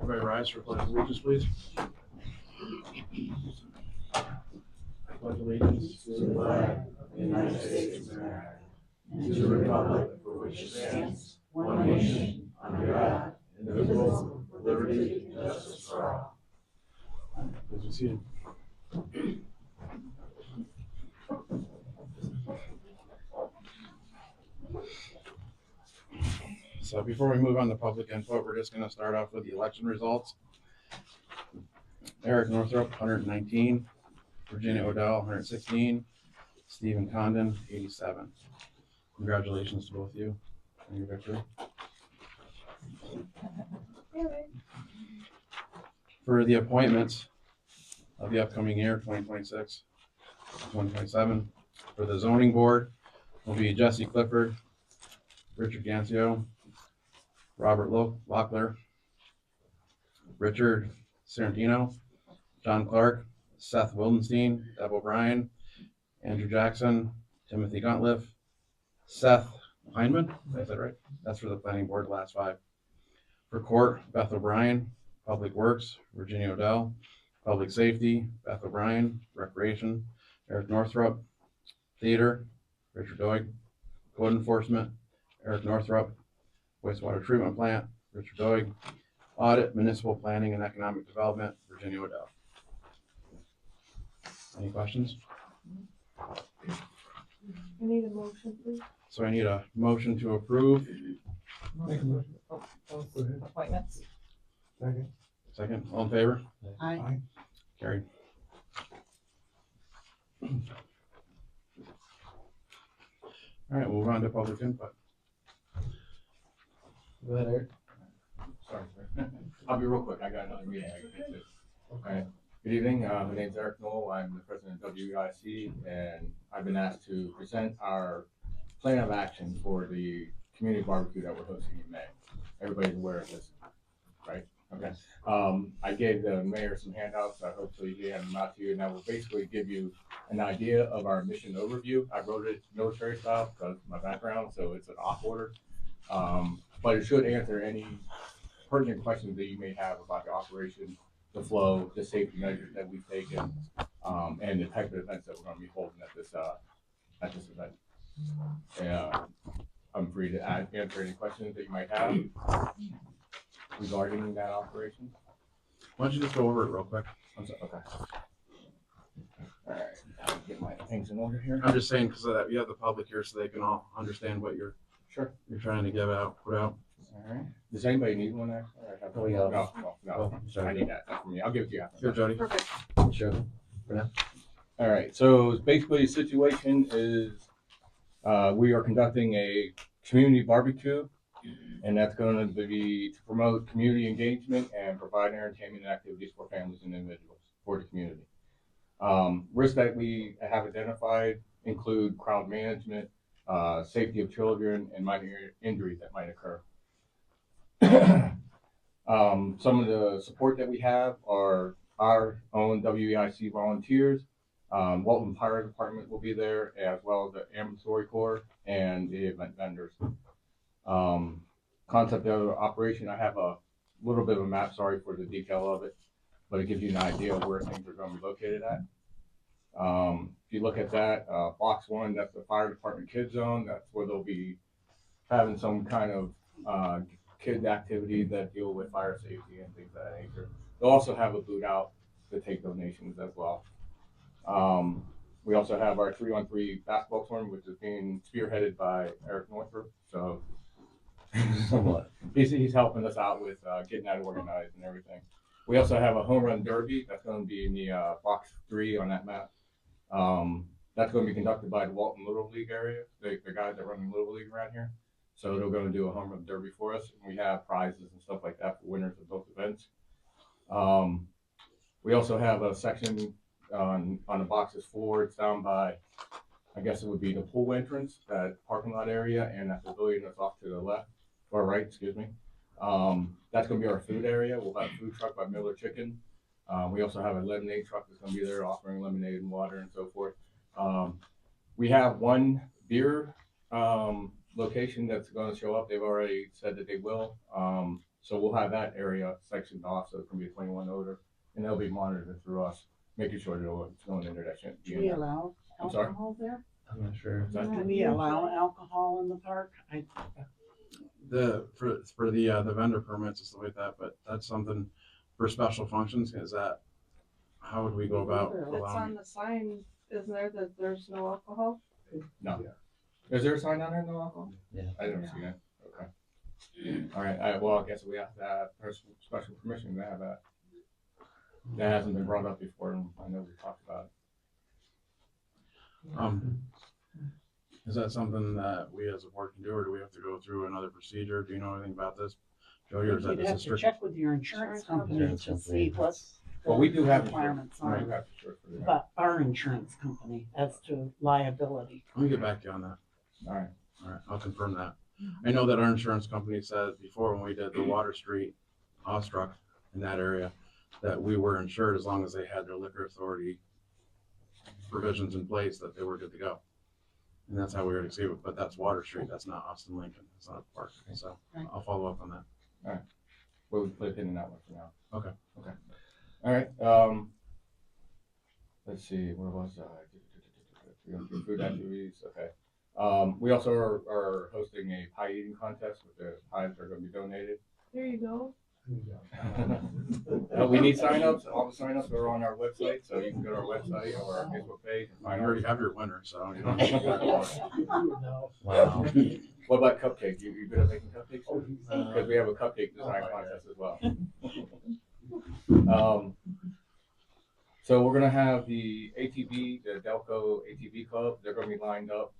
Everybody rise for pledge of allegiance, please. I pledge allegiance to the flag of the United States of America and to the republic for which it stands, one nation, under God, indivisible, with liberty and justice for all. Please be seated. So before we move on to public input, we're just going to start off with the election results. Eric Northrup, 119. Virginia Odell, 116. Stephen Condon, 87. Congratulations to both of you on your victory. For the appointments of the upcoming year, 2026, 2027, for the zoning board will be Jesse Clifford, Richard Gancio, Robert Locklear, Richard Sarantino, John Clark, Seth Wildenstein, Deb O'Brien, Andrew Jackson, Timothy Guntliff, Seth Heineman, is that right? That's for the planning board, last 5. For court, Beth O'Brien, Public Works, Virginia Odell, Public Safety, Beth O'Brien, Recreation, Eric Northrup, Theater, Richard Doig, Code Enforcement, Eric Northrup, Wastewater Treatment Plant, Richard Doig, Audit, Municipal Planning and Economic Development, Virginia Odell. Any questions? I need a motion, please. So I need a motion to approve. Make a motion. Those Go ahead. appointments. Second. Second, all in favor? Aye. Aye. Carried. All right, we'll move on to public input. Go ahead, Eric. Sorry, sir. I'll be real quick. I got another meeting I can get to. Okay. Good evening. My name's Eric Knoll. I'm the president of WEIC, and I've been asked to present our plan of action for the community barbecue that we're hosting in May. Everybody's aware of this, right? Okay. I gave the mayor some handouts. Hopefully he handed them out to you, and that will basically give you an idea of our mission overview. I wrote it military style because of my background, so it's an off order. But it should answer any pertinent questions that you may have about the operation, the flow, the safety measures that we've taken, and the type of events that we're going to be holding at this event. Yeah, I'm free to answer any questions that you might have regarding that operation. Why don't you just go over it real quick? I'm sorry, okay. All right, I'll get my things in order here. I'm just saying because you have the public here so they can all understand what you're trying to put out. All right. Does anybody need one actually? No, I need that. That's for me. I'll give it to you after. Here, Jody. Perfect. Sure. All right. So basically, the situation is we are conducting a community barbecue, and that's going to be to promote community engagement and provide entertainment and activities for families and individuals for the community. Risks that we have identified include crowd management, safety of children, and minor injuries that might occur. Some of the support that we have are our own WEIC volunteers. Walton Fire Department will be there, as well as the Ambulatory Corps and the event vendors. Concept of the operation, I have a little bit of a map, sorry for the detail of it, but it gives you an idea of where things are going to be located at. If you look at that, box 1, that's the fire department kids zone. That's where they'll be having some kind of kids activity that deal with fire safety and things of that nature. They'll also have a booth out to take donations as well. We also have our 3-on-3 basketball tournament, which is being spearheaded by Eric Northrup. So he's helping us out with getting that organized and everything. We also have a home run derby that's going to be in the box 3 on that map. That's going to be conducted by the Walton Little League area, the guys that run the Little League around here. So they're going to do a home run derby for us. And we have prizes and stuff like that for winners of both events. We also have a section on the boxes 4. It's down by, I guess it would be the pool entrance, that parking lot area, and that pavilion that's off to the left, or right, excuse me. That's going to be our food area. We'll have a food truck by Miller Chicken. We also have a lemonade truck that's going to be there offering lemonade and water and so forth. We have one beer location that's going to show up. They've already said that they will. So we'll have that area sectioned off, so it's gonna be a 21 odor, and they'll be monitored through us, making sure that what's going in there that shouldn't be Do in we there. allow I'm sorry? alcohol there? I'm not sure. Is that- Do we allow alcohol in the park? For the vendor permits and stuff like that, but that's something for special functions, is that, how would we go about It's on allowing? the sign, isn't there, that there's no alcohol? No. Is there a sign down there, no alcohol? Yeah. I didn't see that. Okay. All right, well, I guess we have to have special permission to have that. That hasn't been brought up before, and I know we talked about it. Is that something that we as a board can do, or do we have to go through another procedure? Do you know anything about this, Joey, or is that You'd just a have to strict? check with your insurance company Insurance to company. see what Well, we do the have requirements insurance. We do are. have insurance for that. But our insurance company as to liability. Let me get back to you on that. All right. All right, I'll confirm that. I know that our insurance company said before when we did the Water Street Awestruck in that area, that we were insured as long as they had their liquor authority provisions in place, that they were good to go. And that's how we were to see it, but that's Water Street, that's not Austin Lincoln, it's not a park, so Right. I'll follow up on that. We'll put a pin in that one for now. Okay. Okay. All right. Let's see. Where was I? We went through food activities. Okay. We also are hosting a pie eating contest with the pies that are going to be donated. There you go. We need signups. All the signups are on our website, so you can go to our website or our Facebook page and You find already out. have your winner, so you don't have to go. Wow. What about cupcake? You good at making cupcakes? Because we have a cupcake design contest as well. So we're gonna have the ATV, the Delco ATV Club. They're gonna be lined up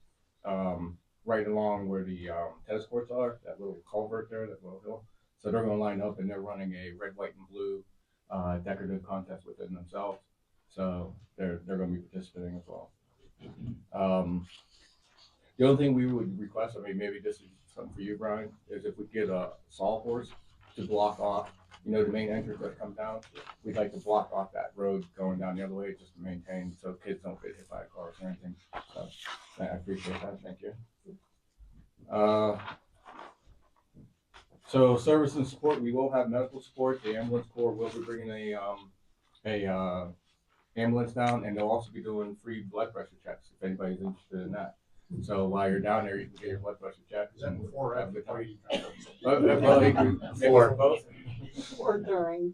right along where the tennis courts are, that little culvert there, that little hill. So they're gonna line up and they're running a red, white, and blue decorative contest within themselves. So they're gonna be participating as well. The only thing we would request, I mean, maybe this is something for you, Brian, is if we get a sawhorse to block off, you know, the main entrance that comes down, we'd like to block off that road going down the other way just to maintain so kids don't get hit by cars or anything. So I appreciate that. Thank you. So service and support, we will have medical support. The ambulance corps will be bringing a ambulance down, and they'll also be doing free blood pressure checks if anybody's interested in that. So while you're down there, you can get your blood pressure checked and have a good time. Well, they can- Before. both. Or during.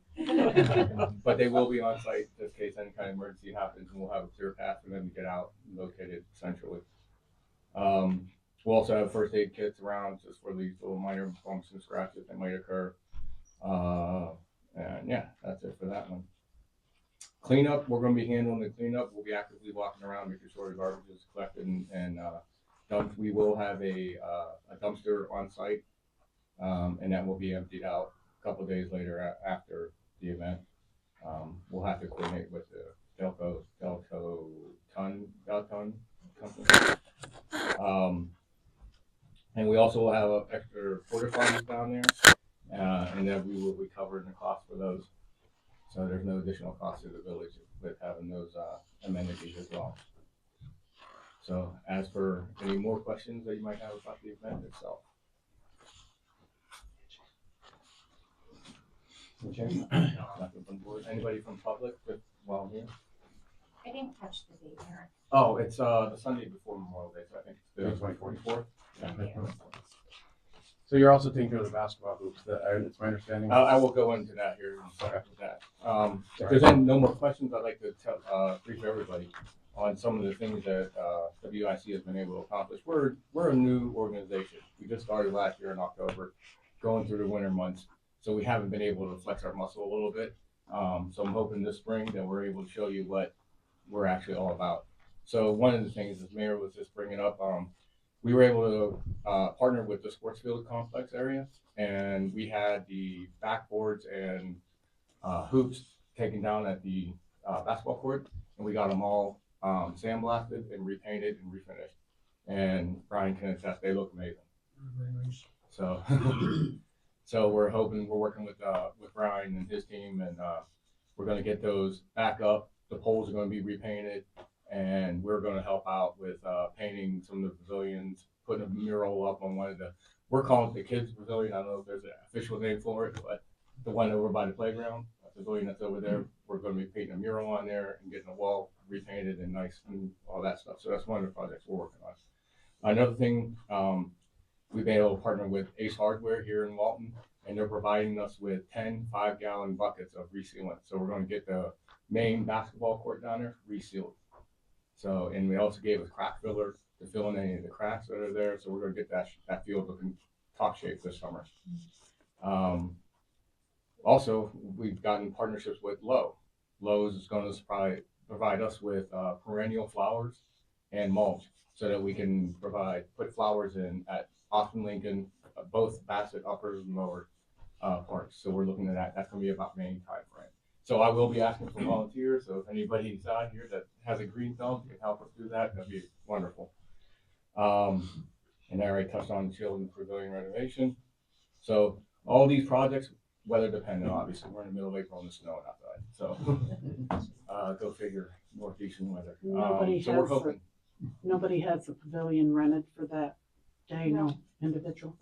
But they will be on site just in case any kind of emergency happens, and we'll have a clear path for them to get out and located centrally. We'll also have first aid kits around just for these little minor bumps and scratches that might occur. And yeah, that's it for that one. Cleanup, we're gonna be handling the cleanup. We'll be actively walking around, making sure the garbage is collected and dumped. We will have a dumpster on site, and that will be emptied out a couple days later after the event. We'll have to coordinate with the Delco Ton company. And we also will have extra porta potties down there, and then we will be covering the cost for those. So there's no additional cost to the village with having those amenities as well. So as for any more questions that you might have about the event itself. Okay. Nothing from board. Anybody from public while here? I didn't catch the date, Aaron. Oh, it's the Sunday before Memorial Day, so I think it's the Yeah. 24th. So you're also taking care of the basketball hoops, it's my understanding. I will go into that here in a second with that. If there's no more questions, I'd like to brief everybody on some of the things that WIC has been able to accomplish. We're a new organization. We just started last year in October, going through the winter months, so we haven't been able to flex our muscle a little bit. So I'm hoping this spring that we're able to show you what we're actually all about. So one of the things, as Mayor was just bringing up, we were able to partner with the sports field complex area, and we had the backboards and hoops taken down at the basketball court, and we got them all sandblasted and repainted and refinished. And Brian can attest, they look amazing. Very nice. So, so we're working with Brian and his team, and we're going to get those back up. The poles are going to be repainted, and we're going to help out with painting some of the pavilions, putting a mural up on one we're calling it the kids pavilion. I don't know if there's an official name for it, but the one over by the playground, the pavilion that's over there, we're gonna be painting a mural on there and getting the wall repainted and nice and all that stuff. So that's one of the projects we're working on. Another thing, we've been able to partner with Ace Hardware here in Walton, and they're providing us with 10 5-gallon buckets of resealant. So we're gonna get the main basketball court down there resealed. So, and we also gave us crack filler to fill in any of the cracks that are there. So we're gonna get that field looking top shape this summer. Also, we've gotten partnerships with Lowe's is gonna provide us with perennial flowers and mulch so that we can put flowers in at Austin Lincoln, both Bassett upper and lower parks. So we're looking at that. That's gonna be about May timeframe. So I will be asking for volunteers. So if anybody's out here that has a green thumb can help us do that, that'd be wonderful. And I already touched on the children's pavilion renovation. So all these projects, weather dependent, obviously. We're in the middle of April and it's snowing outside. So go figure, northeastern weather. So we're hoping. Nobody has a pavilion rented for that day, no individual.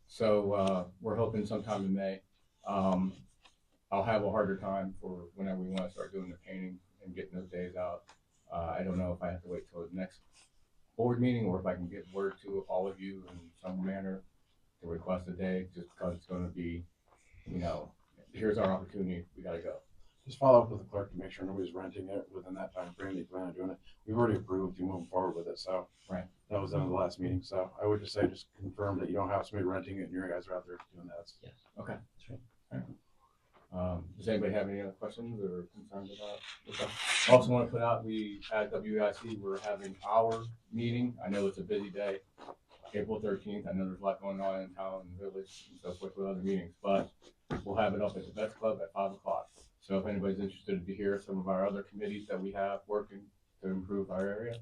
So we're hoping sometime in May. I'll have a harder time for whenever we want to start doing the painting and getting those days out. I don't know if I have to wait till the next board meeting or if I can get word to all of you in some manner to request a day, just because it's going to be, here's our opportunity. We got to go. Just follow up with the clerk to make sure nobody's renting it within that time frame. They plan on doing it. We've already approved you moving forward with it, so. Right. That was done at the last meeting, so I would just say, just confirm that you don't have somebody renting it and your guys are out there doing that. Yes. Okay. That's right. All right. Does anybody have any other questions or concerns about it? Okay. I also want to put out, at WIC, we're having our meeting. I know it's a busy day, April 13th. I know there's a lot going on in town and the village and so forth with other meetings, but we'll have it up at the Vets Club at 5 o'clock. So if anybody's interested to hear some of our other committees that we have working to improve our area,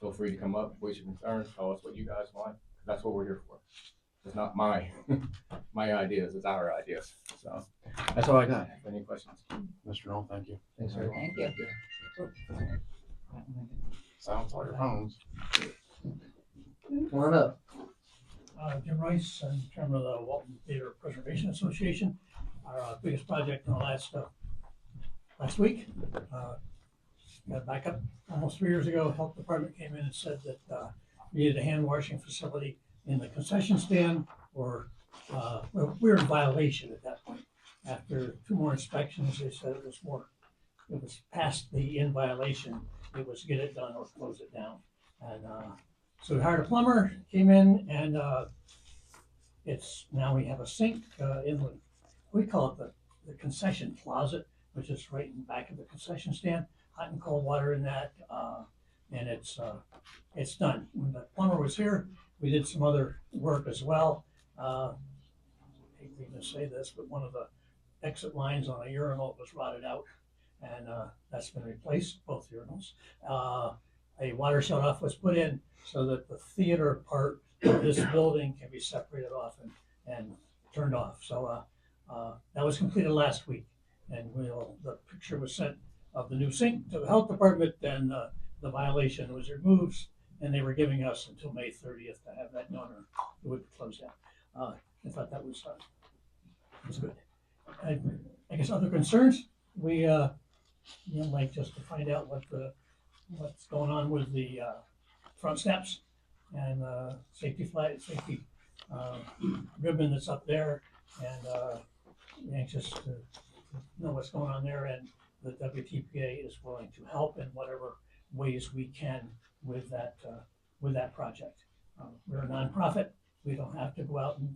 feel free to come up, voice your concerns, tell us what you guys want. That's what we're here for. It's not my ideas, it's our ideas. So that's all I got. Any questions? Mr. Knoll, thank you. Thanks, sir. Thank you. Sounds like your phones. Come on up. Jim Rice, I'm chairman of the Walton Theater Preservation Association. Our biggest project in the last week. Got back up almost 3 years ago. Health department came in and said that we needed a hand washing facility in the concession stand, or we were in violation at that point. After 2 more inspections, they said it was past the in violation. It was get it done or close it down. And so we hired a plumber, came in, and now we have a sink in we call it the concession closet, which is right in the back of the concession stand. Hot and cold water in that, and it's done. When the plumber was here, we did some other work as well. I hate to even say this, but one of the exit lines on a urinal was rotted out, and that's been replaced, both urinals. A water shut-off was put in so that the theater part of this building can be separated off and turned off. So that was completed last week, and the picture was sent of the new sink to the health department, and the violation was removed, and they were giving us until May 30th to have that done, or it would close down. I thought that was good. I guess other concerns, we like just to find out what's going on with the front steps and safety ribbon that's up there, and anxious to know what's going on there, and the WTPA is willing to help in whatever ways we can with that project. We're a nonprofit. We don't have to go out and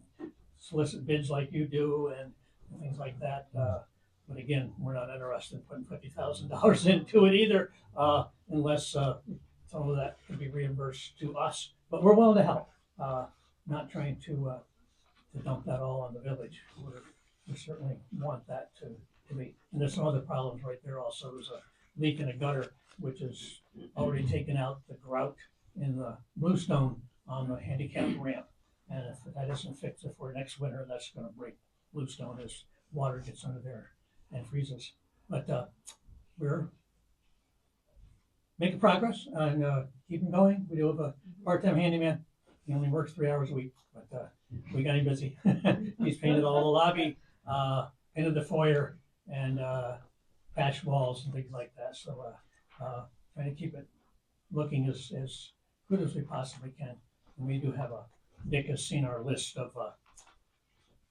solicit bids like you do and things like that. But again, we're not interested in putting $50,000 into it either, unless some of that can be reimbursed to us. But we're willing to help. Not trying to dump that all on the village. We certainly want that to be. And there's some other problems right there also. There's a leak in a gutter, which has already taken out the grout in the bluestone on the handicap ramp. And if that isn't fixed before next winter, that's going to break bluestone as water gets under there and freezes. But we're making progress and keeping going. We do have a part-time handyman He only works 3 hours a week, but we got him busy. He's painted all the lobby, painted the foyer, and patched walls and things like that. So trying to keep it looking as good as we possibly can. And we do have Dick has seen our list of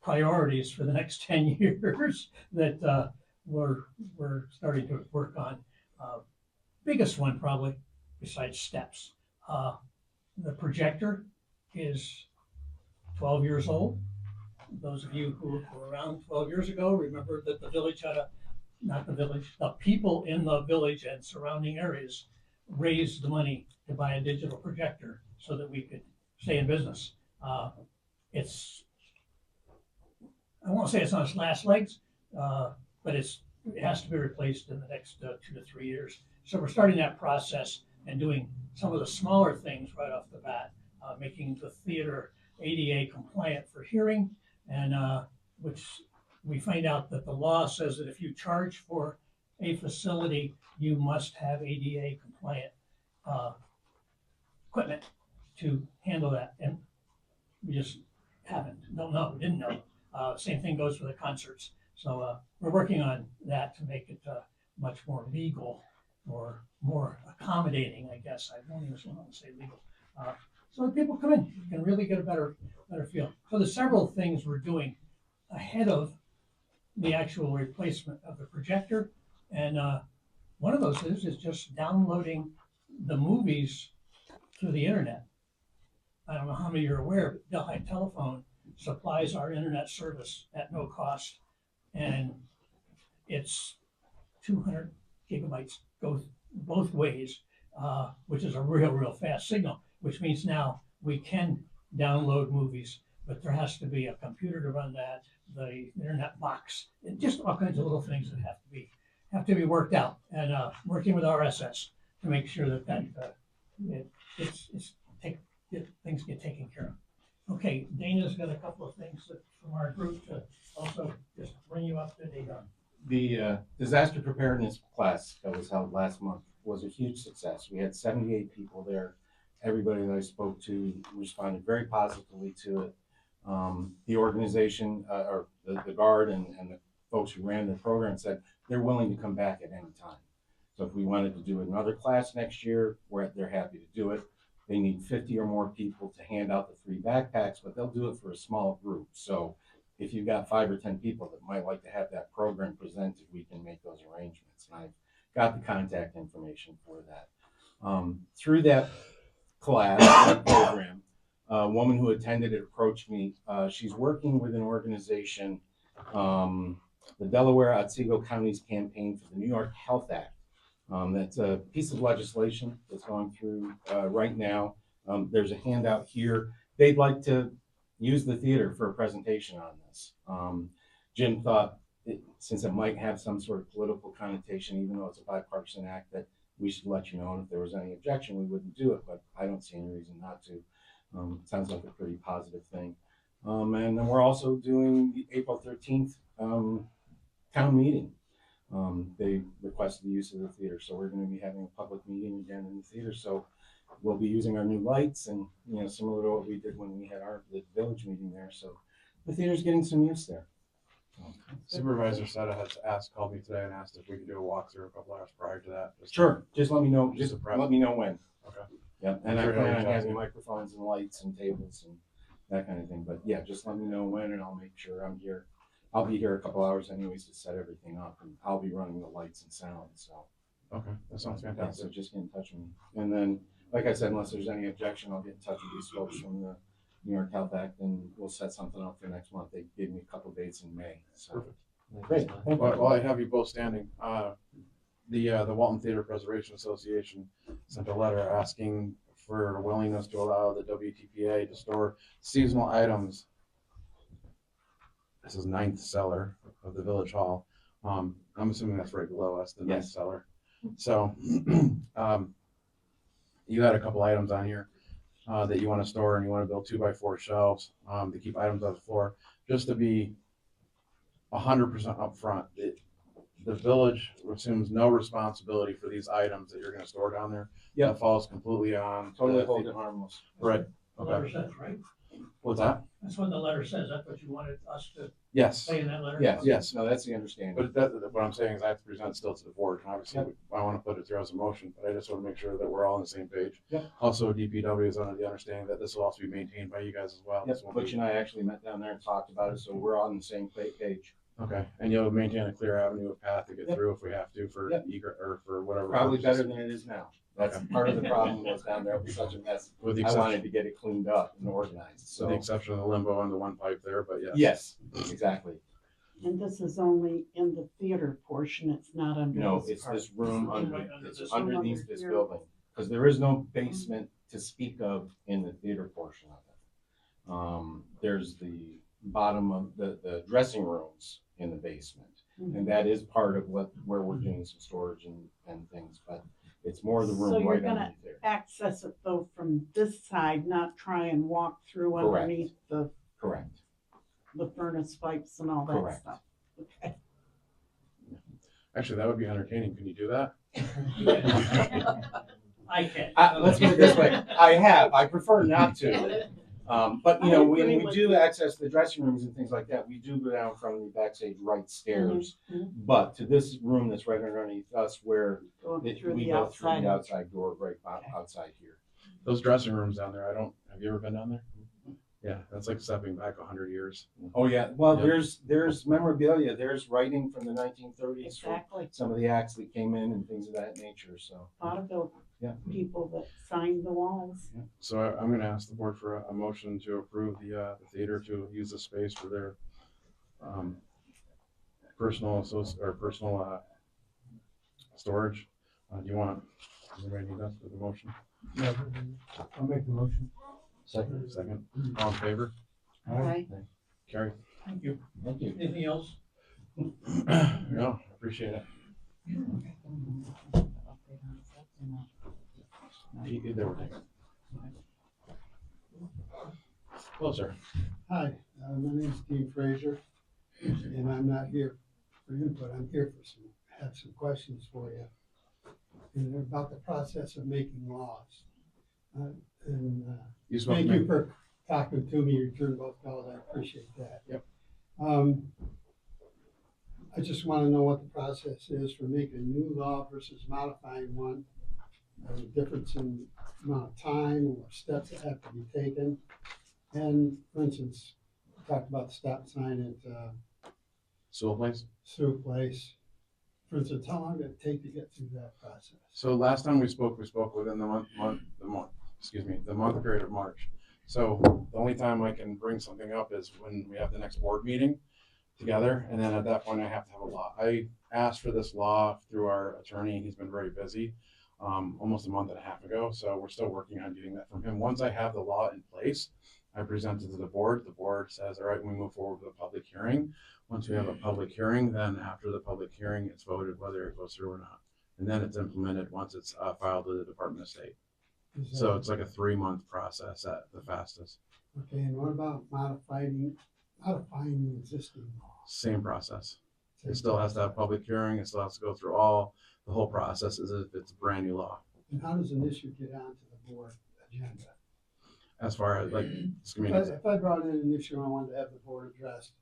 priorities for the next 10 years that we're starting to work on. Biggest one probably, besides steps, the projector is 12 years old. Those of you who were around 12 years ago remember that the village had not the village, the people in the village and surrounding areas raised the money to buy a digital projector so that we could stay in business. It's, I won't say it's on its last legs, but it has to be replaced in the next 2 to 3 years. So we're starting that process and doing some of the smaller things right off the bat, making the theater ADA compliant for hearing, and which we find out that the law says that if you charge for a facility, you must have ADA compliant equipment to handle that. And we just didn't know. Same thing goes for the concerts. So we're working on that to make it much more legal or more accommodating, I guess. I don't even want to say legal. So when people come in, you can really get a better feel. So there's several things we're doing ahead of the actual replacement of the projector. And one of those is just downloading the movies through the internet. I don't know how many you're aware, but Delhi Telephone supplies our internet service at no cost. And it's 200 gigabytes goes both ways, which is a real fast signal, which means now we can download movies, but there has to be a computer to run that, the internet box, and just all kinds of little things that have to be worked out, and working with RSS to make sure that things get taken care of. Okay, Dana's got a couple of things from our group to also just bring you up to date on. The disaster preparedness class that was held last month was a huge success. We had 78 people there. Everybody that I spoke to responded very positively to it. The organization, or the guard and the folks who ran the program said they're willing to come back at any time. So if we wanted to do another class next year, they're happy to do it. They need 50 or more people to hand out the free backpacks, but they'll do it for a small group. So if you've got 5 or 10 people that might like to have that program presented, we can make those arrangements. And I've got the contact information for that. Through that class, that program, a woman who attended it approached me. She's working with an organization, the Delaware Otsego County's campaign for the New York Health Act. That's a piece of legislation that's going through right now. There's a handout here. They'd like to use the theater for a presentation on this. Jim thought, since it might have some sort of political connotation, even though it's a bipartisan act, that we should let you know, and if there was any objection, we wouldn't do it, but I don't see any reason not to. It sounds like a pretty positive thing. And then we're also doing the April 13th town meeting. They requested the use of the theater, so we're going to be having a public meeting again in the theater. So we'll be using our new lights, and similar to what we did when we had the village meeting there. So the theater's getting some use there. Supervisor Seta has called me today and asked if we could do a walkthrough a couple hours prior to that. Sure, just let me know. Just Just a prep. let me know when. Okay. Yeah, and I Sure, plan I'll on reach out to having you. microphones and lights and tables and that kind of thing. But yeah, just let me know when, and I'll make sure I'm here. I'll be here a couple hours anyways to set everything up, and I'll be running the lights and sound. So Okay, that sounds yeah, fantastic. so just get in touch with me. And then, like I said, unless there's any objection, I'll get in touch with these folks from the New York Health Act, and we'll set something up for next month. They gave me a couple dates in May. So Perfect. great. Thank you. While I have you both standing, the Walton Theater Preservation Association sent a letter asking for willingness to allow the WTPA to store seasonal items. This is ninth cellar of the village hall. I'm assuming that's right below us, the ninth Yes. cellar. So you had a couple items on here that you want to store, and you want to build 2x4 shelves to keep items on the floor. Just to be 100% upfront, the village assumes no responsibility for these items that you're going to store down there. Yep. That falls completely on Totally the- hold it harmless. Right. The letter says, right? What's that? That's what the letter says. That's what you wanted us to Yes. say in that letter? Yes, no, that's the understanding. But what I'm saying is I have to present still to the board, and obviously I want to put it through as a motion, but I just want to make sure that we're all on the same page. Yep. Also, DPW is under the understanding that this will also be maintained by you guys as well. Yep, This won't Butch be- and I actually met down there and talked about it, so we're on the same page. Okay, and you'll maintain a clear avenue of path to get Yep. through if we have to for Yep. or for whatever. Probably purposes. better than it is now. That's part of the problem was down there was such a mess. With the I wanted exception, to get it cleaned up and organized, with so. the exception of the limbo and the one pipe there, but yes. Yes, exactly. And this is only in the theater portion, it's not under No, this it's part. this room Right under, under it's this room underneath under this here. building. Because there is no basement to speak of in the theater portion of it. There's the bottom of the dressing rooms in the basement. Mhm. And that is part of where we're doing some storage and things, but it's more the So room you're right gonna underneath there. Access it though from this side, not try and walk through Correct. underneath Correct. the furnace pipes and all that Correct. stuff. Okay. Actually, that would be entertaining. Can you do that? I can. Let's put it this way, I prefer not to. But you know, I when agree we with do you. access the dressing rooms and things like that, we do go down from the backstage right stairs. Mhm. But to this room that's right underneath us where Going through we the go through outside. the outside door right outside here. Those dressing rooms down there, have you ever been down there? Yeah, that's like stepping back 100 years. Oh, yeah, well, Yeah. there's memorabilia, there's writing from the 1930s for Exactly. some of the acts that came in and things of that nature, so. A lot of the Yeah. people that signed the walls. So I'm going to ask the board for a motion to approve the theater to use the space for their personal storage. Do you want, anybody need that for the motion? Yeah, I'll make the motion. Second, all in favor? Okay. Carrie? Thank you. Thank you. Anything else? No, appreciate it. They were taken. Hello, sir. Hi, my name's Dean Fraser, and I'm not here for input, I'm here for have some questions for you. And they're about the process of making laws. And You spoke thank to you me. for talking to me, you returned both calls, I appreciate that. Yep. I just wanna know what the process is for making a new law versus modifying one. The difference in amount of time or steps that have to be taken. And for instance, we talked about the stop sign at Sewell Place? Sioux Place. For instance, how long did it take to get through that process? So last time we spoke within the month period of March. So the only time I can bring something up is when we have the next board meeting together, and then at that point I have to have a law. I asked for this law through our attorney, he's been very busy, almost a month and a half ago, so we're still working on getting that from him. Once I have the law in place, I present it to the board says, all right, we move forward with a public hearing. Once we have a public hearing, then after the public hearing, it's voted whether it goes through or not. And then it's implemented once it's filed with the Department of State. Is So that- it's like a 3-month process at the fastest. Okay, and what about modifying the existing law? Same process. It still has to have public hearing. It still has to go through the whole process as if it's a brand new law. And how does an issue get onto the board agenda? As far as like, just give me If an I, example. if I brought in an issue I wanted to have the board addressed,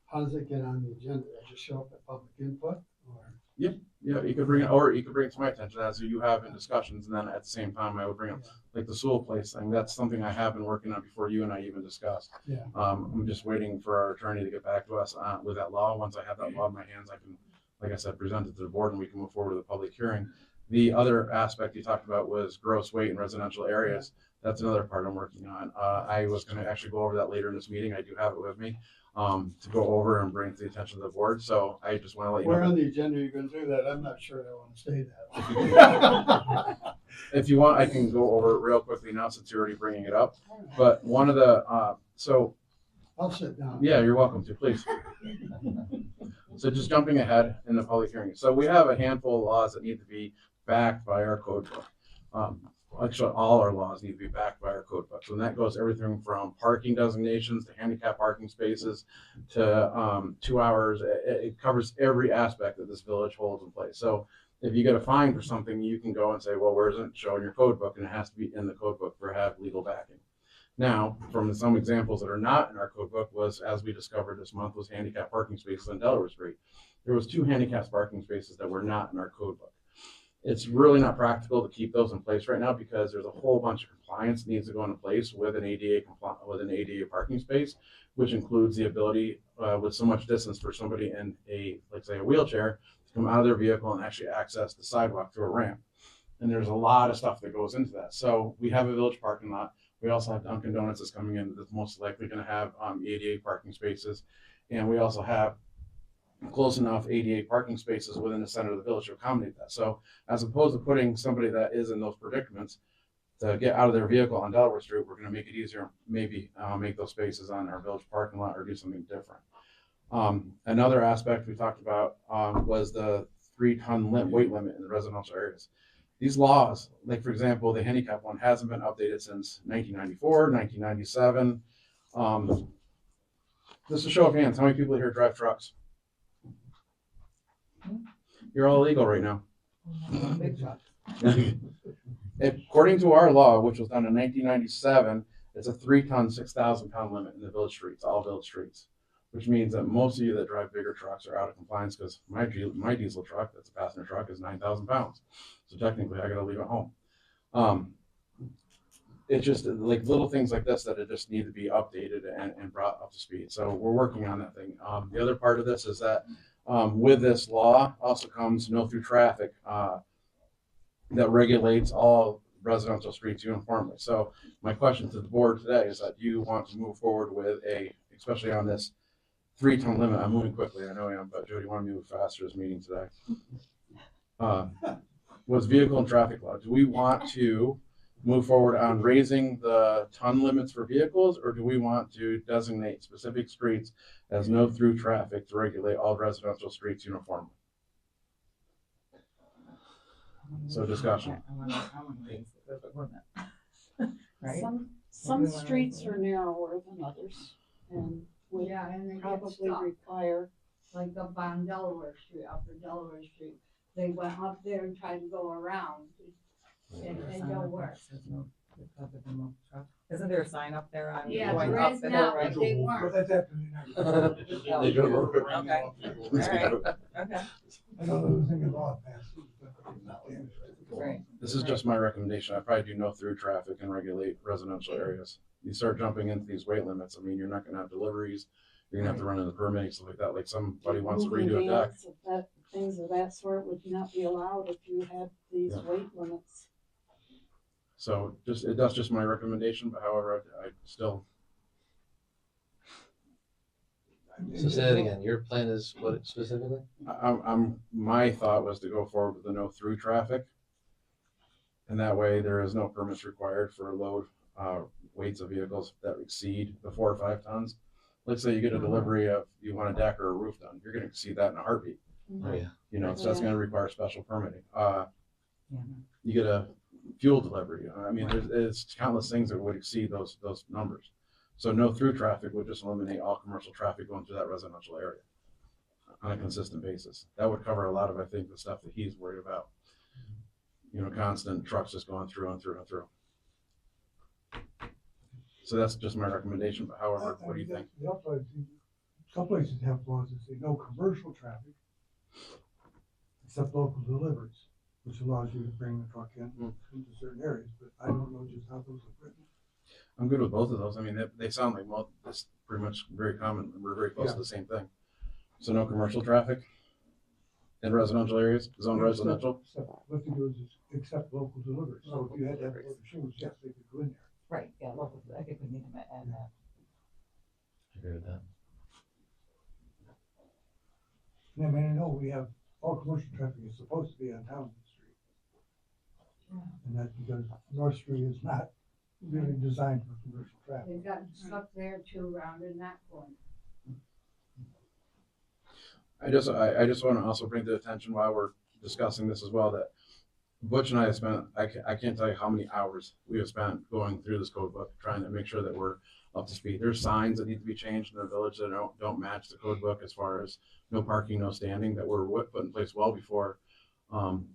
how does it get on the agenda? Does it just show up at public input or? Yeah, you could bring it to my attention as you have in discussions, and then at the same time, I would bring up like the Sewell Place thing. That's something I have been working on before you and I even discussed. Yeah. I'm just waiting for our attorney to get back to us with that law. Once I have that law in my hands, I can, like I said, present it to the board and we can move forward with a public hearing. The other aspect you talked about was gross weight in residential areas. That's another part I'm working on. I was going to actually go over that later in this meeting. I do have it with me to go over and bring it to the attention of the board. So I just want to let you Where know. on the agenda you're gonna do that? I'm not sure I wanna say that. If you want, I can go over it real quickly now since you're already bringing it up. But one of the, I'll sit down. yeah, you're welcome to, please. So just jumping ahead in the public hearing. So we have a handful of laws that need to be backed by our code book. Actually, all our laws need to be backed by our code books. And that goes everything from parking designations to handicap parking spaces to 2 hours. It covers every aspect that this village holds in place. So if you get a fine for something, you can go and say, well, where isn't it showing your code book? And it has to be in the code book for have legal backing. Now, from some examples that are not in our code book was, as we discovered this month, was handicap parking spaces on Delaware Street. There was 2 handicap parking spaces that were not in our code book. It's really not practical to keep those in place right now because there's a whole bunch of compliance needs to go into place with an ADA parking space, which includes the ability with so much distance for somebody in a, like say, a wheelchair to come out of their vehicle and actually access the sidewalk through a ramp. And there's a lot of stuff that goes into that. So we have a village parking lot. We also have Dunkin' Donuts that's coming in that's most likely going to have ADA parking spaces. And we also have close enough ADA parking spaces within the center of the village to accommodate that. So as opposed to putting somebody that is in those predicaments to get out of their vehicle on Delaware Street, we're going to make it easier, maybe make those spaces on our village parking lot or do something different. Another aspect we talked about was the 3-ton weight limit in the residential areas. These laws, like for example, the handicap one hasn't been updated since 1994, 1997. Just a show of hands, how many people here drive trucks? You're all illegal right now. Big truck. According to our law, which was done in 1997, it's a 3-ton, 6,000-pound limit in the village streets, all village streets, which means that most of you that drive bigger trucks are out of compliance because my diesel truck, that's a passenger truck, is 9,000 pounds. So technically, I got to leave it home. It's just like little things like this that it just need to be updated and brought up to speed. So we're working on that thing. The other part of this is that with this law also comes no through traffic that regulates all residential streets uniformly. So my question to the board today is that do you want to move forward with especially on this 3-ton limit? I'm moving quickly, I know I am, but Jody, you want to move faster this meeting today? Was vehicle and traffic law. Do we want to move forward on raising the ton limits for vehicles, or do we want to designate specific streets as no through traffic to regulate all residential streets uniformly? So discussion. Right? Some streets are narrower than others and would Yeah, and they get probably stuck, require, like up on Delaware Street, Upper Delaware Street. They went up there and tried to go around. It don't work. Isn't there a sign up there on Yeah, going there up is the now, hill, right? but they weren't. They drove over. Okay, all right, okay, I know there was a law passed. right. This is just my recommendation. I probably do no through traffic and regulate residential areas. You start jumping into these weight limits, I mean, you're not gonna have deliveries. You're gonna have to run into permitting, stuff like that. Like somebody wants to moving redo a deck. vans, things of that sort would not be allowed if you had these Yeah. weight limits. So that's just my recommendation, but however, I still, So say that again, your plan is what specifically? my thought was to go forward with the no through traffic. And that way there is no permits required for load, weights of vehicles that exceed the 4 or 5 tons. Let's say you get a delivery of, you want a deck or a roof done, you're gonna exceed that in a heartbeat. Oh, yeah. You know, so that's Yeah. gonna require special permitting. Yeah. You get a fuel delivery, I mean, there's countless things that would exceed those numbers. So no through traffic would just eliminate all commercial traffic going through that residential area on a consistent basis. That would cover a lot of, I think, the stuff that he's worried about. You know, constant trucks just going through and through and through. So that's just my recommendation, but however, what do you think? Some places have laws that say no commercial traffic except local deliveries, which allows you to bring the truck in into certain areas, but I don't know just how those are written. I'm good with both of those. I mean, they sound like, well, that's pretty much very common. We're very close to the same thing. So no commercial traffic in residential areas, zone residential. Except what they do is accept local deliveries, so if you had to have a load of shoes, yes, they could go in there. Right, yeah, local, I think we need to add that. I agree with that. And I mean, I know we have, all commercial traffic is supposed to be on Townsend Street. And that's because North Street is not really designed for commercial traffic. They got stuck there too, round in that corner. I just want to also bring to attention while we're discussing this as well, that Butch and I have spent, I can't tell you how many hours we have spent going through this code book, trying to make sure that we're up to speed. There's signs that need to be changed in the village that don't match the code book as far as no parking, no standing, that were put in place well before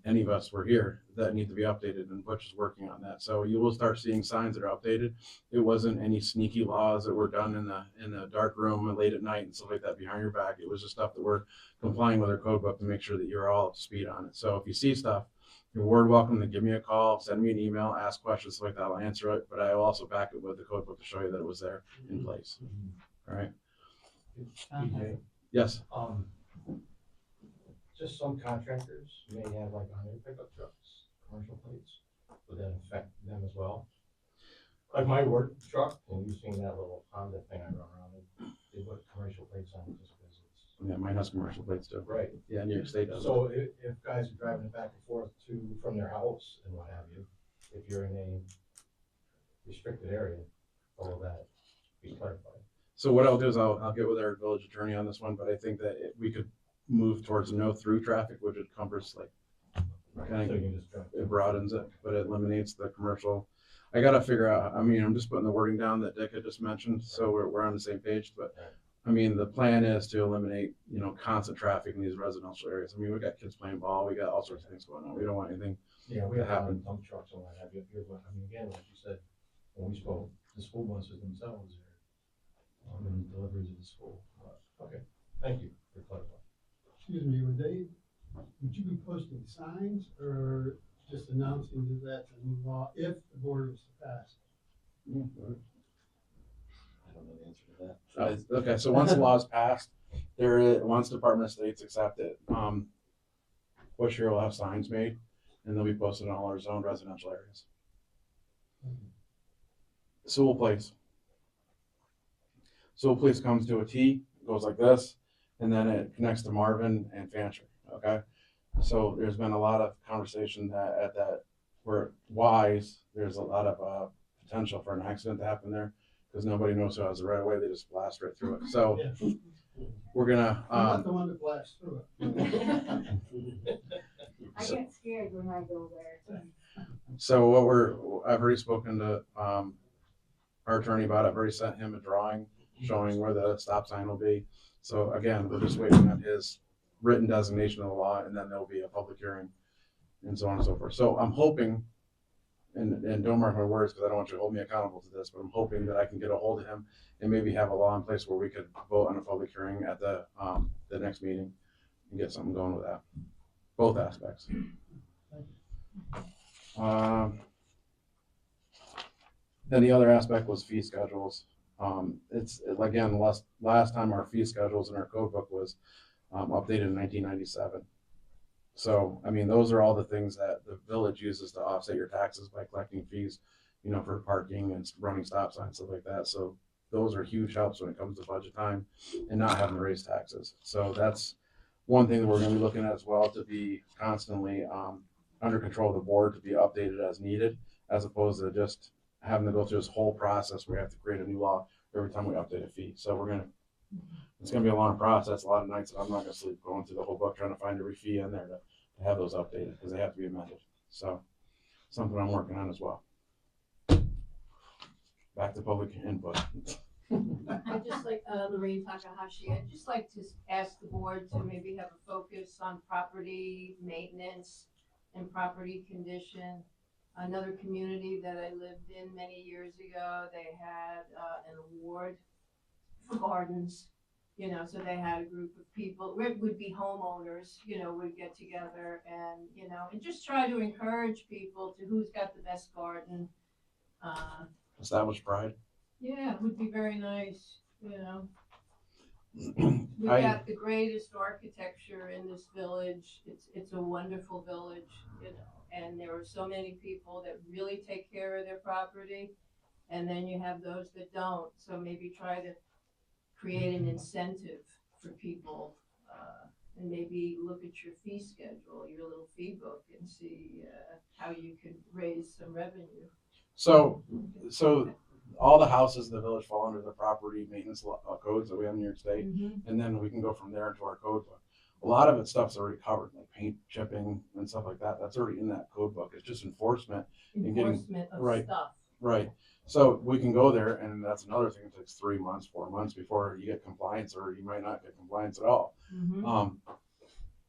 any of us were here that need to be updated, and Butch is working on that. So you will start seeing signs that are updated. It wasn't any sneaky laws that were done in the dark room and late at night and stuff like that behind your back. It was just stuff that we're complying with our code book to make sure that you're all up to speed on it. So if you see stuff, you're more welcome to give me a call, send me an email, ask questions like that. I'll answer it, but I will also back it with the code book to show you that it was there in place. All right. Okay. Yes. Just some contractors may have like 100 pickup trucks, commercial plates, would that affect them as well? Like my work truck, and you've seen that little Honda thing I run around in, they put commercial plates on it just because it's. Yeah, mine has commercial plates too. Right. Yeah, New York State does. So if guys are driving it back and forth from their house and what have you, if you're in a restricted area, all of that be clarified. So what I'll do is I'll get with our village attorney on this one, but I think that we could move towards no through traffic, which encompasses like, kind So of, you can just drive. it broadens it, but it eliminates the commercial. I gotta figure out, I mean, I'm just putting the wording down that Dick had just mentioned, so we're on the same page, but I mean, the plan is to eliminate, constant traffic in these residential areas. I mean, we got kids playing ball, we got all sorts of things going on. We don't want anything. Yeah, we to have a lot happen. of dump trucks and what have you up here, but I mean, again, like you said, when we spoke, the school buses themselves are doing deliveries at the school. Okay, thank you for clarifying. Excuse me, would you be posting signs or just announcing that that's a new law if the board was to pass? I don't know the answer to that. Okay, so once the law is passed, once Department of States accept it, Bush here will have signs made, and they'll be posted in all our zoned residential areas. Sewell Place. Sewell Place comes to a T, goes like this, and then it connects to Marvin and Fancher, okay? So there's been a lot of conversation that at that, where Wise, there's a lot of potential for an accident to happen there, because nobody knows who has the right of way, they just blast right through it. So we're gonna, I'm not the one that blasts through it. I get scared when I go there. so I've already spoken to our attorney about it. I've already sent him a drawing showing where the stop sign will be. So again, we're just waiting on his written designation of the law, and then there'll be a public hearing and so on and so forth. So I'm hoping, and don't mark my words because I don't want you to hold me accountable to this, but I'm hoping that I can get a hold of him and maybe have a law in place where we could vote on a public hearing at the next meeting and get something going with that. Both aspects. Then the other aspect was fee schedules. It's again, last time our fee schedules in our code book was updated in 1997. So, I mean, those are all the things that the village uses to offset your taxes by collecting fees, for parking and running stop signs, stuff like that. So those are huge helps when it comes to budget time and not having to raise taxes. So that's one thing that we're gonna be looking at as well, to be constantly under control of the board, to be updated as needed, as opposed to just having to go through this whole process where we have to create a new law every time we update a fee. So it's gonna be a long process, a lot of nights that I'm not gonna sleep going through the whole book, trying to find every fee in there to have those updated, because they have to be amended. So something I'm working on as well. Back to public input. I'd just like, Lorraine Takahashi, I'd just like to ask the board to maybe have a focus on property maintenance and property condition. Another community that I lived in many years ago, they had an award for gardens. So they had a group of people, it would be homeowners, would get together and, and just try to encourage people to who's got the best garden. Established pride. Yeah, it would be very nice, We've I- got the greatest architecture in this village. It's a wonderful village, and there are so many people that really take care of their property. And then you have those that don't, so maybe try to create an incentive for people, and maybe look at your fee schedule, your little fee book, and see how you could raise some revenue. So all the houses in the village fall under the property maintenance codes that we have in New York State, and then we can go from there into our code book. A lot of it stuff's already covered, like paint chipping and stuff like that. That's already in that code book. It's just enforcement. And getting- Enforcement of right. stuff. Right. So we can go there, and that's another thing. It takes 3 months, 4 months before you get compliance, or you might not get compliance at all.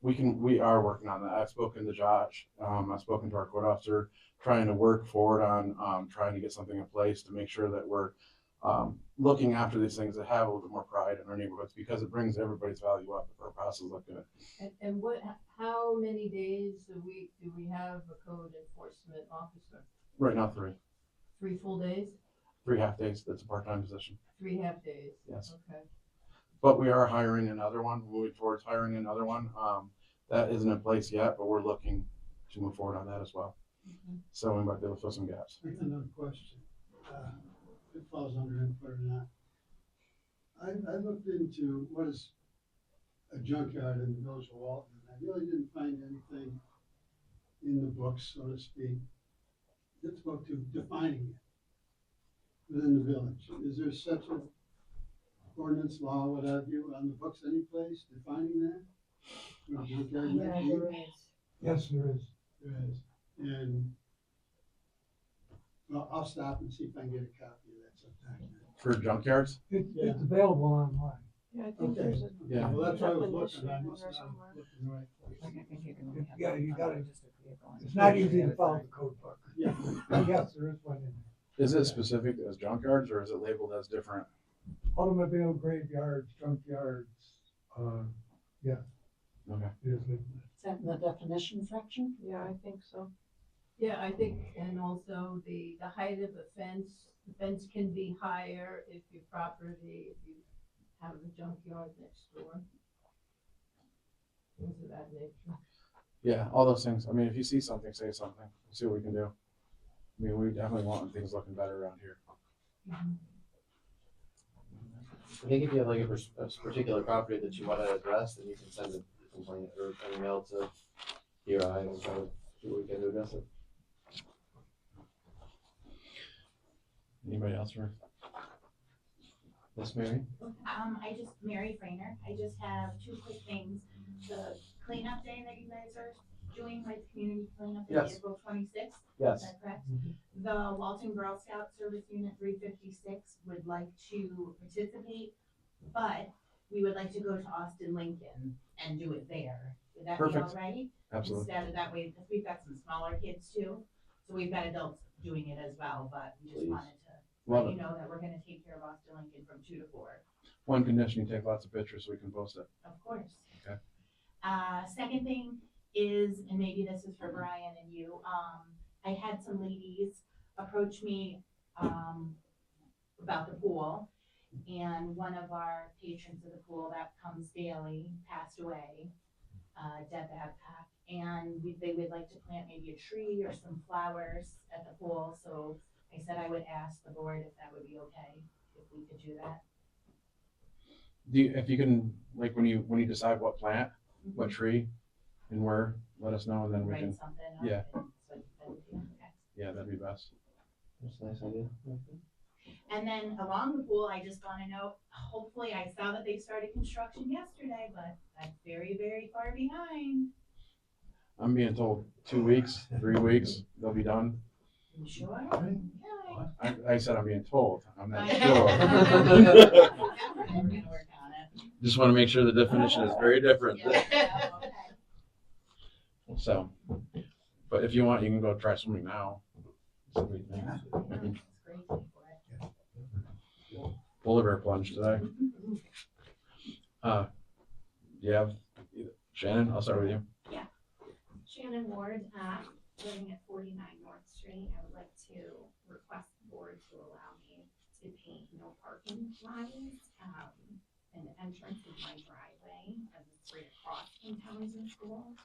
We are working on that. I've spoken to Josh, I've spoken to our code officer, trying to work forward on, trying to get something in place to make sure that we're, looking after these things that have a little bit more pride in our neighborhoods, because it brings everybody's value up if our process look good. And how many days a week do we have a code enforcement officer? Right now, 3 3 full days? 3 half days, that's a part-time position, 3 half days? yes. Okay. But we are hiring another one, moving towards hiring another one. That isn't in place yet, but we're looking to move forward on that as well. So we might be able to fill some gaps. That's another question. If it falls under input or not. I looked into what is a junkyard in the village of Walton, and I really didn't find anything in the books, so to speak, that spoke to defining it within the village. Is there such an ordinance, law, what have you, on the books anyplace defining that? What a junkyard might be? Yes, there is. There is. And, well, I'll stop and see if I can get a copy of that sometime. For junkyards? It's available online. Yeah, I think Okay. there's a. Yeah. Well, that's what I was definition looking, I in must there not have somewhere. looked in the right place. Yeah, you gotta, it's not easy to follow the code book. Yeah. Yes, there is one in Is it specific as junkyards, or is it labeled as different? there. Automobile graveyards, junkyards, yeah, Okay. it is labeled. Is that in the definition section? Yeah, I think so. Yeah, I think, and also the height of the fence can be higher if your property, if you have a junkyard next door. Things of that nature. Yeah, all those things. I mean, if you see something, say something. See what we can do. I mean, we definitely want things looking better around here. I think if you have like a particular property that you want to address, then you can send a complaint or an email to DRI and try to see what we can do to address it. Anybody else for Miss Mary? Mary Frainer, I just have 2 quick things. The cleanup day that you guys are doing, like community cleanup day, Yes. April 26th, is Yes. that correct? The Walton Girl Scout Service Unit 356 would like to participate, but we would like to go to Austin Lincoln and do it there. Would that be Perfect. all right? Absolutely. Instead of that way, because we've got some smaller kids too, so we've got adults doing it as well, but we just Please. wanted to Love let it. you know that we're gonna take care of Austin Lincoln from 2 to 4. One condition, you take lots of pictures so we can post it. Of course. Okay. Second thing is, and maybe this is for Brian and you, I had some ladies approach me, about the pool. And one of our patrons of the pool that comes daily passed away, Deb Babcock. And they would like to plant maybe a tree or some flowers at the pool. So I said I would ask the board if that would be okay, if we could do that. If you can, like, when you decide what plant, what tree, and where, let us know, and then we Write can. something up. Yeah. And so that would be okay. Yeah, that'd be best. That's a nice idea. And then along the pool, I just want to know, hopefully I saw that they started construction yesterday, but I'm very, very far behind. I'm being told 2 weeks, 3 weeks, they'll be done. You sure? Okay. I said I'm being told. I'm not I sure. know. We're gonna work on it. Just want to make sure the definition is very different. Yeah, yeah, okay. So, but if you want, you can go try swimming now. See what you think. It's crazy for it. Polar bear plunge today. Do you have Shannon? I'll start with you. Shannon Ward, living at 49 North Street. I would like to request the board to allow me to paint no parking lines in the entrance of my driveway as it's right across from Townsend School.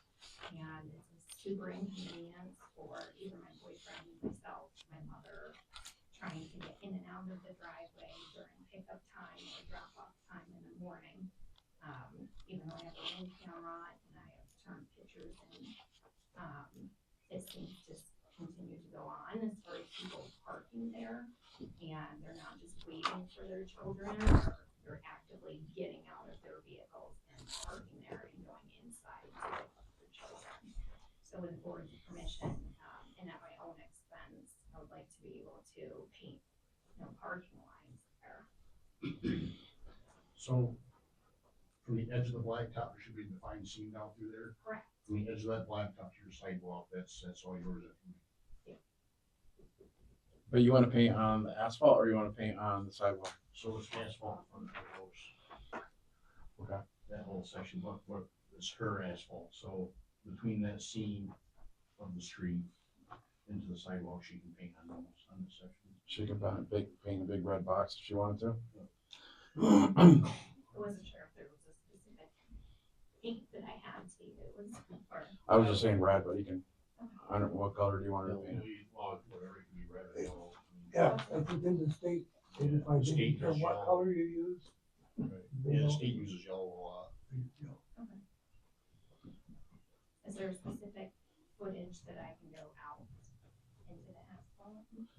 And it's a super inconvenience for either my boyfriend, myself, my mother, trying to get in and out of the driveway during pickup time or drop off time in the morning. Even though I have a ring camera and I have turned pictures in, it seems to continue to go on as far as people parking there, and they're not just waiting for their children, or they're actively getting out of their vehicles and parking there and going inside to pick up their children. So with the board's permission, and at my own expense, I would like to be able to paint no parking lines there. So, from the edge of the blacktop, there should be a defined seam down through there. Correct. From the edge of that blacktop to your sidewalk, that's all yours. But you wanna paint on the asphalt or you wanna paint on the sidewalk? So it's asphalt on the house. Okay. That whole section, but it's her asphalt, so between that seam of the street into the sidewalk, she can paint on the section. She could paint a big red box if she wanted to. I wasn't sure if there was a specific paint that I had to, it was, or. I was just saying red, but you can, I don't, what color do you want her to paint? Well, whatever, it can be red or yellow. Yeah, I think in the state, they define State it, is what yellow. color you use. Right. You Yeah, the know? state uses yellow a lot. Is there a specific footage that I can go out into the asphalt?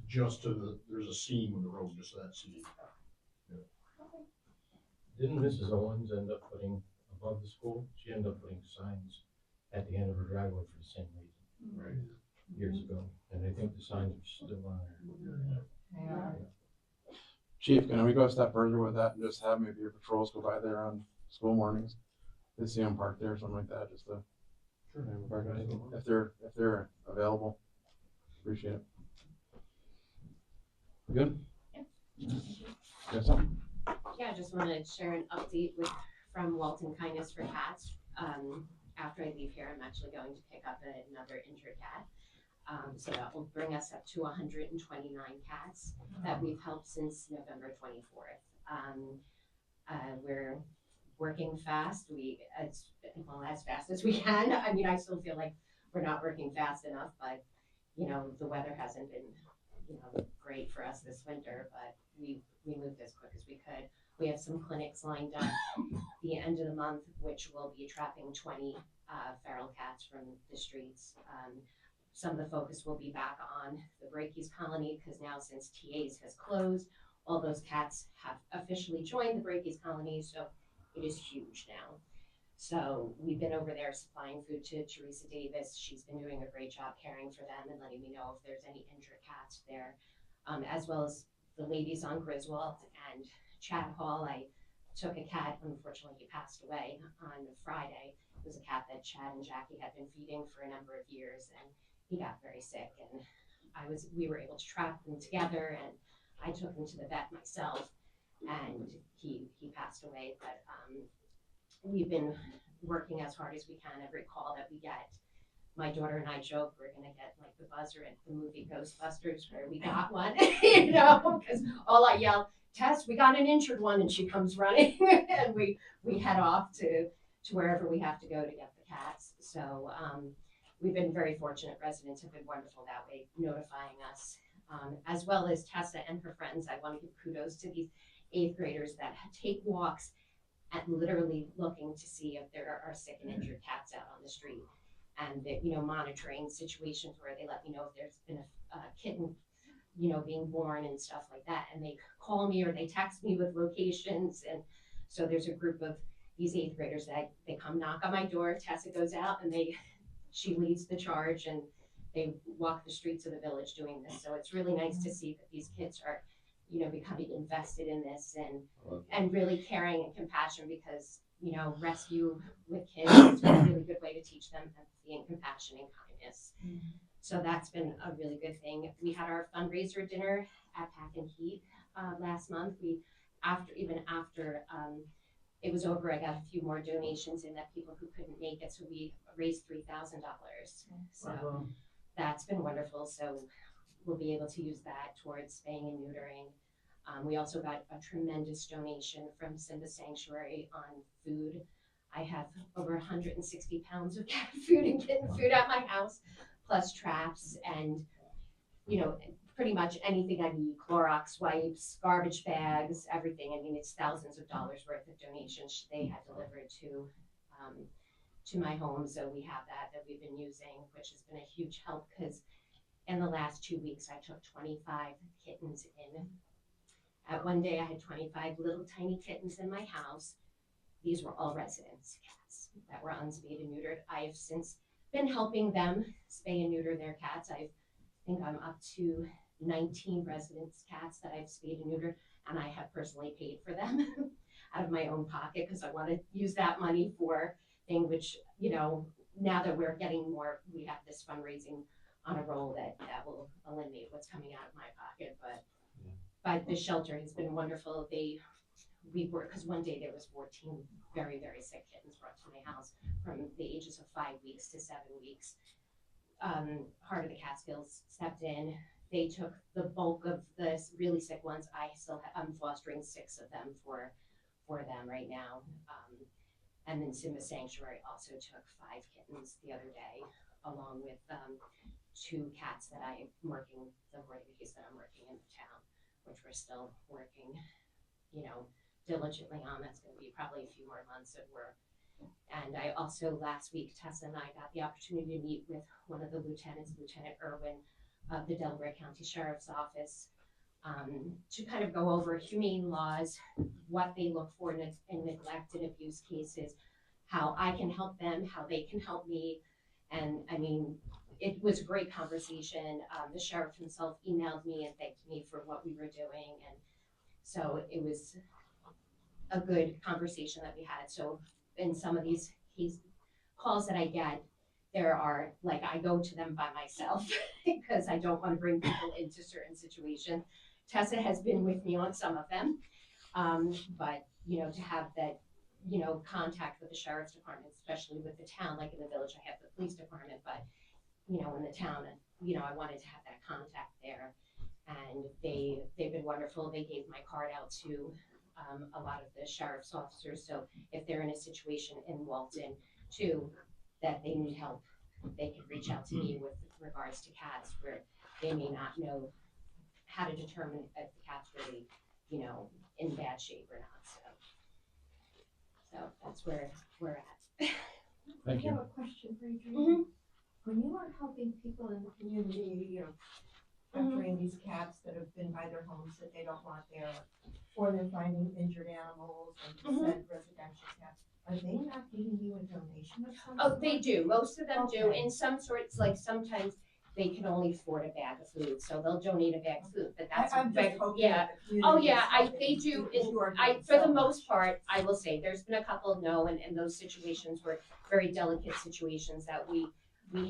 Just to there's a seam in the road, just that seam. Didn't Mrs. Owens end up putting above the school? She ended up putting signs at the end of her driveway for the same reason. Right. Years ago, and I think the signs are still on there. Yeah. Chief, can we go a step further with that and just have maybe your patrols go by there on school mornings? They see them parked there or something like that, just to, if they're available. Appreciate it. Good? Yep. Got something? Yeah, I just wanted to share an update from Walton Kindness for Cats. After I leave here, I'm actually going to pick up another injured cat. So that will bring us up to 129 cats that we've helped since November 24th. We're working fast. As fast as we can. I mean, I still feel like we're not working fast enough, but the weather hasn't been, great for us this winter, but we moved as quick as we could. We have some clinics lined up the end of the month, which will be trapping 20 feral cats from the streets. Some of the focus will be back on the Breakies colony, because now since TA's has closed, all those cats have officially joined the Breakies colony, so it is huge now. So we've been over there supplying food to Teresa Davis. She's been doing a great job caring for them and letting me know if there's any injured cats there, as well as the ladies on Griswold and Chad Hall. I took a cat, unfortunately he passed away on Friday. It was a cat that Chad and Jackie had been feeding for a number of years, and he got very sick, and we were able to trap them together, and I took him to the vet myself, and he passed away. But we've been working as hard as we can. Every call that we get, my daughter and I joke we're gonna get like the buzzer at the movie Ghostbusters where we got one, because all I yell, Tess, we got an injured one, and she comes running, and we head off to wherever we have to go to get the cats. So we've been very fortunate. Residents have been wonderful that way, notifying us, as well as Tessa and her friends. I want to give kudos to these 8th graders that take walks and literally looking to see if there are sick and injured cats out on the street, and monitoring situations where they let me know if there's been a kitten being born and stuff like that, and they call me or they text me with locations. And so there's a group of these 8th graders that they come knock on my door. Tessa goes out and she leads the charge, and they walk the streets of the village doing this. So it's really nice to see that these kids are becoming invested in this and really caring and compassion, because rescue with kids is a really good way to teach them empathy and compassion and kindness. So that's been a really good thing. We had our fundraiser dinner at Pack and Heat last month. After it was over, I got a few more donations in that people who couldn't make it, so we raised $3,000. So that's been wonderful. So we'll be able to use that towards spaying and neutering. We also got a tremendous donation from Simba Sanctuary on food. I have over 160 pounds of cat food and kitten food at my house, plus traps and, pretty much anything I need, Clorox wipes, garbage bags, everything. I mean, it's thousands of dollars worth of donations they had delivered to my home. So we have that we've been using, which has been a huge help, because in the last 2 weeks, I took 25 kittens in. At one day, I had 25 little tiny kittens in my house. These were all residents' cats that were unspayed and neutered. I have since been helping them spay and neuter their cats. I think I'm up to 19 residents' cats that I've spayed and neutered, and I have personally paid for them. out of my own pocket, because I want to use that money for thing which, you know, now that we're getting more, we have this fundraising on a roll that will eliminate what's coming out of my pocket, but the shelter has been wonderful. We were, because one day there was 14 very, very sick kittens brought to my house from the ages of 5 weeks to 7 weeks. Heart of the Catskills stepped in. They took the bulk of the really sick ones. I'm fostering 6 of them for them right now. And then Simba Sanctuary also took 5 kittens the other day, along with 2 cats that I'm working, the boarding that I'm working in the town, which we're still working, you know, diligently on. That's going to be probably a few more months of work. And I also, last week, Tessa and I got the opportunity to meet with one of the lieutenants, Lieutenant Irwin of the Delaware County Sheriff's Office, to kind of go over humane laws, what they look for in neglect and abuse cases, how I can help them, how they can help me. And I mean, it was a great conversation. The sheriff himself emailed me and thanked me for what we were doing. And so it was a good conversation that we had. So in some of these calls that I get, there are, like, I go to them by myself because I don't want to bring people into certain situations. Tessa has been with me on some of them, but, you know, to have that, you know, contact with the sheriff's department, especially with the town, like in the village, I have the police department, but, you know, in the town, you know, I wanted to have that contact there. And they've been wonderful. They gave my card out to a lot of the sheriff's officers. So if they're in a situation in Walton too, that they need help, they could reach out to me with regards to cats where they may not know how to determine if the cat's really, you know, in bad shape or not. So that's where we're at. Thank I you. have a question for you, Tracy. When you are helping people in the community, you know, capturing these cats that have been by their homes that they don't want there, or they're finding injured animals and said residential cats, are they not giving you a donation of some Oh, sort? they do. Most of them do. Okay. In some sorts, like sometimes they can only afford a bag of food, so they'll donate a bag of food. But that's I'm just hoping yeah. that the Oh community yeah, is helping they do. because you are doing For so the most much. part, I will say there's been a couple no, and those situations were very delicate situations that we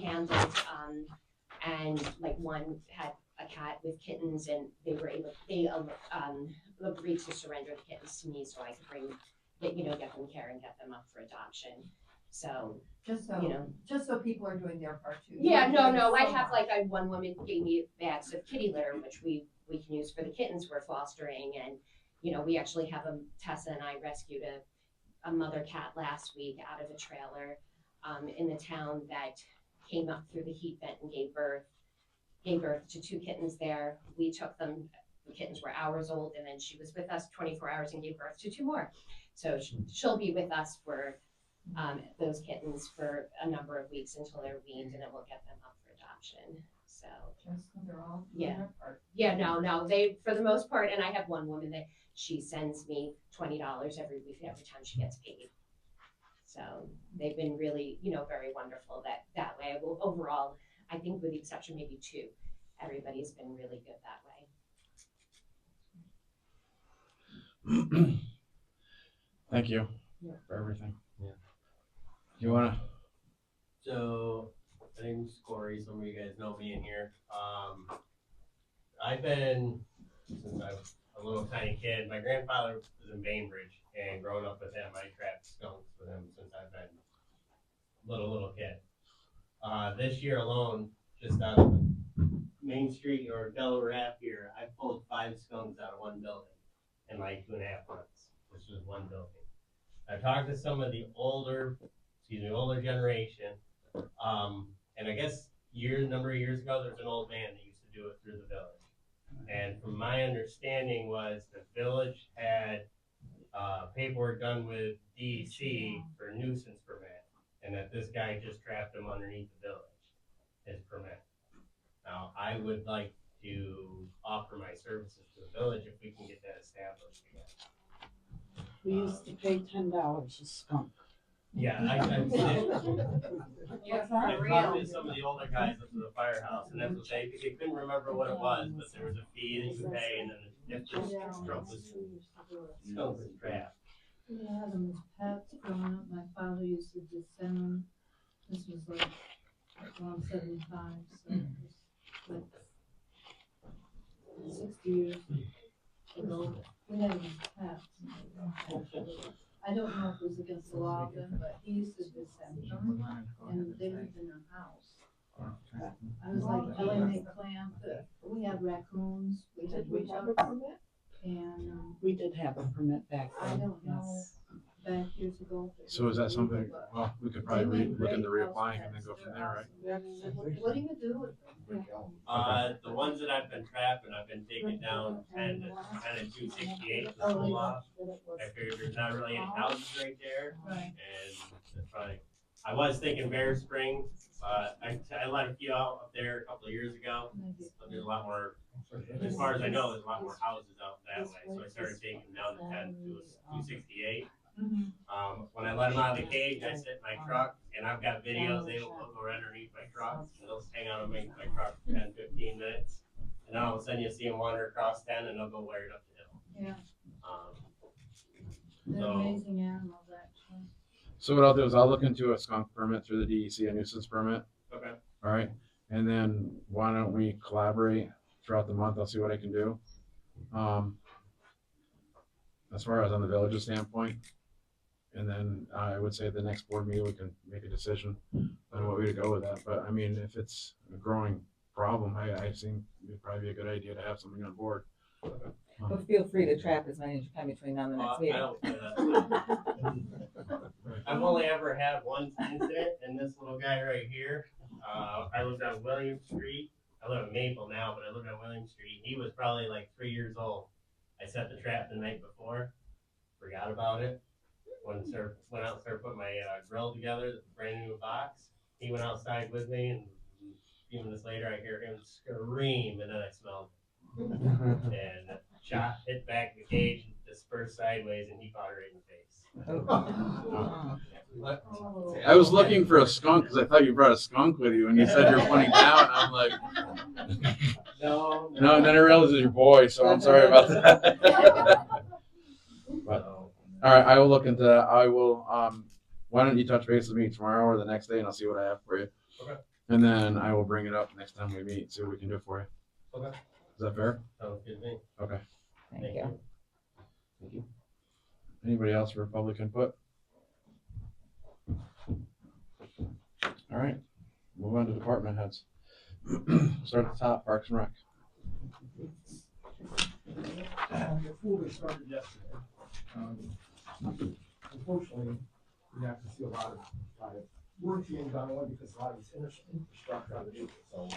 handled. And like one had a cat with kittens, and they agreed to surrender the kittens to me so I could get them care and get them up for adoption. So Just so, you know, just so people are doing their part too. yeah, You're no, doing so I have much. one woman gave me bags of kitty litter, which we can use for the kittens we're fostering. And, you know, we actually have Tessa and I rescued a mother cat last week out of a trailer in the town that came up through the heat vent and gave birth to 2 kittens there. We took them, the kittens were hours old, and then she was with us 24 hours and gave birth to 2 more. So she'll be with us for those kittens for a number of weeks until they're weaned, and then we'll get them up for adoption. So Just so they're all doing their part. yeah, no, they, for the most part, and I have one woman that she sends me $20 every week every time she gets paid. So they've been really, you know, very wonderful that way. Well, overall, I think with the exception maybe 2, everybody's been really good that way. Thank you for everything. Yeah. You wanna? So, my name's Corey. Some of you guys know me in here. I've been, since I was a little tiny kid, my grandfather was in Bainbridge, and growing up with him, I trapped skunks with him since I've been little kid. This year alone, just out of Main Street or Delaware Ave here, I pulled 5 skunks out of one building in like 2.5 months. This was one building. I talked to some of the older generation, and I guess a number of years ago, there was an old man that used to do it through the village. And from my understanding was the village had paperwork done with DEC for nuisance permit, and that this guy just trapped them underneath the village, his permit. Now, I would like to offer my services to the village if we can get that established again. We used to pay $10 a skunk. Yeah, I talked to some of the older guys up to the firehouse, and that's what they couldn't remember what it was, but there was a fee that you pay, and then if the skunk was trapped. We had them as pets growing up. My father used to just send them. This was like around 75, so it was like 60 years ago. We had them as pets. I don't know if it was against the law then, but he used to just send them, and they lived in a house. I was like, LA made clam, but we had raccoons, we had Did we wood have a chucks, permit? and, We did have a permit back I then, don't know, yes. back years ago. if it So is that was something, illegal, but well, we could they probably make look into great house reapplying and then pets. go from They're there, right? awesome. Yeah, 'cause I said, what do you do with them? The ones that I've been trapping, I've been taking down 10 to 268 the school lot. I figured there's not really any houses right there, Right. and that's probably, I was thinking Bear Spring, I let a few out up there a couple of years ago, but there's a lot more, as far as I know, there's a lot more houses out that way, so I started taking them down to 10 to 268. When I let them out of the cage, I sit in my truck, and I've got videos, they'll go right underneath my truck, and they'll just hang out on my truck for 10, 15 minutes, and then all of a sudden you see them wander across 10, and they'll go right up the hill. Yeah, So- they're amazing animals, actually. So what I'll do is I'll look into a skunk permit through the DEC, a nuisance permit. Okay. All right, and then why don't we collaborate throughout the month? I'll see what I can do. As far as on the village's standpoint, and then I would say at the next board meeting we can make a decision on what way to go with that. But I mean, if it's a growing problem, I think it'd probably be a good idea to have something on board. But feel free to trap as many as you can between now and the next meeting. I don't say that. I've only ever had one incident, and this little guy right here, I lived on William Street. I live in Maple now, but I lived on William Street. He was probably like 3 years old. I set the trap the night before, forgot about it. Went out and started putting my grill together, the brand new box. He went outside with me, and a few minutes later, I hear him scream, and then I smelled it. And shot hit back in the cage, dispersed sideways, and he caught her right in the face. I was looking for a skunk because I thought you brought a skunk with you, and you said you're pointing down. I'm like, no, and then I realized it was your boy, so I'm sorry about that. But, all right, I will look into that. I will. Why don't you touch base with me tomorrow or the next day, and I'll see what I have for you. Okay. And then I will bring it up next time we meet. See what we can do for you. Okay. Is that fair? Sounds good to me. Okay. Thank you. Thank you. Anybody else for public input? All right, move on to department heads. Start at the top, Parks and Rec. Before we started yesterday, unfortunately, we have to see a lot of work being done on because a lot of this infrastructure underneath it. So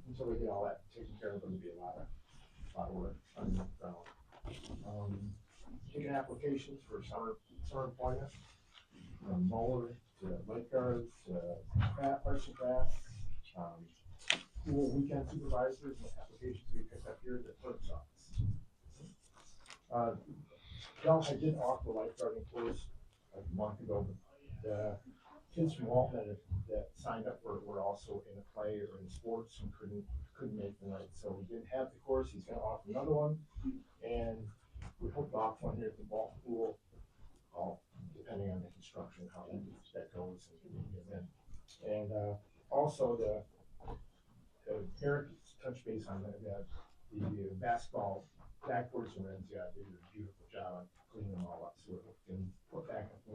until we get all that taken care of, there'll be a lot of work underneath the ground. Taking applications for summer employment, from mower to lifeguards to arts and crafts, pool weekend supervisors, and applications we picked up here at the clerk's office. I did offer a lifeguarding course like a month ago, but the kids from Walton that signed up were also in a play or in sports and couldn't make the night. So we didn't have the course. He's going to offer another one, and we hope to offer one here at the ball pool, depending on the construction, how that goes. And also the parents touch base on the basketball backboards and rims. Yeah, they did a beautiful job on cleaning them all up, so we can put back up. We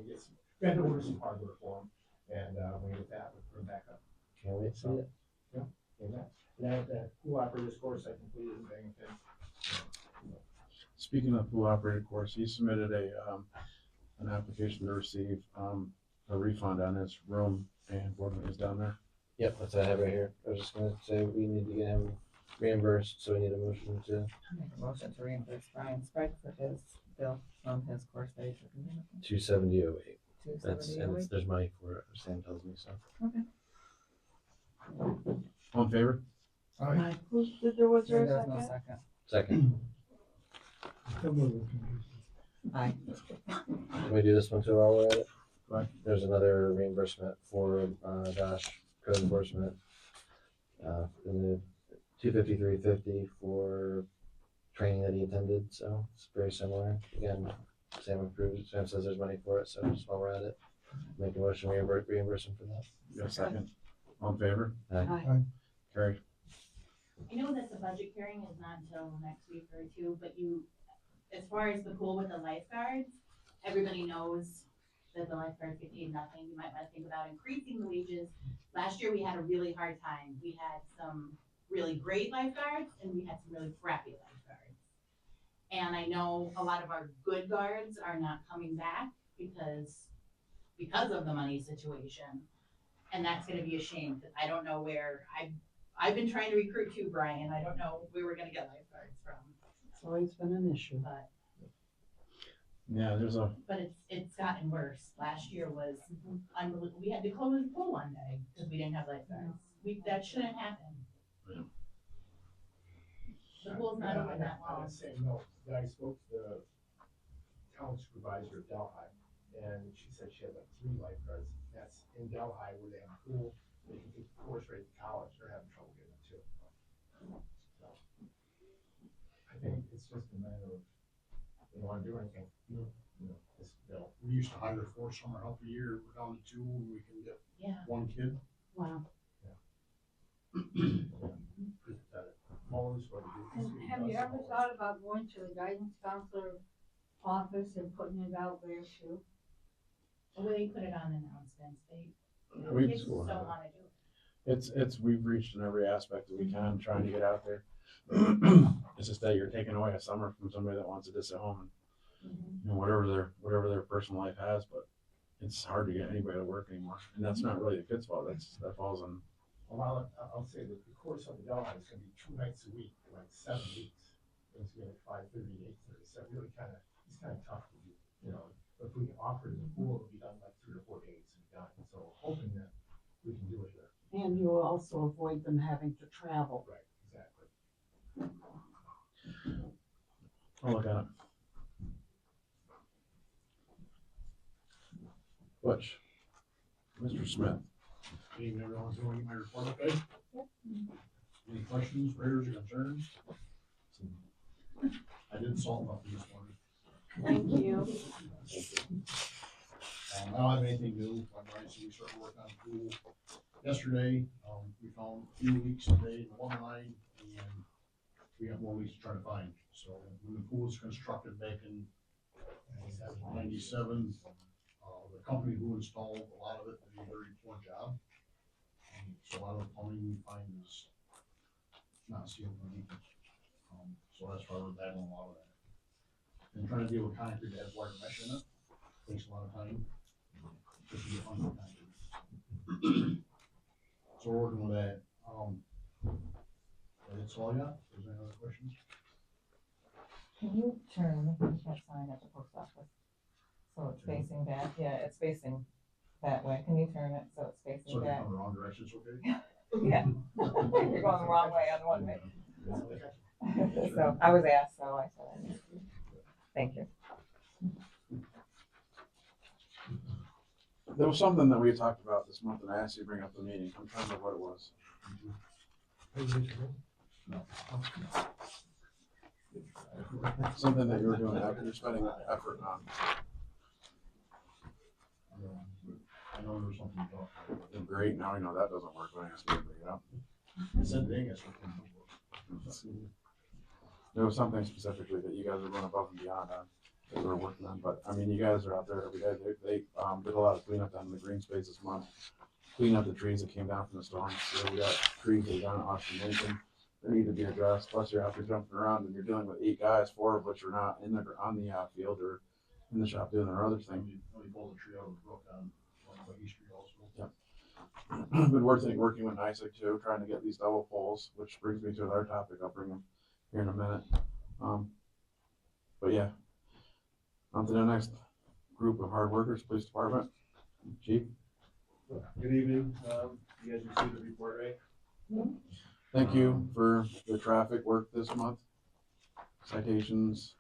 had to order some hardware for them, and when we get that, we'll put them back up. Can't wait to see it. Yeah, amen. And that pool operator's course I completed in Bangor. Speaking of pool operator course, he submitted an application to receive a refund on his room and board when he was down there. Yep, that's what I have right here. I was just gonna say we need to get him reimbursed, so we need a motion to. Make a motion to reimburse Brian Sprague for his bill from his course that he took. 270.08. That's 270.08. there's money for it. Sam tells me so. Okay. All in favor? Was there There a was no second? Second. Aye. Can we do this one too while we're at it? Right. There's another reimbursement for Josh code enforcement. In the $253.50 for training that he attended, so it's very similar. Again, Sam approved, Sam says there's money for it, so just while we're at it, make a motion, reimburse him for that. You have a second? All in favor? Aye. Carried. I know that the budget hearing is not until next week or two, but you, as far as the pool with the lifeguards, everybody knows that the lifeguards get paid nothing. You might wanna think about increasing the wages. Last year, we had a really hard time. We had some really great lifeguards and we had some really crappy lifeguards. And I know a lot of our good guards are not coming back because of the money situation. And that's gonna be a shame, because I don't know where, I've been trying to recruit too, Brian. I don't know where we're gonna get lifeguards from, It's always been an issue. but Yeah, it's gotten worse. Last year was unbelievable. We had to close the pool one day because we didn't have lifeguards. That shouldn't happen. Yeah. The pool's not open that On long. the same note, I spoke to the town supervisor of Delhi, and she said she had like 3 lifeguards. That's in Delhi where they have a pool, they can take the course right to college, they're having trouble getting it too. So, I think it's just a matter of, they don't wanna do anything, you know, this bill. We used to hire 4 summer help a year, we're down to 2, and we can get Yeah. 1 kid. Wow. Pretty pathetic. Mowers, what do you do? And have you ever thought about going to the guidance counselor office and putting it out there too? The way they put it on announcements, We've- kids just don't wanna do it. we've reached in every aspect that we can, trying to get out there. It's just that you're taking away a summer from somebody that wants to just sit home and, you know, whatever their personal life has, but it's hard to get anybody to work anymore. And that's not really the kid's fault, that falls on, Well, I'll say that the course of the Delhi is gonna be 2 nights a week for like 7 weeks. It's gonna be like 5:30 to 8:30, so really it's kinda tough to do, you know. But if we can offer it in the pool, it'll be done like 3 or 4 days and done, so hoping that we can do it here. And you will also avoid them having to travel. Right, exactly. I'll look at it. Butch, Mr. Smith. Good evening, everyone, so my report, okay? Any questions, prayers, or concerns? I did salt up this morning. Thank you. I don't have anything new, my mind, so we started working on the pool yesterday. We found a few leaks today in one line, and we got more leaks to try to find. So when the pool was constructed back in 97, the company who installed a lot of it did a very poor job. So a lot of the plumbing we find is not sealed or anything. So that's why we're battling a lot of that. And trying to deal with concrete that has wire mesh in it takes a lot of time. Just to get under concrete. So we're working with that. That's all I got. Is there any other questions? Can you turn that sign at the post office? So it's facing back, yeah, it's facing that way. Can you turn it so it's So facing they back? come the wrong direction, it's okay? Yeah. You're going the wrong way on one way. So I was asked, so I said I need to. Thank you. There was something that we talked about this month and I asked you to bring up the meeting. I'm trying to remember what it was. No. Something that you were doing, you're spending effort on. I know there was something you talked about. Great, now we know that doesn't work, but I asked you to bring it up. I said they guess it didn't work. There was something specifically that you guys were going above and beyond on, that we were working on, but I mean, you guys are out there every day. They did a lot of cleanup down in the green space this month. Clean up the trees that came down from the storm. So we got trees that are down at Austin Lincoln that need to be addressed. Plus you're out there jumping around and you're dealing with 8 guys, 4 of which are not on the field or in the shop doing their other thing. We pulled the tree out of the brook on East Street also. Yep. Been working with NICEAG too, trying to get these double poles, which brings me to another topic. I'll bring them here in a minute. But yeah, on to the next group of hard workers, police department. Chief. Good evening. You guys received the report, right? Thank you for the traffic work this month. Citations,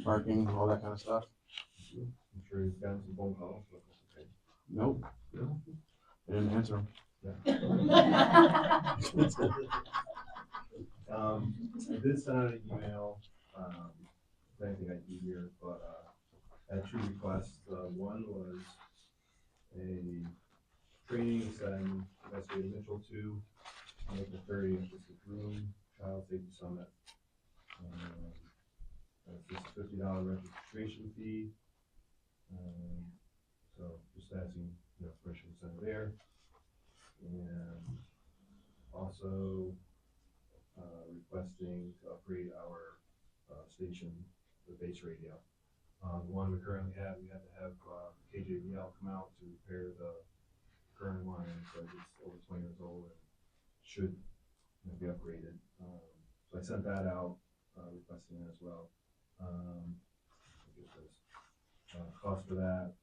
parking, all that kind of stuff. I'm sure you've gotten some phone calls, but it's okay. Nope. I didn't answer them. I did send out an email, if anything I do here, but had two requests. One was a training send investigator Mitchell to April 30th. It's the Groom Child Safety Summit. That's just $50 registration fee. So just asking, permission to send it there. And also requesting to upgrade our station, the base radio. The one we currently have, we had to have KJVL come out to repair the current line, so it's over 20 years old and should be upgraded. So I sent that out, requesting that as well. Get this. Cost for that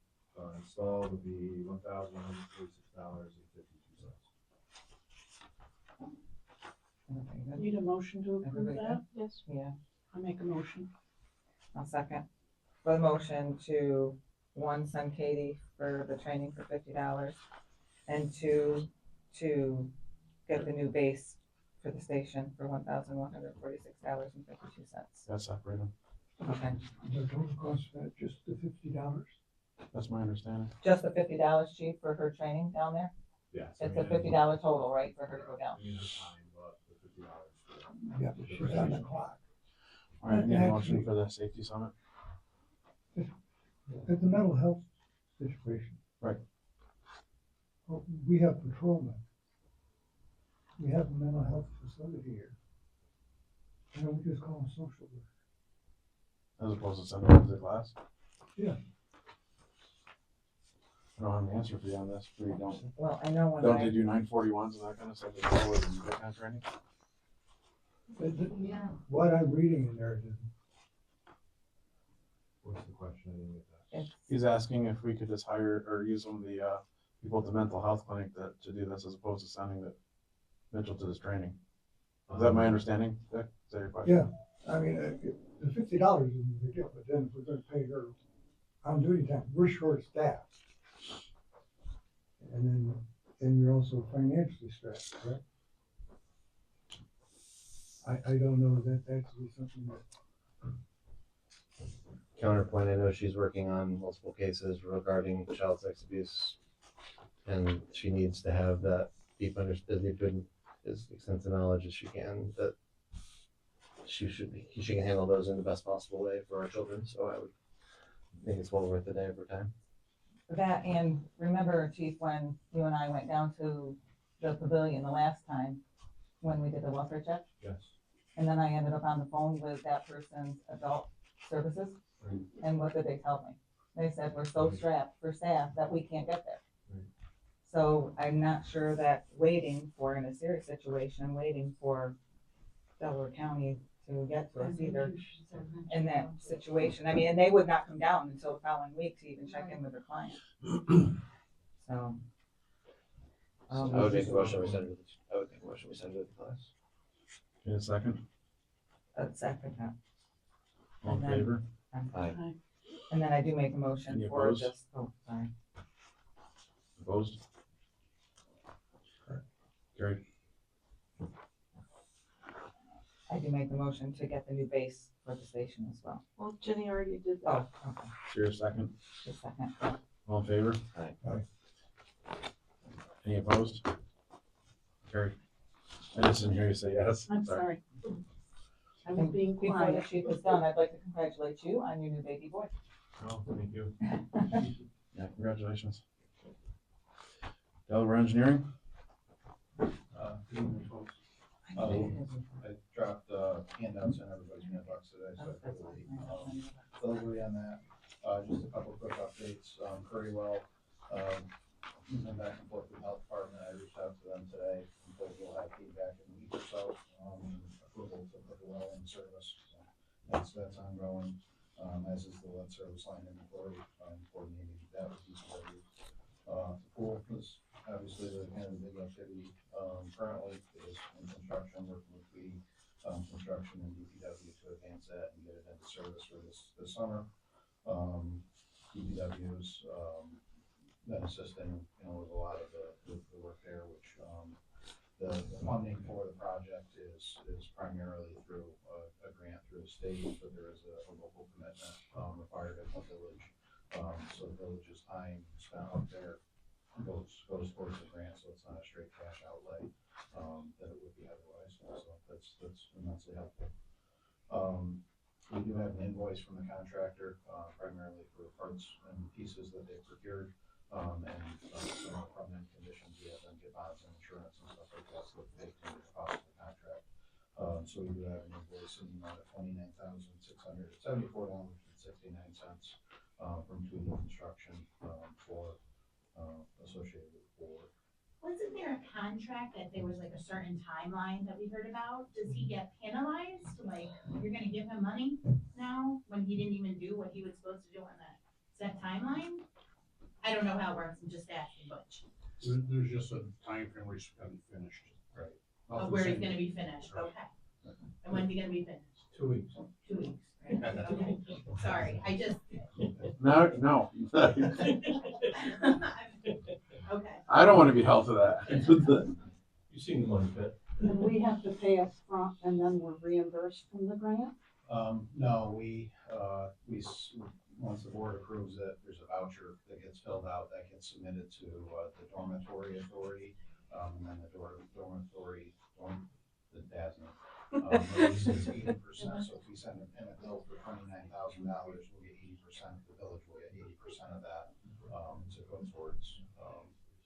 installed would be $1,146.52. Need a motion to approve Everybody that? good? Yes. Yeah, I make a motion. I'll second. For the motion to, one, send Katie for the training for $50, and two, to get the new base for the station for $1,146.52. That's separated. Okay, The total cost of that, just the $50? That's my understanding. just the $50, chief, for her training down there? Yes. It's a $50 total, right, for her to go down? Yeah, but she's on the clock. All right, need a motion for the safety summit? At the mental health situation. Right. Well, we have patrolmen. We have a mental health facility here. And we just call them social work. As opposed to sending them to class? Yeah. I don't have an answer for you on this, we don't. Well, I know when Don't I, they do 941s and that kind of stuff as well, and that kind of training? Yeah. What I'm reading in there is What's the question? I didn't get that. it's, He's asking if we could just hire or use some of the, people at the mental health clinic to do this as opposed to sending the Mitchell to this training. Is that my understanding, Dick? Is that your question? yeah, I mean, the $50 isn't a big deal, but then if we're gonna pay her on duty time, we're short staffed. And then you're also financially stressed, correct? I don't know that that's something that, Counterpoint, I know she's working on multiple cases regarding child sex abuse. And she needs to have that deep as extensive knowledge as she can, that she can handle those in the best possible way for our children, so I would think it's well worth the day of her time. that, and remember, chief, when you and I went down to the pavilion the last time, when we did the welfare check? Yes. And then I ended up on the phone with that person's adult services. Right. And what did they tell me? They said, we're so strapped for staff that we can't get there. Right. So I'm not sure that waiting for, in a serious situation, waiting for Delaware County to get to us either in that situation. I mean, and they would not come down until the following week to even check in with their client. So. I would make a motion, we send it, I would make a motion, we send it to the class. In a second, I'd second that. all in And then- favor? Aye. And then I do make a motion Any for opposed? just, oh, sorry. Opposed? Carried. I do make the motion to get the new base for the station as well. Well, Jenny already did Oh, that. okay, Here a second, just a second. all in favor? Aye. Aye. Any opposed? Carried. I just didn't hear you say yes. I'm sorry. I was And being before the quiet. chief is done, I'd like to congratulate you on your new baby boy. Oh, thank you. Yeah, congratulations. Delaware Engineering? Good evening, folks. I dropped handouts in everybody's mailbox today, so I quickly delivery on that. Just a couple quick updates. Currywell, went back and forth with the health department. I reached out to them today. I'm told we'll have feedback in a week or so. Approval to put the well in service. So that's ongoing. As is the lead service line inventory, coordinating that with DPW. The pool is obviously the kind of big activity. Currently is in construction, working with the construction and DPW to advance that and get it into service for this summer. DPW's been assisting, with a lot of the work there, which the funding for the project is primarily through a grant through the state, but there is a local commitment required at the village so the village's time spent up there goes towards the grant, so it's not a straight cash outlay, that it would be otherwise, so that's immensely helpful. We do have an invoice from the contractor, primarily for parts and pieces that they procured, and some front-end conditions, we have them get bonds and insurance and stuff like that, so they can the cost of the contract. So we do have an invoice in the amount of $29,674.69, from Tweedy Construction, for, associated with the board. Wasn't there a contract that there was like a certain timeline that we heard about? Does he get penalized? Like, you're gonna give him money now when he didn't even do what he was supposed to do on that set timeline? I don't know how it works, I'm just asking, Butch, There's just a time frame where it's gonna be finished. Right. of where he's gonna be finished, okay. And when's he gonna be finished? 2 weeks. 2 weeks, right? Okay, sorry, I just. No. Okay. I don't want to be held to that. You've seen the money fit. And we have to pay up front and then we're reimbursed from the grant? No, once the board approves it, there's a voucher that gets filled out, that gets submitted to, the dormitory authority, and then the dormitory, the DASNY. Releases 80%, so if we send in a bill for $29,000, we'll get 80%, the village will get 80% of that, to go towards,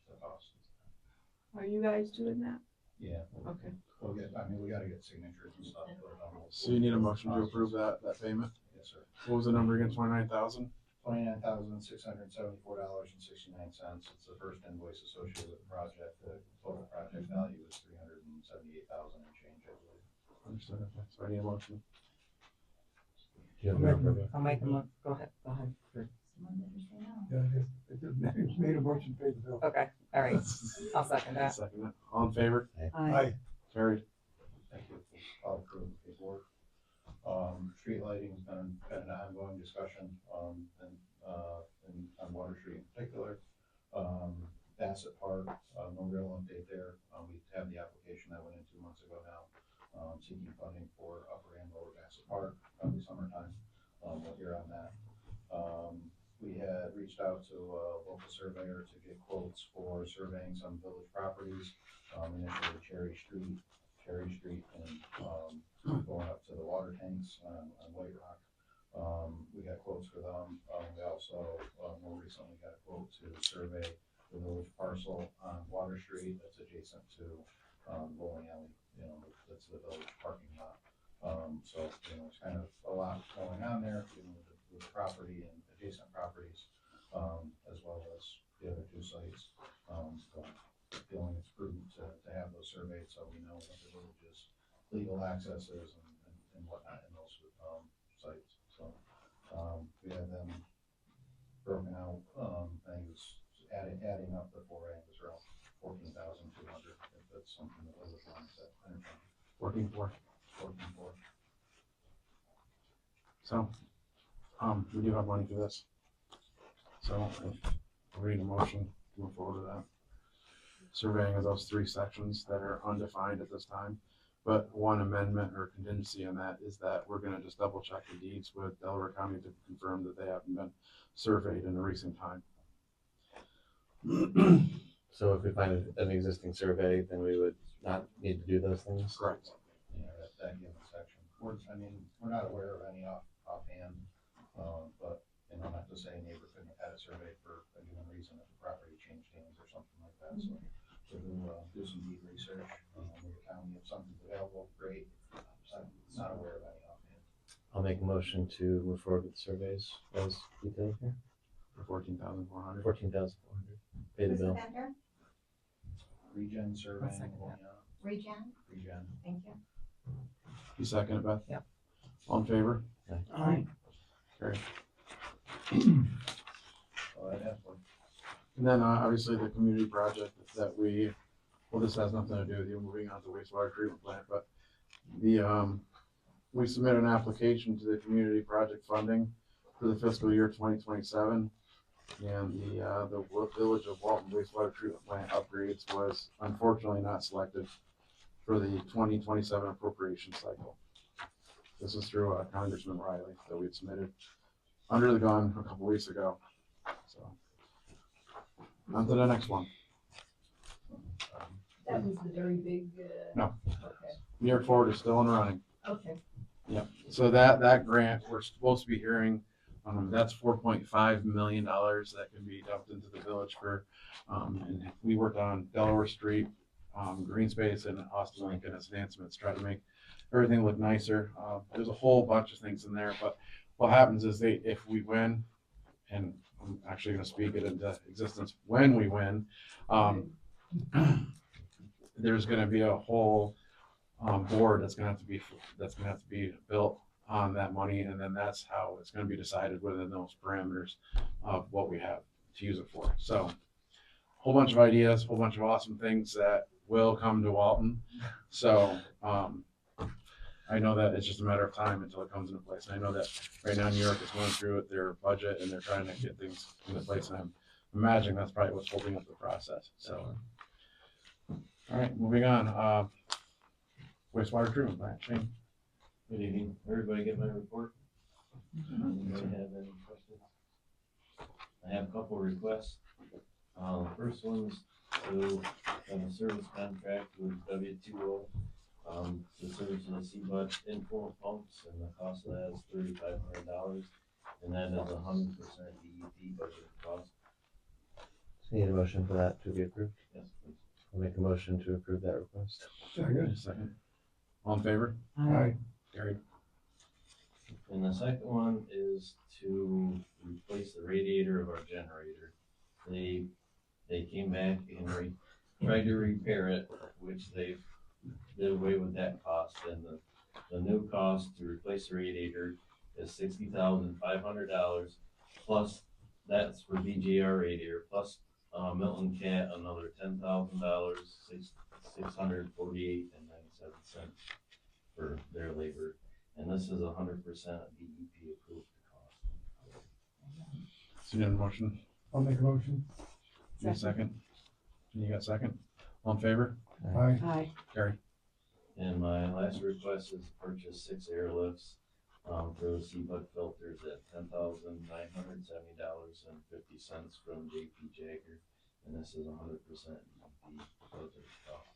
the cost. Are you guys doing that? Yeah. Okay. We gotta get signatures and stuff. So you need a motion to approve that payment? Yes, sir. What was the number again, 29,000? $29,674.69. It's the first invoice associated with the project. The total project value is $378,000 and change, I believe. Understood, okay, so I need a motion. I'll make a go ahead. Yeah, it's made a motion to pay the bill. Okay, all right, I'll second that. Second it. All in favor? Aye. Carried. Thank you. I'll approve the paperwork. Street lighting has been an ongoing discussion, and on Water Street in particular. Bassett Park, no real update there. We have the application that went in 2 months ago now, seeking funding for upper and lower Bassett Park, probably summertime. We'll hear on that. We had reached out to a local surveyor to get quotes for surveying some village properties, initially Cherry Street, and going up to the water tanks on White Rock. We got quotes for them. We also, more recently got a quote to survey the village parcel on Water Street that's adjacent to, bowling alley, that's the village parking lot. So, it's kind of a lot going on there, with the property and adjacent properties, as well as the other 2 sites. So feeling it's prudent to have those surveyed, so we know what the village's legal access is and whatnot in those, sites. So, we had them broken out, I think it was adding up the 4 angles around 14,200, if that's something the village wants at 14.4. 14.4. So, we do have money for this. So, we need a motion to move forward with that. Surveying of those 3 sections that are undefined at this time. But one amendment or contingency on that is that we're gonna just double check the deeds with Delaware County to confirm that they haven't been surveyed in a recent time. So if we find an existing survey, then we would not need to do those things? Correct. Yeah, that given section. We're not aware of any offhand, but, not to say a neighbor couldn't have had a survey for a given reason if the property changed hands or something like that, so. So do some deed research, with the county, if something's available, great. I'm not aware of any offhand. I'll make a motion to move forward with the surveys as detailed here. For 14,400. 14,400. Pay the bill. Regen surveying. second that. Regen, Regen. thank you. You second it, Beth? Yep. All in favor? Aye. Carried. So I'd have one. And then obviously the community project that this has nothing to do with you moving on to wastewater treatment plant, but we submitted an application to the community project funding for the fiscal year 2027. And the village of Walton wastewater treatment plant upgrades was unfortunately not selected for the 2027 appropriation cycle. This is through Congressman Riley that we submitted under the gun a couple weeks ago. So, on to the next one. That was the very big, No. Okay, New York Forward is still in running. okay. Yep. So that grant, we're supposed to be hearing, that's $4.5 million that can be dumped into the village for, and we worked on Delaware Street, green space and Austin Lincoln as enhancements, try to make everything look nicer. There's a whole bunch of things in there, but what happens is if we win, and I'm actually gonna speak it into existence when we win, there's gonna be a whole board that's gonna have to be built on that money, and then that's how it's gonna be decided within those parameters of what we have to use it for. So, whole bunch of ideas, whole bunch of awesome things that will come to Walton. So, I know that it's just a matter of time until it comes into place. And I know that right now New York is going through their budget and they're trying to get things into place, and I'm imagining that's probably what's holding up the process. So, all right, moving on. Wastewater treatment plant, Shane. Good evening. Everybody get my report? Anybody have any questions? I have a couple of requests. First one's to have a service contract with W2O to service the CBUD inflow pumps, and the cost of that is $3,500, and that is 100% DEP budget cost. So need a motion for that to be approved? Yes, please. I'll make a motion to approve that request. Second. All in favor? Aye. Carried. And the second one is to replace the radiator of our generator. They came back and tried to repair it, which they did away with that cost, and the new cost to replace the radiator is $60,500, plus that's for BGR radiator, plus Milton Cat another $10,000, $648.97 for their labor, and this is 100% DEP approved cost. So you need a motion? I'll make a motion. Need a second? You got a second? All in favor? Aye. Aye. Carried. And my last request is to purchase 6 airlifts for the CBUD filters at $10,970.50 from JP Jagger, and this is 100% DEP filter cost.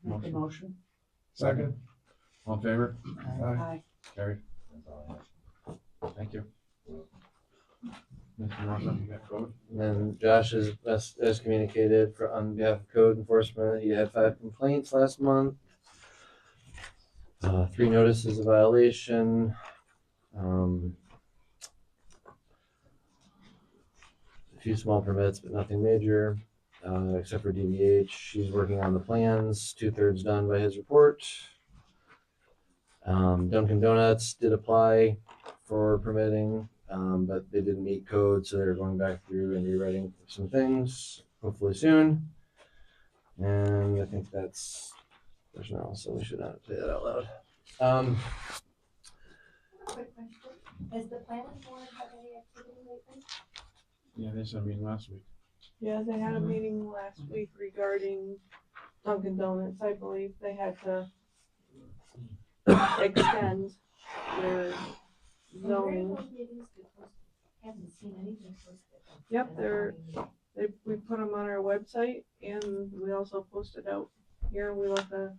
Make the motion. Second. All in favor? Aye. Carried. That's all I have. Thank you. Mr. Marshall, you got code? And then Josh is, as communicated on behalf of code enforcement, he had 5 complaints last month. 3 notices of violation. A few small permits, but nothing major, except for DVH. She's working on the plans, 2/3 done by his report. Dunkin' Donuts did apply for permitting, but they didn't meet code, so they're going back through and rewriting some things, hopefully soon. And I think there's no, so we should not say that out loud. Quick question, has the planning board had any activity lately? Yeah, they sent me last week. Yeah, they had a meeting last week regarding Dunkin' Donuts. I believe they had to extend their zoning. Haven't seen anything posted. Yep, we put them on our website, and we also posted out here. We let the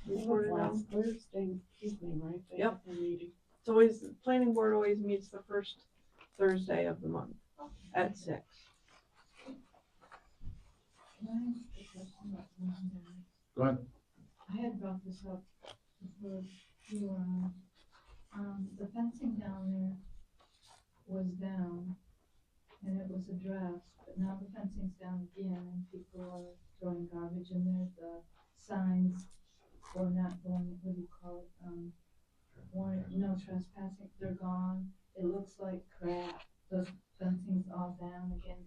report it out. Last Thursday evening, right? They Yep. had their meeting. It's always, the planning board always meets the first Thursday of the month at 6. Can I ask a question about something? Go ahead. I had brought this up before you were on. The fencing down there was down and it was addressed, but now the fencing's down again and people are throwing garbage in there. The signs for not going, what do you call it, no trespassing, they're gone. It looks like crap. Those fencing's all down again.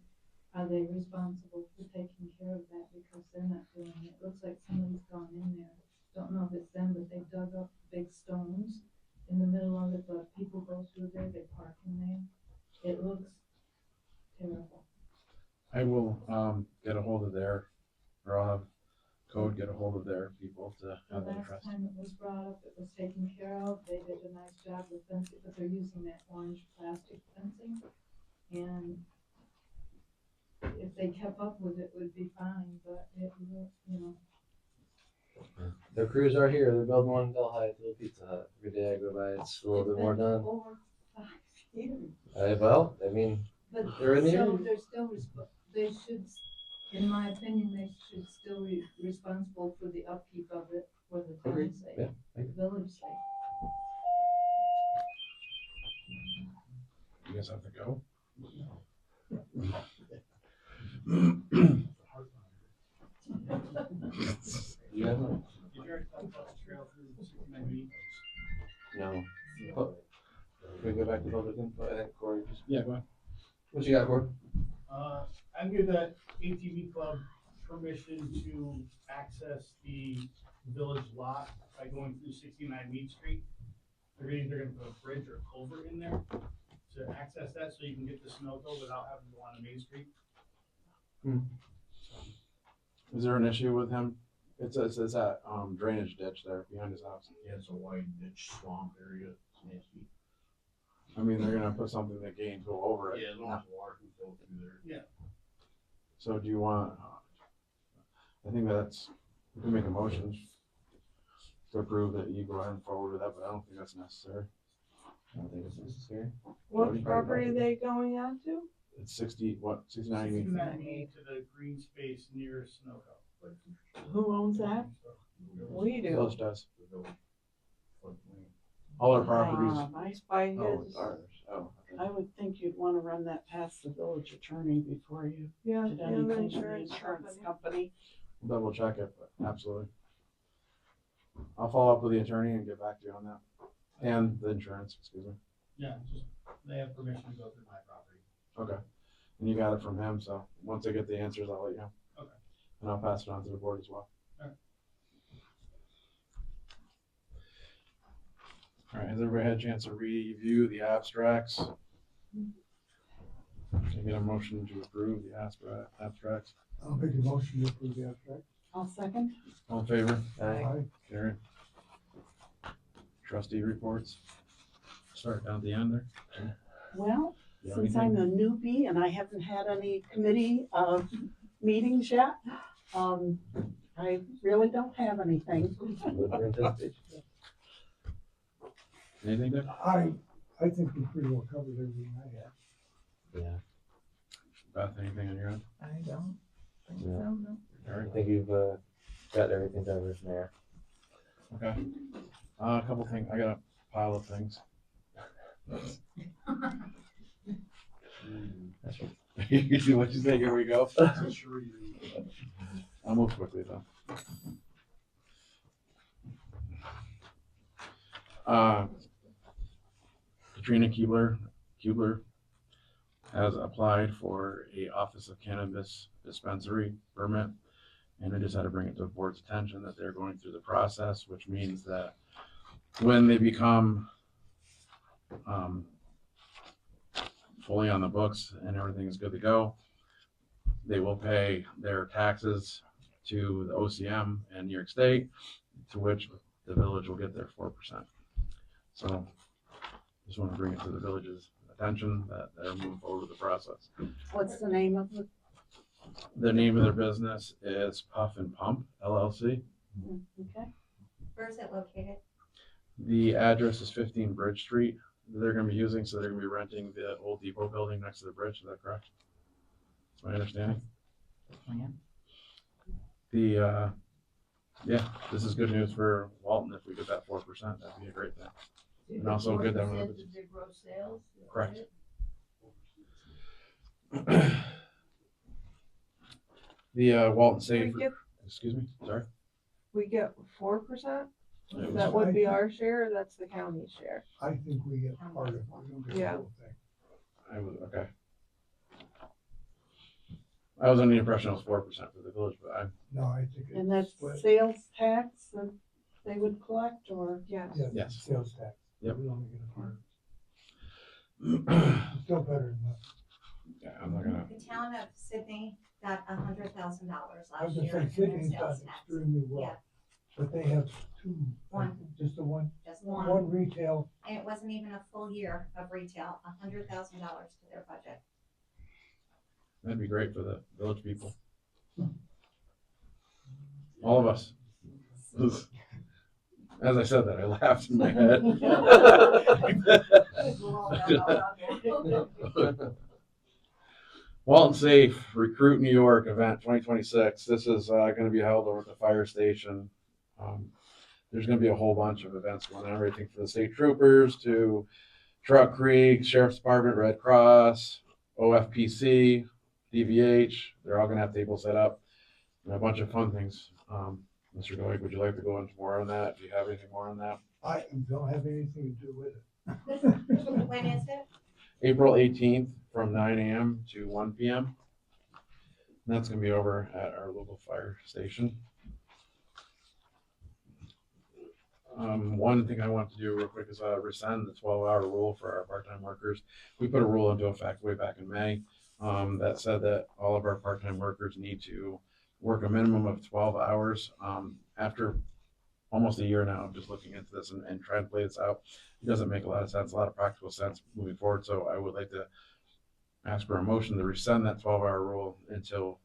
Are they responsible for taking care of that because they're not doing it? It looks like somebody's gone in there. Don't know if it's them, but they dug up big stones in the middle of it, but people go through there, they park in there. It looks terrible. I will get a hold of or I'll have code get a hold of their people to The have that last addressed. time it was brought up, it was taken care of. They did a nice job with fencing, but they're using that orange plastic fencing. And if they kept up with it, would be fine, but it, you know. Their crews are here. They're building one in Delhi at the Pizza Hut. Every day I go by, it's a little bit more done. Over 5 years. Well, I mean, But they're in the still, area. they're still, they should, in my opinion, they should still be responsible for the upkeep of it for the Agreed. town's sake, Yeah, the village sake. You guys have to go? Yeah. Did you already talk about the trail through 69B? No. Oh, can we go back to public info? I think Corey just. Yeah, go ahead. What you got, Corey? I give that ATV club permission to access the village lot by going through 69 Mead Street. They're gonna put a bridge or a culvert in there to access that so you can get to Sunoco without having to go on Main Street. Is there an issue with him? It's that drainage ditch there behind his house. Yeah, it's a wide ditch swamp area, it's nasty. I mean, they're gonna put something that can't go over it. Yeah, as long as water can flow through there. Yeah. So do you want, I think that's, we can make a motion to approve that you go ahead and forward with that, but I don't think that's necessary. I don't think it's necessary. What property are they going on to? It's 69? 69 Mead to the green space near Sunoco. Who owns that? We do. Village does. All our properties. Nice by his. Oh, it's ours. Oh, okay. I would think you'd wanna run that past the village attorney before you Yeah, did and anything the with the insurance insurance company. company. Double check it, but absolutely. I'll follow up with the attorney and get back to you on that. And the insurance, excuse me. Yeah, just, they have permission to go through my property. Okay. And you got it from him, so once I get the answers, I'll let you know. Okay. And I'll pass it on to the board as well. Alright. All right, has everybody had a chance to review the abstracts? Can I get a motion to approve the abstracts? I'll make a motion to approve the abstract. I'll second. All in favor? Aye. Carry. Trustee reports. Start down at the end there. Well, You have since I'm a newbie and I haven't had any committee, meetings yet, I really don't have anything. Anything there? I think we pretty well covered everything I had. Yeah. Beth, anything on your end? I don't think Yeah. so, no. All right. I think you've got everything covered from there. Okay. A couple things. I got a pile of things. What you say? Here we go. I'll move quickly though. Katrina Kubler has applied for a Office of Cannabis Dispensary permit, and I just had to bring it to the board's attention that they're going through the process, which means that when they become fully on the books and everything is good to go, they will pay their taxes to the OCM and New York State, to which the village will get their 4%. So just want to bring it to the village's attention that they're moving forward with the process. What's the name of it? The name of their business is Puff and Pump LLC. Okay. Where is it located? The address is 15 Bridge Street that they're gonna be using, so they're gonna be renting the old depot building next to the bridge, is that correct? That's my understanding. The, yeah, this is good news for Walton if we get that 4%, that'd be a great thing. And also good that we're. Did they gross sales? Is that Correct. it? The Walton Safe, We get, excuse me, sorry. we get 4%? It was- That would be our share, or that's the county's share? I think we get part of it, we don't get the Yeah. whole thing. I was, okay. I was under the impression it was 4% for the village, but I, No, I think And it's that's split. sales tax that they would collect, or? Yes. Yes, Yes. sales tax. Yep. We only get a part. It's still better than nothing. yeah, I'm not gonna, The town of Sydney got $100,000 I was last gonna year say in their Sydney's done sales tax. extremely well, Yeah. but they have two. One. Just the one, Just one one, retail. and it wasn't even a full year of retail, $100,000 to their budget. That'd be great for the village people. All of us. As I said that, I laughed in my head. Walton Safe Recruit New York event 2026. This is going to be held over at the fire station. There's going to be a whole bunch of events going on, everything from the state troopers to Truck Creek, Sheriff's Department, Red Cross, OFPC, DVH. They're all going to have tables set up and a bunch of fun things. Mr. Doig, would you like to go into more on that? Do you have anything more on that? I don't have anything to do with it. When is it? April 18th from 9 a.m. to 1 p.m. And that's going to be over at our local fire station. One thing I want to do real quick is rescind the 12-hour rule for our part-time workers. We put a rule into effect way back in May that said that all of our part-time workers need to work a minimum of 12 hours. After almost a year now of just looking into this and trying to play this out, it doesn't make a lot of sense, a lot of practical sense moving forward. So I would like to ask for a motion to rescind that 12-hour rule until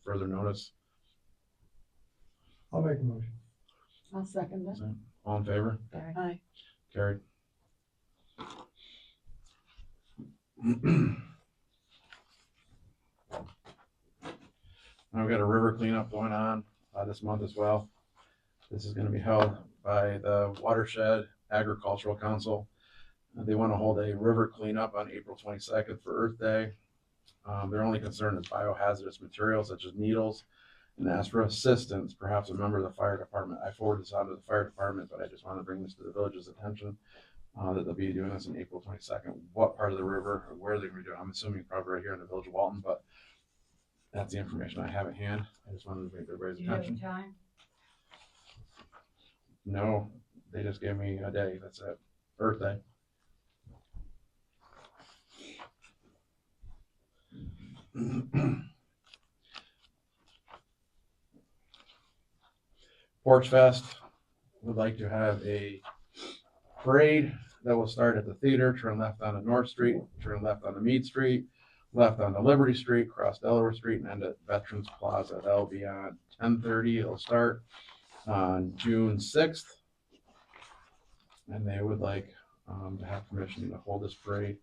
further notice. I'll make a motion. I'll second that. All in favor? Aye. Carried. Now we've got a river cleanup going on this month as well. This is going to be held by the Watershed Agricultural Council. They want to hold a river cleanup on April 22nd for Earth Day. Their only concern is biohazardous materials such as needles, and ask for assistance, perhaps a member of the fire department. I forwarded this on to the fire department, but I just want to bring this to the village's attention, that they'll be doing this on April 22nd. What part of the river or where they're going to do it, I'm assuming probably right here in the village of Walton, but that's the information I have at hand. I just wanted to bring everybody's Do you have attention. time? No, they just gave me a day, that's it, Earth Day. Porch Fest would like to have a parade that will start at the theater, turn left onto North Street, turn left onto Mead Street, left onto Liberty Street, cross Delaware Street, and end at Veterans Plaza. That'll be on 10:30. It'll start on June 6th. And they would like to have permission to hold this parade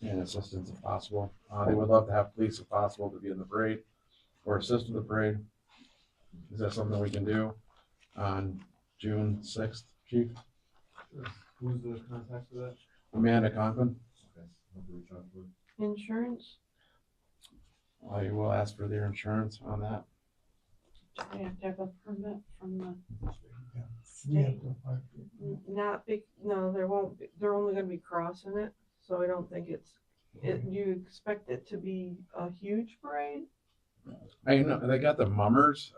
and assistance if possible. They would love to have police if possible to be in the parade or assist with the parade. Is that something we can do on June 6th, Chief? Sure. Who's the contact for that? Amanda Conklin. Okay, I'll have to reach out to her. Insurance, I will ask for their insurance on that. they have to have a permit from the We have state. to apply for it. Not big, no, there won't be, they're only gonna be crossing it, so I don't think you expect it to be a huge parade? I know they got the mummers.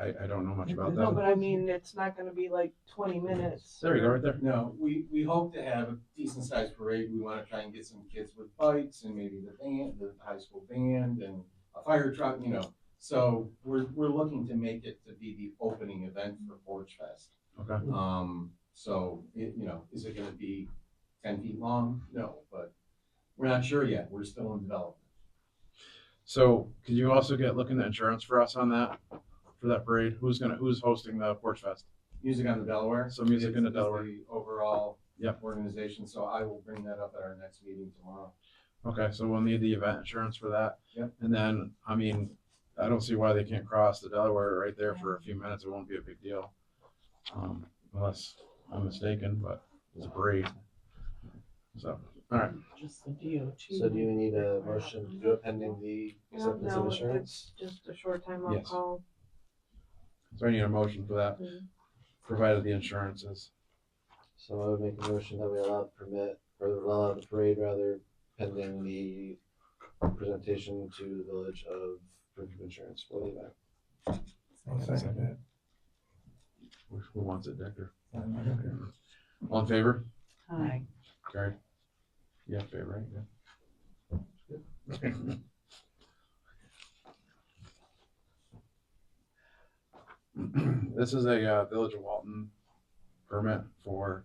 I don't know much about No, that. but I mean, it's not gonna be like 20 minutes. There you go, right there. No, we hope to have a decent sized parade. We want to try and get some kids with bikes and maybe the band, the high school band and a fire truck, you know. So we're looking to make it to be the opening event for Porch Fest. Okay. So is it gonna be 10 feet long? No, but we're not sure yet. We're still in development. So could you also looking at insurance for us on that, for that parade? Who's hosting the Porch Fest? Music on the Delaware. So Music on the is Delaware. The overall Yep. organization. So I will bring that up at our next meeting tomorrow. Okay, so we'll need the event insurance for that. Yep. And then, I mean, I don't see why they can't cross the Delaware right there for a few minutes. It won't be a big deal. Unless I'm mistaken, but it's a parade. So, all right. Just the DOT. So do you need a motion to do it pending the acceptance of No, insurance? it's just a short time on Yes. call. So I need a motion for that, provided the insurance is. So I would make a motion that we allow the permit, or allow the parade rather, pending the presentation to the village of proof of insurance for the event. I'll second that. Who wants it, Decker? All in favor? Aye. Carried. Yeah, favor, right? Yeah. This is a Village of Walton permit for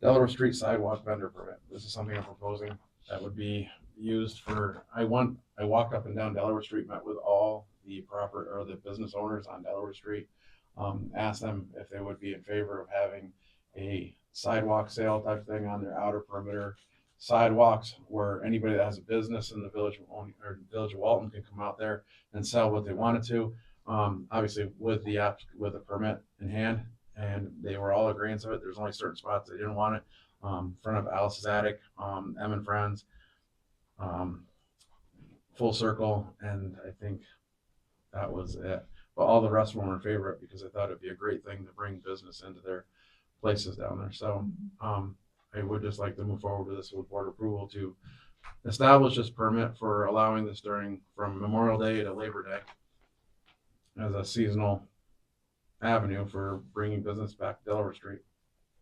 Delaware Street sidewalk vendor permit. This is something I'm proposing that would be used for, I walked up and down Delaware Street, met with all the the business owners on Delaware Street. Asked them if they would be in favor of having a sidewalk sale type thing on their outer perimeter sidewalks, where anybody that has a business in the village or village of Walton can come out there and sell what they wanted to. Obviously with with a permit in hand, and they were all agreeing of it. There's only certain spots they didn't want it. Front of Alice's Attic, M and Friends, Full Circle, and I think that was it. But all the rest of them were in favor of it because I thought it'd be a great thing to bring business into their places down there. So I would just like to move forward with this with board approval to establish this permit for allowing this from Memorial Day to Labor Day as a seasonal avenue for bringing business back to Delaware Street.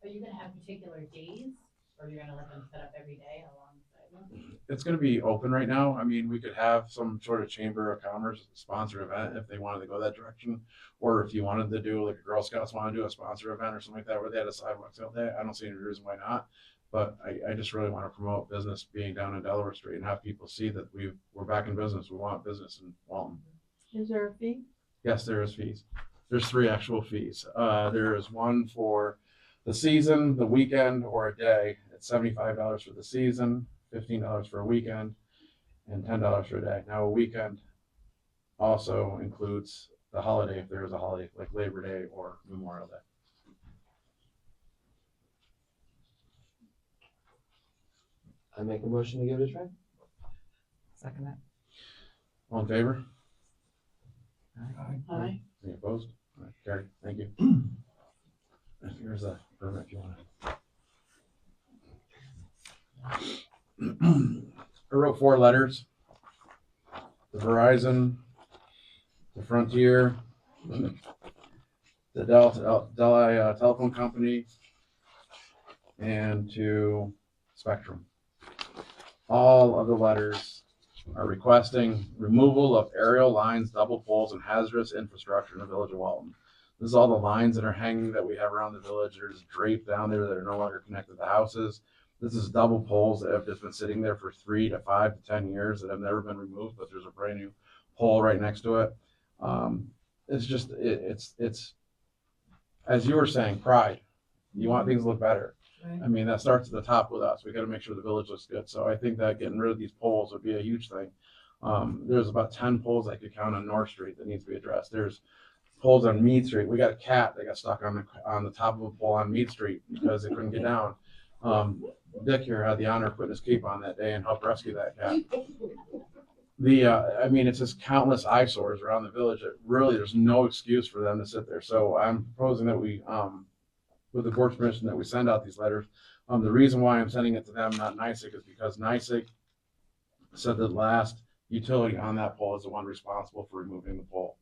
Are you gonna have particular days, or you're gonna let them set up every day along the sidewalk? It's going to be open right now. I mean, we could have some sort of Chamber of Commerce sponsored event if they wanted to go that direction, or if you wanted to do like a Girl Scouts want to do a sponsored event or something like that where they had a sidewalk sale day. I don't see any reason why not. But I just really want to promote business being down in Delaware Street and have people see that we're back in business. We want business in Walton. Is there a fee? Yes, there is fees. There's 3 actual fees. There is one for the season, the weekend, or a day. It's $75 for the season, $15 for a weekend, and $10 for a day. Now, a weekend also includes the holiday if there is a holiday like Labor Day or Memorial Day. I make a motion to give it a try. Second that. All in favor? Aye. Any opposed? All right, carried. Thank you. Here's a permit if you want. I wrote 4 letters. The Verizon, the Frontier, the Delhi Telephone Company, and to Spectrum. All of the letters are requesting removal of aerial lines, double poles, and hazardous infrastructure in the village of Walton. This is all the lines that are hanging that we have around the village. There's draped down there that are no longer connected to houses. This is double poles that have just been sitting there for 3 to 5 to 10 years that have never been removed, but there's a brand new pole right next to it. It's just, it's as you were saying, pride. You want things to look better. Right. I mean, that starts at the top with us. We got to make sure the village looks good. So I think that getting rid of these poles would be a huge thing. There's about 10 poles I could count on North Street that needs to be addressed. There's poles on Mead Street. We got a cat that got stuck on the top of a pole on Mead Street because it couldn't get down. Dick here had the honor of putting his cape on that day and helped rescue that cat. I mean, it's just countless eyesores around the village that really there's no excuse for them to sit there. So I'm proposing that we, with the board's permission, that we send out these letters. The reason why I'm sending it to them, not NYSEG, is because NYSEG said that last utility on that pole is the one responsible for removing the pole.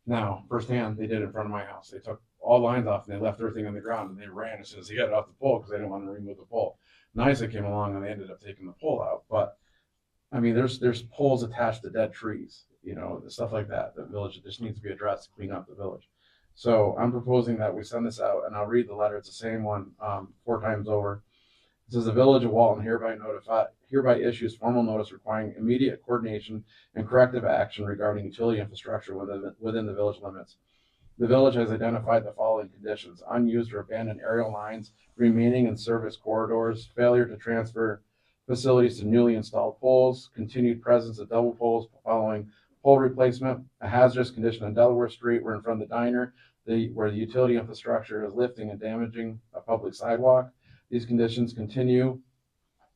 Now, firsthand, they did it in front of my house. They took all lines off and they left everything on the ground and they ran as soon as they got it off the pole because they didn't want to remove the pole. NYSEG came along and they ended up taking the pole out. But I mean, there's poles attached to dead trees, you know, stuff like that. The village just needs to be addressed to clean up the village. So I'm proposing that we send this out, and I'll read the letter. It's the same one 4 times over. It says the village of Walton hereby issues formal notice requiring immediate coordination and corrective action regarding utility infrastructure within the village limits. The village has identified the following conditions: unused or abandoned aerial lines remaining in service corridors, failure to transfer facilities to newly installed poles, continued presence of double poles following pole replacement, a hazardous condition on Delaware Street where in front of the diner, where the utility infrastructure is lifting and damaging a public sidewalk. These conditions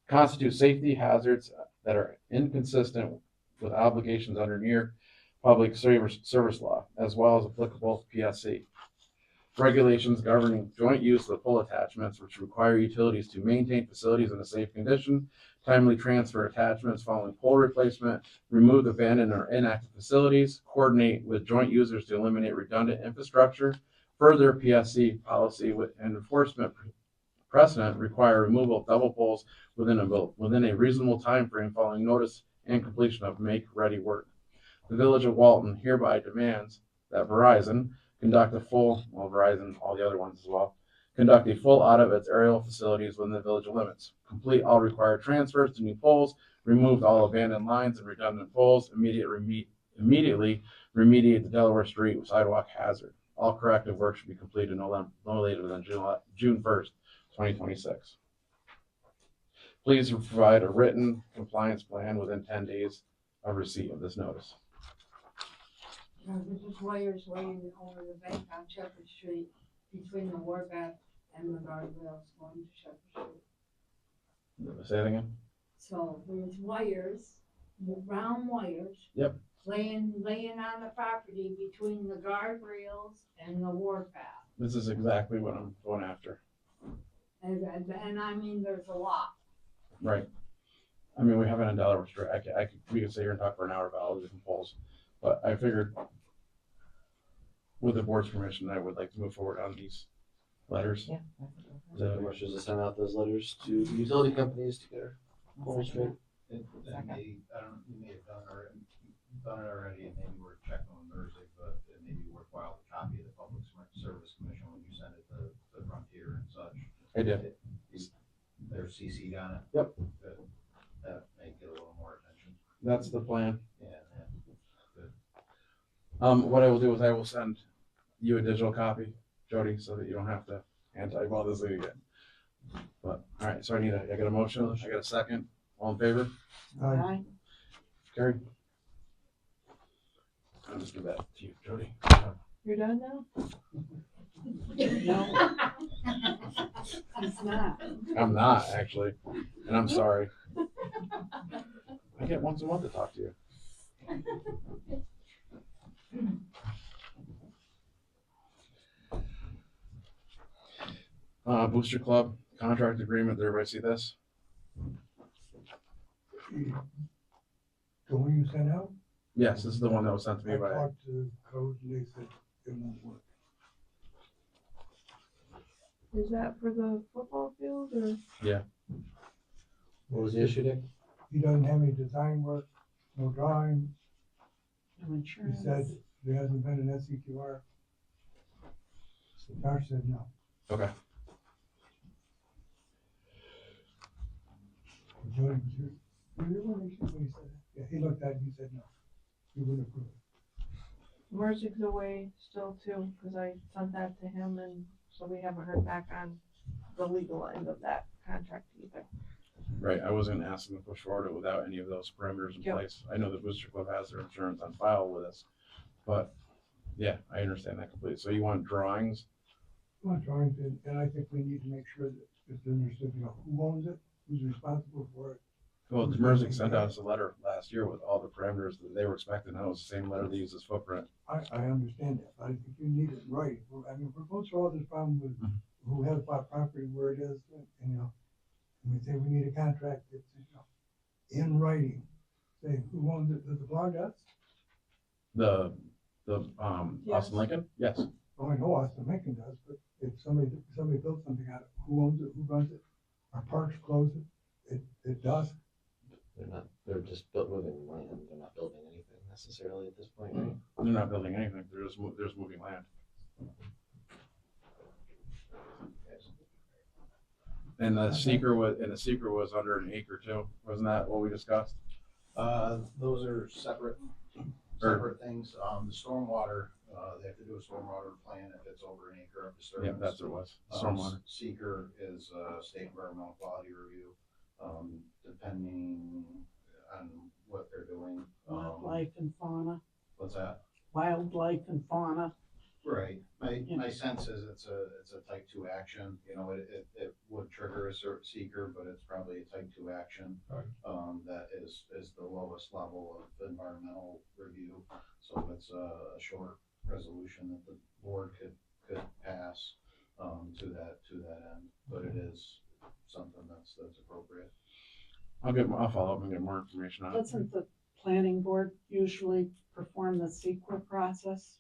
constitute safety hazards that are inconsistent with obligations under near public service law, as well as applicable PSC. Regulations governing joint use of pole attachments, which require utilities to maintain facilities in a safe condition, timely transfer attachments following pole replacement, remove abandoned or inactive facilities, coordinate with joint users to eliminate redundant infrastructure, further PSC policy and enforcement precedent require removal of double poles within a reasonable time frame following notice and completion of make-ready work. The Village of Walton hereby demands that Verizon conduct a full, Verizon, all the other ones as well, conduct a full audit of its aerial facilities within the village limits, complete all required transfers to new poles, remove all abandoned lines and redundant poles, immediately remediate the Delaware Street sidewalk hazard. All corrective work should be completed no later than June 1st, 2026. Please provide a written compliance plan within 10 days of receipt of this notice. There's just wires laying over the bank on Shepherd Street between the Warback and the guardrails going to Shepherd Street. Say it again? So there's wires, round wires. Yep. Laying on the property between the guardrails and the Warpath. This is exactly what I'm going after. And I mean, there's a lot. Right. I mean, we haven't in Delaware Street. We could sit here and talk for an hour about all the different polls, but I figured with the board's permission, I would like to move forward on these letters. Yeah. The wishes to send out those letters to the utility companies to get our polls straight. You may have done it already, and maybe we're checking on Thursday, but it may be worthwhile to copy of the Public Service Commission when you send it to Frontier and such. I did. They're CC'd on it. Yep. That may get a little more attention. That's the plan. Yeah. What I will do is I will send you a digital copy, Jody, so that you don't have to type all this thing again. But, all right, so I got a motion, I got a second, all in favor? Aye. Carrie? I'll just give that to you, Jody. You're done now? No. It's not. I'm not, actually, and I'm sorry. I get once a month to talk to you. Booster Club contract agreement, did everybody see this? The one you sent out? Yes, this is the one that was sent to me I by, talked to code and they said it won't work. Is that for the football field or? yeah, What was the issue, Dick? He doesn't have any design work, no drawing. No He insurance. said there hasn't been an SEQR. So Josh said no. okay. Jody was here. Were you there when he said that? Yeah, he looked at it and he said no. He wouldn't approve it. Merzig's away still too, cause I sent that to him and so we haven't heard back on the legal end of that contract either. Right, I wasn't asking to push forward without any of those parameters in Yep. place. I know the Booster Club has their insurance on file with us, but yeah, I understand that completely. So you want drawings? I'm not trying to, and I think we need to make sure that it's understood, you know, who owns it, who's responsible for it. Well, Merzig sent us a letter last year with all the parameters that they were expecting. That was the same letter they used as footprint. I understand that, but I think you need it right. I mean, we're going through all this problem with who has bought property where it is, and, you know, and we say we need a contract that's, you know, in writing, saying who owns it, does the blog us? The Yes. Austin Lincoln? Yes. Oh, I know Austin Lincoln does, but if somebody built something on it, who owns it, who runs it? Our parks close it, it does. They're just moving land, they're not building anything necessarily at this point, right? They're not building anything. They're just moving land. And the seeker was under an acre too. Wasn't that what we discussed? Those are separate things. The stormwater, they have to do a stormwater plan if it's over an acre of disturbance. Yeah, that's what it was. Stormwater. Seeker is state environmental quality review, depending on what they're doing. Wildlife and fauna. What's that? Wildlife and fauna. Right. My sense is it's a type 2 action. You know, it would trigger a certain seeker, but it's probably a type 2 action. That is the lowest level of environmental review. So it's a short resolution that the board could pass to that end. But it is something that's appropriate. I'll follow up and get more information on it. Doesn't the planning board usually perform the CEQA process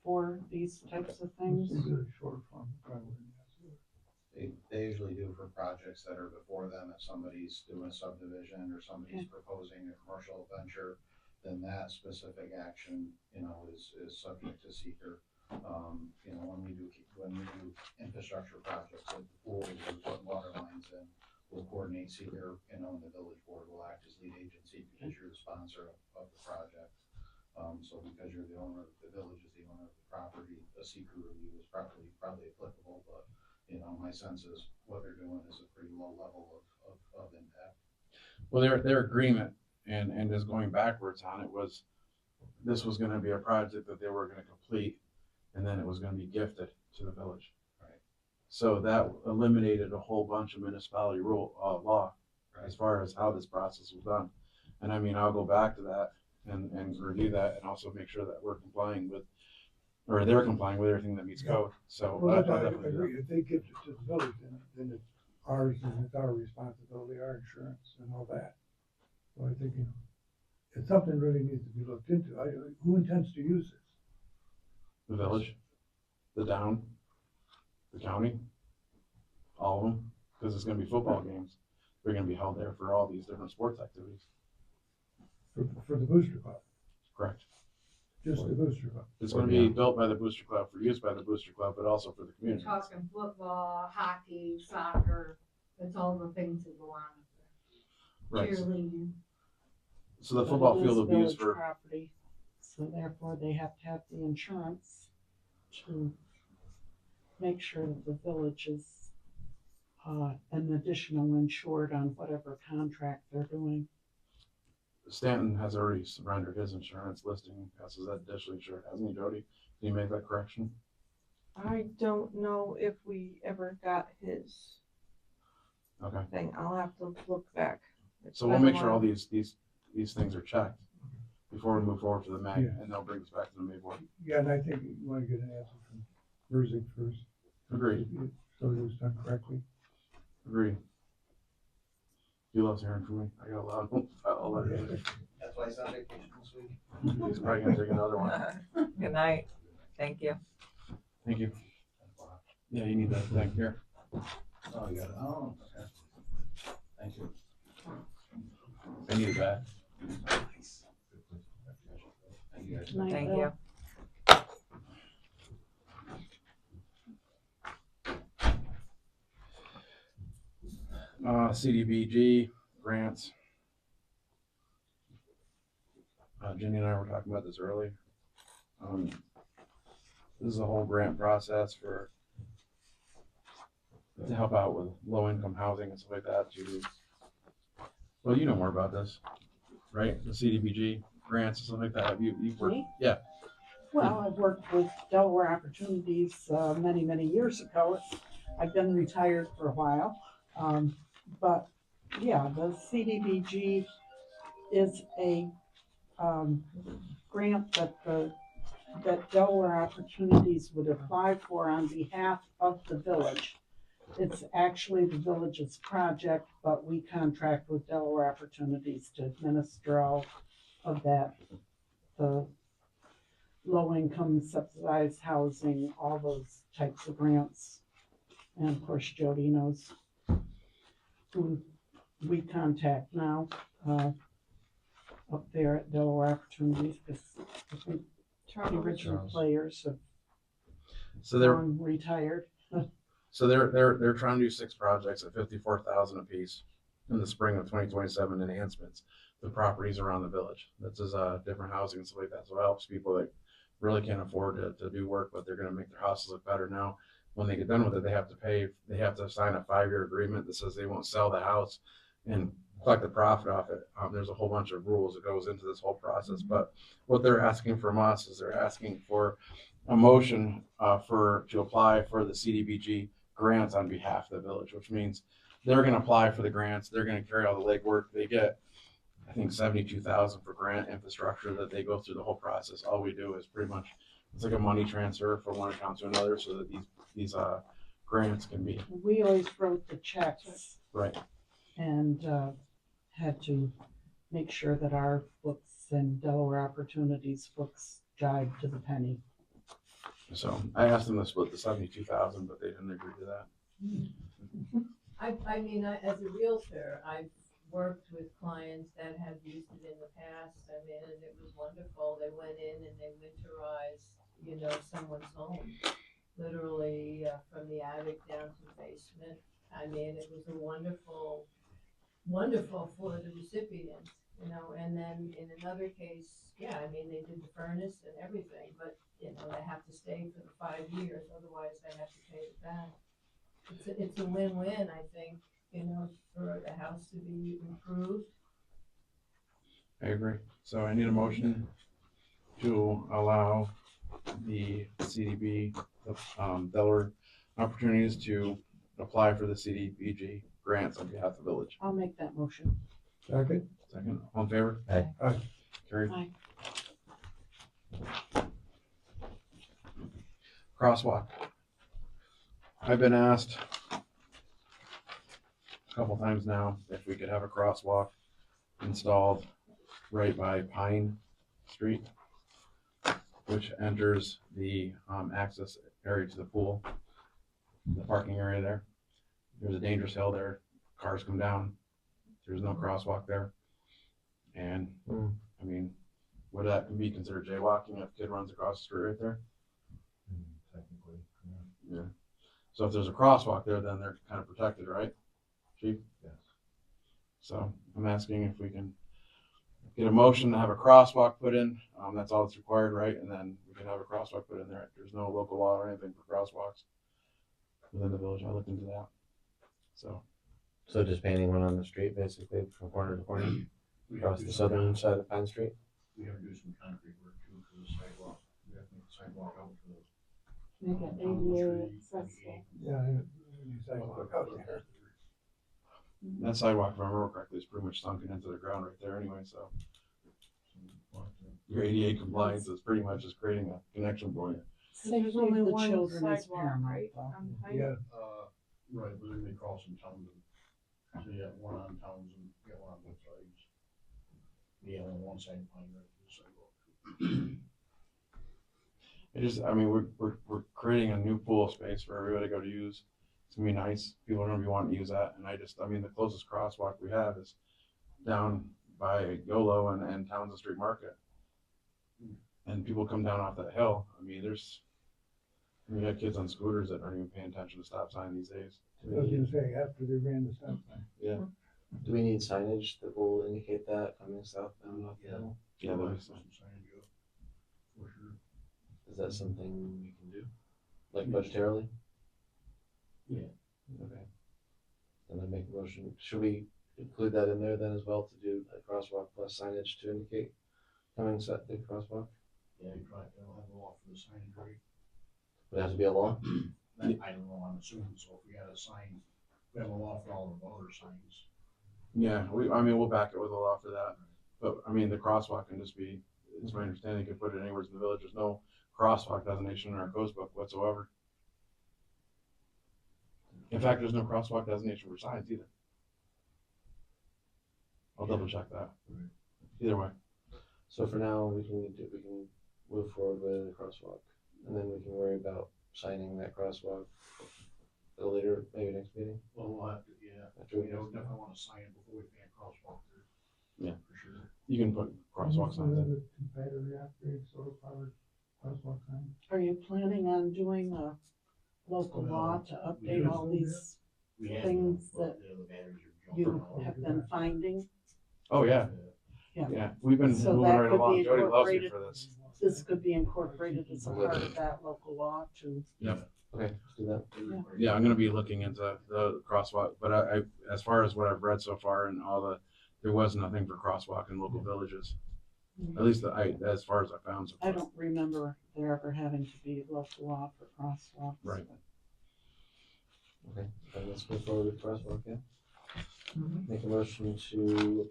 for these types of things? It's a short form, probably. They usually do for projects that are before them. If somebody's doing a subdivision or somebody's proposing a commercial venture, then that specific action, you know, is subject to seeker. You know, when we do infrastructure projects like the pool, we're putting water lines in, we'll coordinate Seeker, you know, and the village board will act as lead agency because you're the sponsor of the project. So because you're the owner, the village is the owner of the property, the Seeker review is probably applicable, but, you know, my sense is what they're doing is a pretty low level of impact. Well, their agreement and just going backwards on it was, this was gonna be a project that they were gonna complete, and then it was gonna be gifted to the village. Right. So that eliminated a whole bunch of municipality law, as far as how this process was done. And I mean, I'll go back to that and review that, and also make sure that we're complying with, or they're complying with everything that meets code. So Well, I'll that's why I definitely do that. agree, if they give it to the village, then it's ours, and it's our responsibility, our insurance and all that. So I think, you know, if something really needs to be looked into, who intends to use this? The village, the town, the county, all of them, because it's gonna be football games. They're gonna be held there for all these different sports activities. For the booster club, Correct. just the booster club. It's gonna be built by the booster club, for use by the booster club, but also for the You're community. talking football, hockey, soccer, it's all the things that go on. Right. Cheerleading. So the football But it field is will be used village for, property, so therefore they have to have the insurance to make sure that the village is an additional insured on whatever contract they're doing. Stanton has already surrendered his insurance listing, as is additionally insured, hasn't he, Jody? Can you make that correction? I don't know if we ever got his Okay. thing. I'll have to look back. It's So we'll been a make sure all while. these things are checked before we move forward to the May, Yeah. and they'll bring us back to the May board. Yeah, and I think you wanna get an answer from Verzig first. Agreed. So it was done correctly. Agreed. He loves hearing from me. I got a lot of letters. That's why he's on vacation this week. He's probably gonna take another one. Good night. Thank you. Thank you. Yeah, you need that thing here. Oh, you got it. Oh, okay. Thank you. I need it back. Thank you guys. Night, Thank Bill. you. CDBG grants. Jenny and I were talking about this earlier. This is a whole grant process for, to help out with low income housing and stuff like that. Well, you know more about this, right? The CDBG grants and stuff like that. You've worked, Me? yeah. Well, I've worked with Delaware Opportunities many, many years ago. I've been retired for a while. But yeah, the CDBG is a grant that Delaware Opportunities would apply for on behalf of the village. It's actually the village's project, but we contract with Delaware Opportunities to administer all of that. The low-income subsidized housing, all those types of grants. And of course, Jody knows who we contact now, up there at Delaware Opportunities, because I think the original Charles. players have So they're, long retired. so they're trying to do 6 projects at 54,000 apiece in the spring of 2027 enhancements. The properties around the village. This is different housing and stuff like that. So it helps people that really can't afford to do work, but they're gonna make their houses look better now. When they get done with it, they have to sign a 5-year agreement that says they won't sell the house and collect the profit off it. There's a whole bunch of rules that goes into this whole process, but what they're asking from us is they're asking for a motion to apply for the CDBG grants on behalf of the village, which means they're gonna apply for the grants, they're gonna carry all the legwork. They get, I think, 72,000 for grant infrastructure that they go through the whole process. All we do is pretty much, it's like a money transfer from one account to another so that these grants can be. We always wrote the checks Right. and had to make sure that our books and Delaware Opportunities books jive to the penny. So I asked them to split the 72,000, but they didn't agree to that. I mean, as a realtor, I've worked with clients that have used it in the past. I mean, and it was wonderful. They went in and they winterized, you know, someone's home. Literally, from the attic down to the basement. I mean, it was a wonderful, wonderful for the recipient, you know, and then in another case, yeah, I mean, they did the furnace and everything, but, you know, they have to stay for the 5 years, otherwise they have to pay it back. It's a win-win, I think, you know, for the house to be improved. I agree. So I need a motion to allow the CDB, Delaware Opportunities to apply for the CDBG grants on behalf of the village. I'll make that motion. Second? Second, all in favor? Aye. Aye. Carried. Aye. Crosswalk. I've been asked a couple times now if we could have a crosswalk installed right by Pine Street, which enters the access area to the pool, the parking area there. There's a dangerous hill there. Cars come down. There's no crosswalk there. And I mean, would that be considered jaywalking if a kid runs across the street right there? Technically, Yeah. So if there's a crosswalk there, then they're kind of protected, right, Chief? yes. So I'm asking if we can get a motion to have a crosswalk put in. That's all that's required, right? And then we can have a crosswalk put in there. There's no local law or anything for crosswalks within the village. I looked into that. So So just painting one on the street, basically, from corner to corner, across the southern side of Pine Street? We have to do some concrete work too for the sidewalk. We have to make the sidewalk out for the. Make it ADA accessible. Yeah, any sidewalk out there. that sidewalk, if I remember correctly, is pretty much sunken into the ground right there anyway, so your ADA compliance is pretty much just creating a connection point. There's only the one children is sidewalk, paramount, right? though. On Pine? Yeah, Right, but then they cross in Townsend. So you got one on Townsend, you got one on both sides. Yeah, on one side, Pine right to the sidewalk. It just, I mean, we're creating a new pool space for everybody to go to use. It's gonna be nice. People are gonna be wanting to use that. And I mean, the closest crosswalk we have is down by YOLO and Townsend Street Market. And people come down off that hill. I mean, you got kids on scooters that aren't even paying attention to stop sign these days. I was gonna say, after they ran the stop sign. Yeah. Do we need signage that will indicate that coming southbound off the hill? Yeah, We'll that have makes some sense. signage up, for sure. Is that something we can do? Like budgetarily? Yeah. Okay. Then I make a motion. Should we include that in there then as well to do a crosswalk plus signage to indicate coming set the crosswalk? Yeah, you probably don't have a law for the signage, right? Would it have to be a law? I don't know, I'm assuming, so if we had a sign, we have a law for all of our other signs. Yeah, I mean, we'll back it with a law for that. But I mean, the crosswalk can just be, it's my understanding, you can put it anywhere in the village. There's no crosswalk designation in our codes book whatsoever. In fact, there's no crosswalk designation for signs either. I'll double check that. Right. Either way. So for now, we can move forward with a crosswalk, and then we can worry about signing that crosswalk a little later, maybe next meeting. Well, we'll have to, yeah, After we we don't definitely wanna sign it before we paint crosswalk there. Yeah. For sure. You can put crosswalk signs in. Battery upgrade, solar powered crosswalk sign. Are you planning on doing a local law to update all these We have things one, that but the batteries are you jumping all have over. been finding? Oh, yeah. Yeah. Yeah, we've been So moving that right could along. be Jody loves me incorporated. for this. This could be incorporated as a part of that local law to. Yep. Okay, let's do that. Yeah, I'm gonna be looking into the crosswalk, but I, as far as what I've read so far and there was nothing for crosswalk in local villages. At least as far as I found so far. I don't remember there ever having to be local law for crosswalks. Right. Okay, then let's move forward with crosswalk, yeah? Make a motion to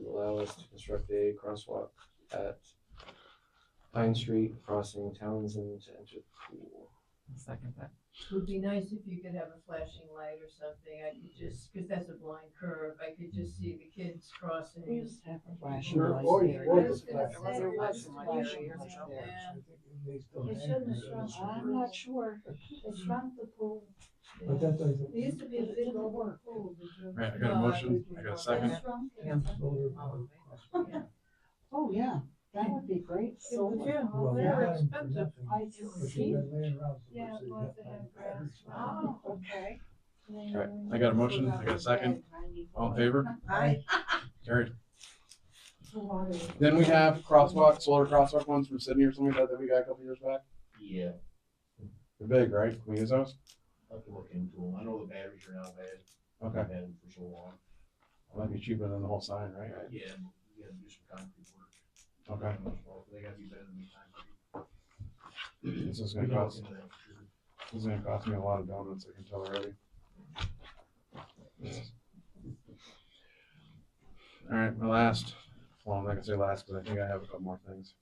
allow us to construct a crosswalk at Pine Street, crossing Townsend to enter the pool. Second that. It would be nice if you could have a flashing light or something, I could just, cause that's a blind curve, I could just see the kids crossing. We used to have a flashing There light always there. was a flashing light. There was a flashing Yeah. light there. Yeah. I think they still They have shouldn't it. have shrunk. I'm not sure. They shrunk the pool. But that's like. There used to be a big old pool. Right, I got a motion, I got a second. They shrunk it. Solar powered crosswalk. Oh, yeah, That would be great. Solar. Yeah, Well, they're they're expensive. I But see. she's been laying around. so Yeah, they well, got they have like grass. Oh, okay. All right, I got a motion, I got a second. All in favor? Aye. Carried. Then we have crosswalk, solar crosswalk ones from Sydney or something like that that we got a couple years back. Yeah, They're big, right? Can we use those? I have to look into them. I know the batteries are now bad. Okay. I've had them for so long. Might be cheaper than the whole sign, right? Yeah, we gotta do some concrete work. Okay. They gotta be better than the concrete. This is We gonna can look cost, into that for sure. this is gonna cost me a lot of donuts, I can tell already. All right, my last, well, I'm not gonna say last, because I think I have a couple more things.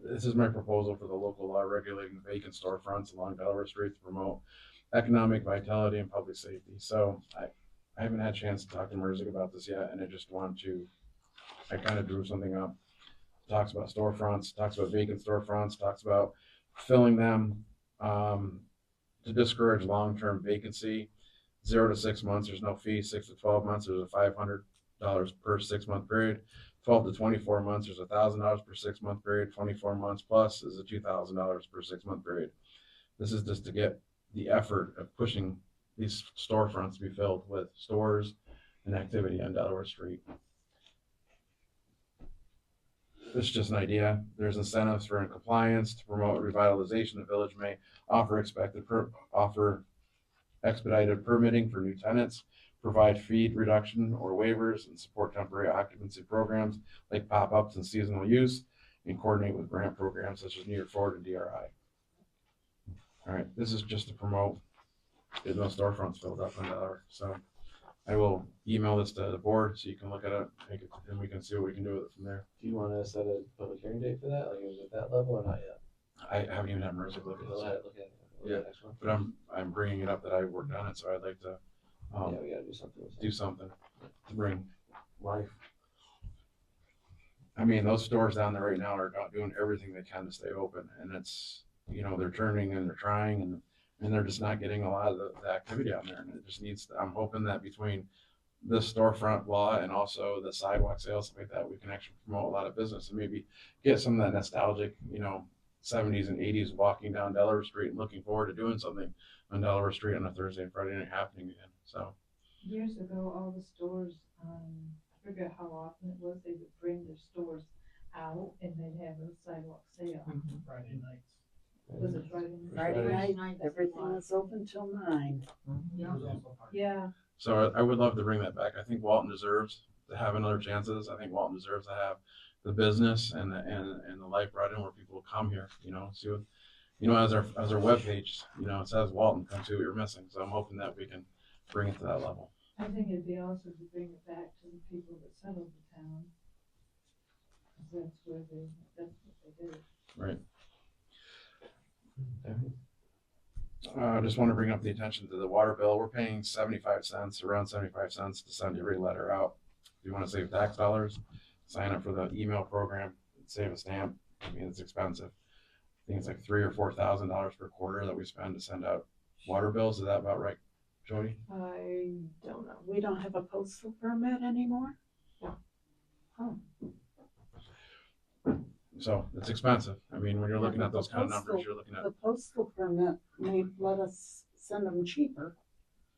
This is my proposal for the local law regulating vacant storefronts along Delaware Street to promote economic vitality and public safety. So I haven't had a chance to talk to Merzick about this yet, and I just want to, I kind of drew something up. Talks about storefronts, talks about vacant storefronts, talks about filling them, to discourage long-term vacancy. 0 to 6 months, there's no fee. 6 to 12 months, there's a $500 per 6-month period. 12 to 24 months, there's $1,000 per 6-month period. 24 months plus is a $2,000 per 6-month period. This is just to get the effort of pushing these storefronts to be filled with stores and activity on Delaware Street. This is just an idea. There's incentives for compliance to promote revitalization. The village may offer expedited permitting for new tenants, provide fee reduction or waivers, and support temporary occupancy programs like pop-ups and seasonal use, and coordinate with grant programs such as New York Forward and DRI. All right, this is just to promote getting those storefronts filled up in Delaware. So I will email this to the board so you can look at it, and we can see what we can do with it from there. Do you want to set a public hearing date for that? Like, is it at that level or not yet? I haven't even had Merzick look at We'll this. look at it. Yeah. Next one. But I'm bringing it up that I worked on it, so I'd like to Yeah, we gotta do something with that. do something to bring life. I mean, those stores down there right now are doing everything they can to stay open, and it's, you know, they're turning and they're trying, and they're just not getting a lot of the activity out there, and it just needs, I'm hoping that between this storefront law and also the sidewalk sales, stuff like that, we can actually promote a lot of business and maybe get some of that nostalgic, you know, 70s and 80s walking down Delaware Street and looking forward to doing something on Delaware Street on a Thursday and Friday night happening again. So Years ago, all the stores, I forget how often it was, they would bring their stores out and they'd have a sidewalk sale. Friday nights. Was it Friday night? Friday night, everything was open till 9. Yeah, So I would love to bring that back. I think Walton deserves to have another chance at this. I think Walton deserves to have the business and the life brought in where people will come here, you know, see what, you know, as our webpage, you know, it says Walton, come see what you're missing. So I'm hoping that we can bring it to that level. I think it'd be awesome to bring it back to the people that settled the town. 'Cause that's what they did. Right. I just want to bring up the attention to the water bill. We're paying 75 cents, around 75 cents to send every letter out. If you want to save tax dollars, sign up for the email program, save a stamp. I mean, it's expensive. I think it's like $3,000 or $4,000 per quarter that we spend to send out water bills. Is that about right, Jody? I don't know. We don't have a postal permit anymore? No. Oh. So it's expensive. I mean, when you're looking at those kind of numbers, you're looking at, The postal permit may let us send them cheaper.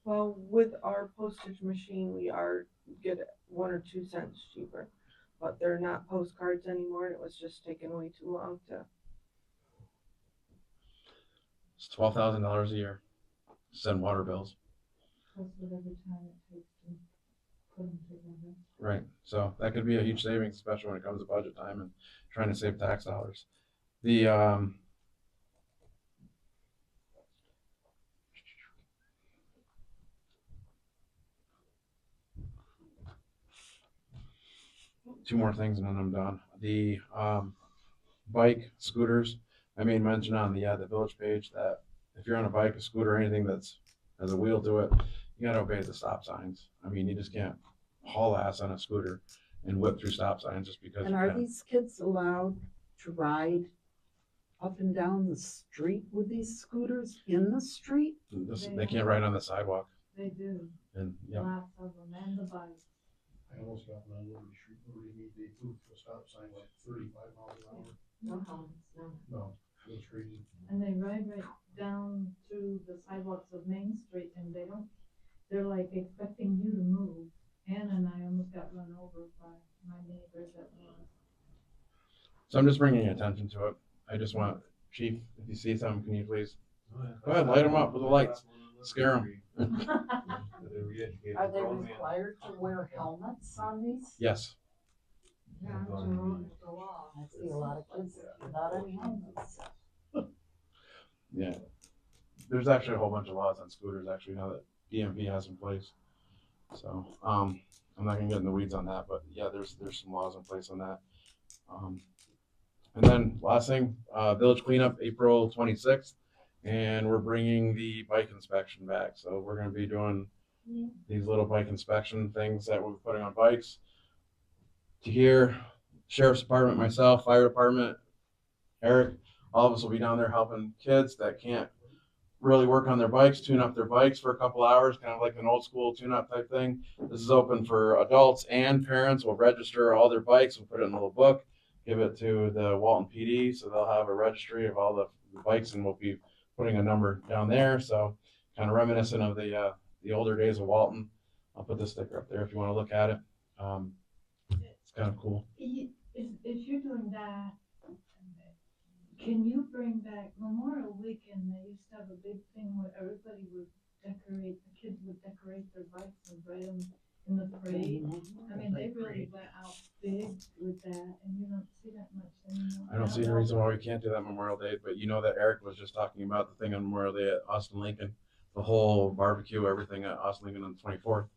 Well, with our postage machine, we get it 1 or 2 cents cheaper, but they're not postcards anymore. And it was just taking way too long to. it's $12,000 a year to send water bills. Plus with every time it takes to put them together. Right, so that could be a huge savings, especially when it comes to budget time and trying to save tax dollars. The, two more things and then I'm done. The, bike, scooters, I made mention on the village page that if you're on a bike, a scooter, anything that's has a wheel to it, you gotta obey the stop signs. I mean, you just can't haul ass on a scooter and whip through stop signs just because And you are can. these kids allowed to ride up and down the street with these scooters in the street? They can't ride on the sidewalk. They do. And yeah, Lots of them and the bike. I almost got run over the street, where you need to move to a stop sign like 35 miles an hour. No helmets, no. No, it was crazy. And they ride right down through the sidewalks of Main Street and they're like expecting you to move. Anna and I almost got run over by my neighbors at once. So I'm just bringing attention to it. I just want, Chief, if you see something, can you please, go ahead, light them up with the lights, scare them. Are they required to wear helmets on these? Yes. Yeah, it's a law. I see a lot of kids without any helmets. Yeah. There's actually a whole bunch of laws on scooters actually now that DMV has in place. So, I'm not gonna get in the weeds on that, but yeah, there's some laws in place on that. And then last thing, village cleanup, April 26th, and we're bringing the bike inspection back. So we're gonna be doing these little bike inspection things that we're putting on bikes. To here, sheriff's department, myself, fire department, Eric, all of us will be down there helping kids that can't really work on their bikes, tune up their bikes for a couple hours, kind of like an old school tune-up type thing. This is open for adults and parents. We'll register all their bikes. We'll put it in a little book, give it to the Walton PD, so they'll have a registry of all the bikes, and we'll be putting a number down there. So kind of reminiscent of the older days of Walton. I'll put this sticker up there if you want to look at it. It's kind of cool. If you're doing that, can you bring back Memorial Weekend? They used to have a big thing where everybody would decorate, the kids would decorate their bikes and ride them in the parade. I mean, they really went out big with that, and you don't see that much anymore. I don't see any reason why we can't do that Memorial Day, but you know that Eric was just talking about the thing on Memorial Day at Austin Lincoln, the whole barbecue, everything at Austin Lincoln on the 24th.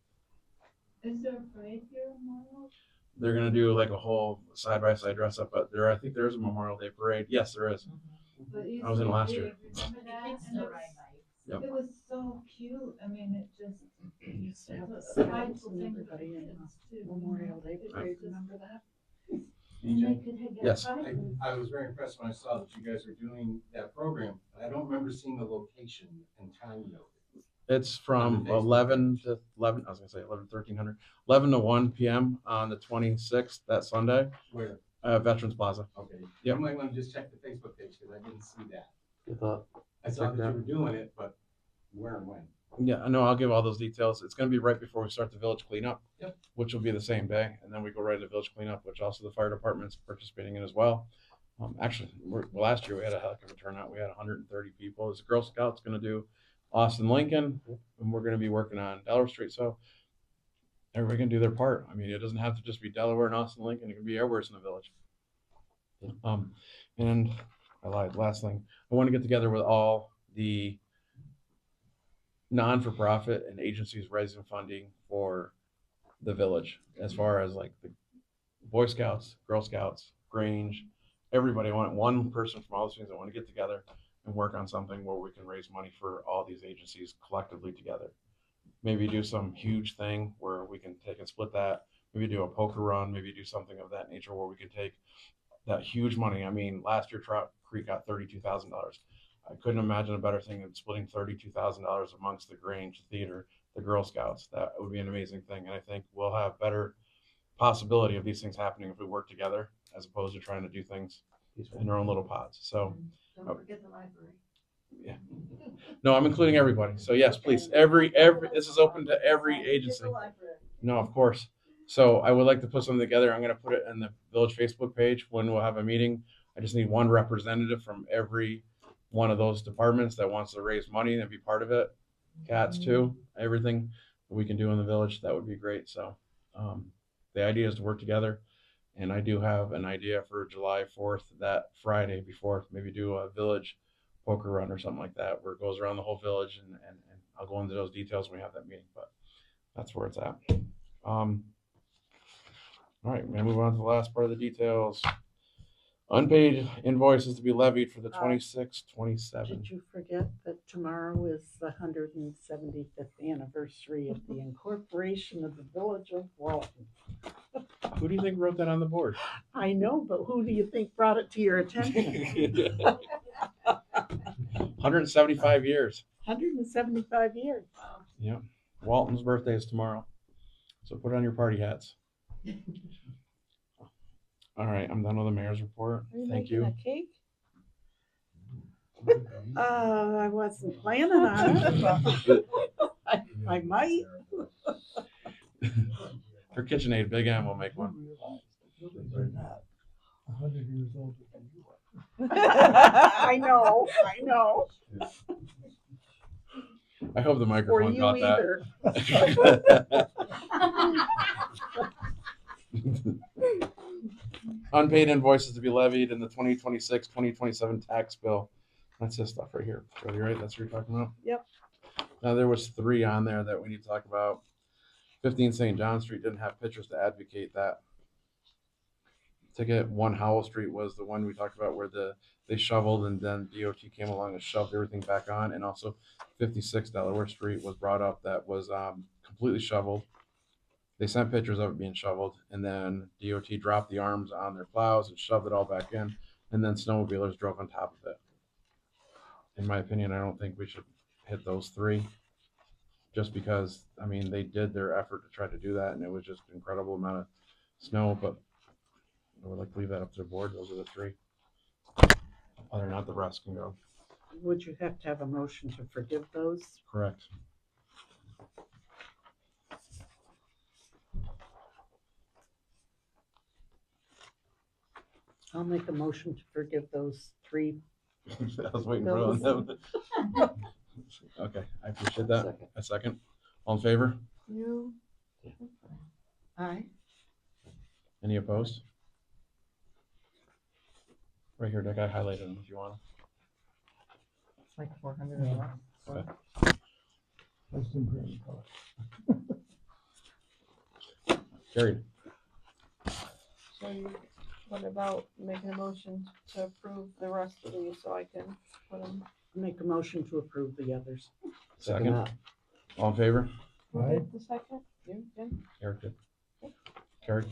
Is there a parade here tomorrow? They're gonna do like a whole side-by-side dress up, but I think there's a Memorial Day parade. Yes, there is. But it I was in used to last be, year. Remember that? Kids And still it ride was, bikes. Yep. it was so cute. I mean, it just. Used to have the a scouts prideful and thing for everybody in kids, too, you know? Memorial Day It parade, just- remember that? And they could get Yes. bikes. I was very impressed when I saw that you guys were doing that program. I don't remember seeing the location and time noted. It's from 11 to 11, I was gonna say 11 to 1 p.m. on the 26th, that Sunday, Where? Veterans Plaza. Okay. Yep. You might want to just check the Facebook page because I didn't see that. Good thought. I saw that you were doing it, but where and when? Yeah, I know, I'll give all those details. It's gonna be right before we start the village cleanup. Yep. Which will be the same day, and then we go right to village cleanup, which also the fire department's participating in as well. Actually, last year we had a heck of a turnout. We had 130 people. As Girl Scouts gonna do Austin Lincoln, and we're gonna be working on Delaware Street. So everybody can do their part. I mean, it doesn't have to just be Delaware and Austin Lincoln. It can be everywhere in the village. And I lied. Last thing, I want to get together with all the non-for-profit and agencies raising funding for the village, as far as like the Boy Scouts, Girl Scouts, Grange, everybody. I want one person from all those things. I want to get together and work on something where we can raise money for all these agencies collectively together. Maybe do some huge thing where we can take and split that. Maybe do a poker run, maybe do something of that nature where we can take that huge money. I mean, last year Trout Creek got $32,000. I couldn't imagine a better thing than splitting $32,000 amongst the Grange Theater, the Girl Scouts. That would be an amazing thing. And I think we'll have better possibility of these things happening if we work together, as opposed to trying to do things in our own little pods. So, Don't forget the library. yeah. No, I'm including everybody. So yes, please. Every this is open to every agency. No, of course. So I would like to put something together. I'm going to put it in the village Facebook page when we'll have a meeting. I just need one representative from every one of those departments that wants to raise money and be part of it. Cats too, everything that we can do in the village, that would be great. So the idea is to work together. And I do have an idea for July 4th, that Friday before, maybe do a village poker run or something like that, where it goes around the whole village, and I'll go into those details when we have that meeting, but that's where it's at. All right, we're gonna move on to the last part of the details. Unpaid invoices to be levied for the 26, 27. Did you forget that tomorrow is the 175th anniversary of the incorporation of the village of Walton? Who do you think wrote that on the board? I know, but who do you think brought it to your attention? 175 years. 175 years. Yeah. Walton's birthday is tomorrow. So put on your party hats. All right, I'm done with the mayor's report. Are you Thank making you. a cake? I wasn't planning on it, but I might. For KitchenAid, Big M will make one. They're not 100 years older than you are. I know. I hope the Or microphone you caught either. that. Unpaid invoices to be levied in the 2026-2027 tax bill. That's this stuff right here. Are you right? That's what you're talking about? Yep. Now, there was 3 on there that we need to talk about. 15 St. John Street didn't have pictures to advocate that. Ticket 1 Howell Street was the one we talked about where they shoveled and then DOT came along and shoved everything back on. And also 56 Delaware Street was brought up that was completely shoveled. They sent pictures of it being shoveled, and then DOT dropped the arms on their plows and shoved it all back in, and then snowmobilers drove on top of it. In my opinion, I don't think we should hit those 3, just because, I mean, they did their effort to try to do that, and it was just an incredible amount of snow, but I would like to leave that up to the board. Those are the 3. Other than that, the rest can go. Would you have to have a motion to forgive those? Correct. I'll make a motion to forgive those 3. I was waiting for one of them. Okay, I appreciate that. Second. A second. All in favor? You, Aye. Any opposed? Right here, Dick, I highlighted them if you want. It's like 400 or less. Okay. That's in pretty color. Carried. so you, what about making a motion to approve the rest of these so I can put them? Make a motion to approve the others. Second Second. that. All in favor? Right? The second? You, Jen? Eric did. Carried.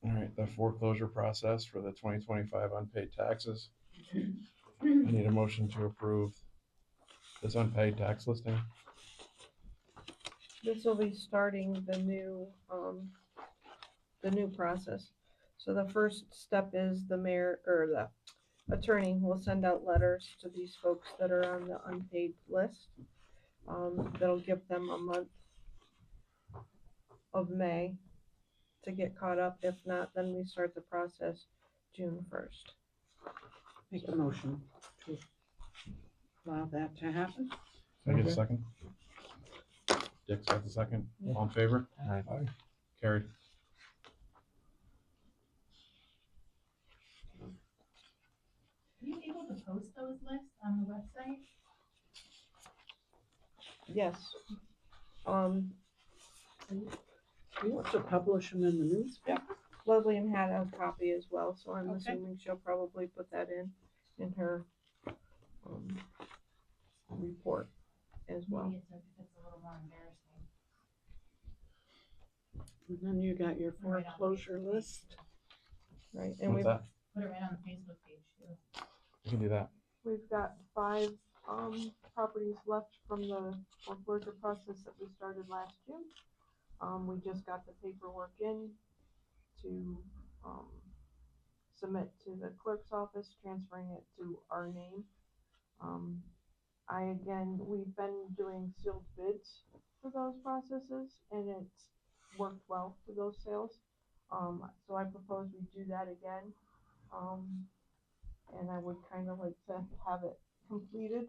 All right, the foreclosure process for the 2025 unpaid taxes. I need a motion to approve this unpaid tax listing. This will be starting the new process. So the first step is the mayor or the attorney will send out letters to these folks that are on the unpaid list. That'll give them a month of May to get caught up. If not, then we start the process June 1st. Make a motion to allow that to happen. Can I get a second? Dick's got the second. All in favor? Aye. Carried. Are you able to post those lists on the website? Yes. You have to publish them in the newspaper. Lillian had a copy as well, so I'm Okay. assuming she'll probably put that in her report as well. Maybe it's a little more embarrassing. And then you got your Right on foreclosure Facebook. list. Right, and What's we've that? Put it right on the Facebook page too. You can do that. we've got 5 properties left from the foreclosure process that we started last June. We just got the paperwork in to submit to the clerk's office, transferring it to our name. We've been doing sealed bids for those processes, and it's worked well for those sales. So I propose we do that again. And I would kind of like to have it completed.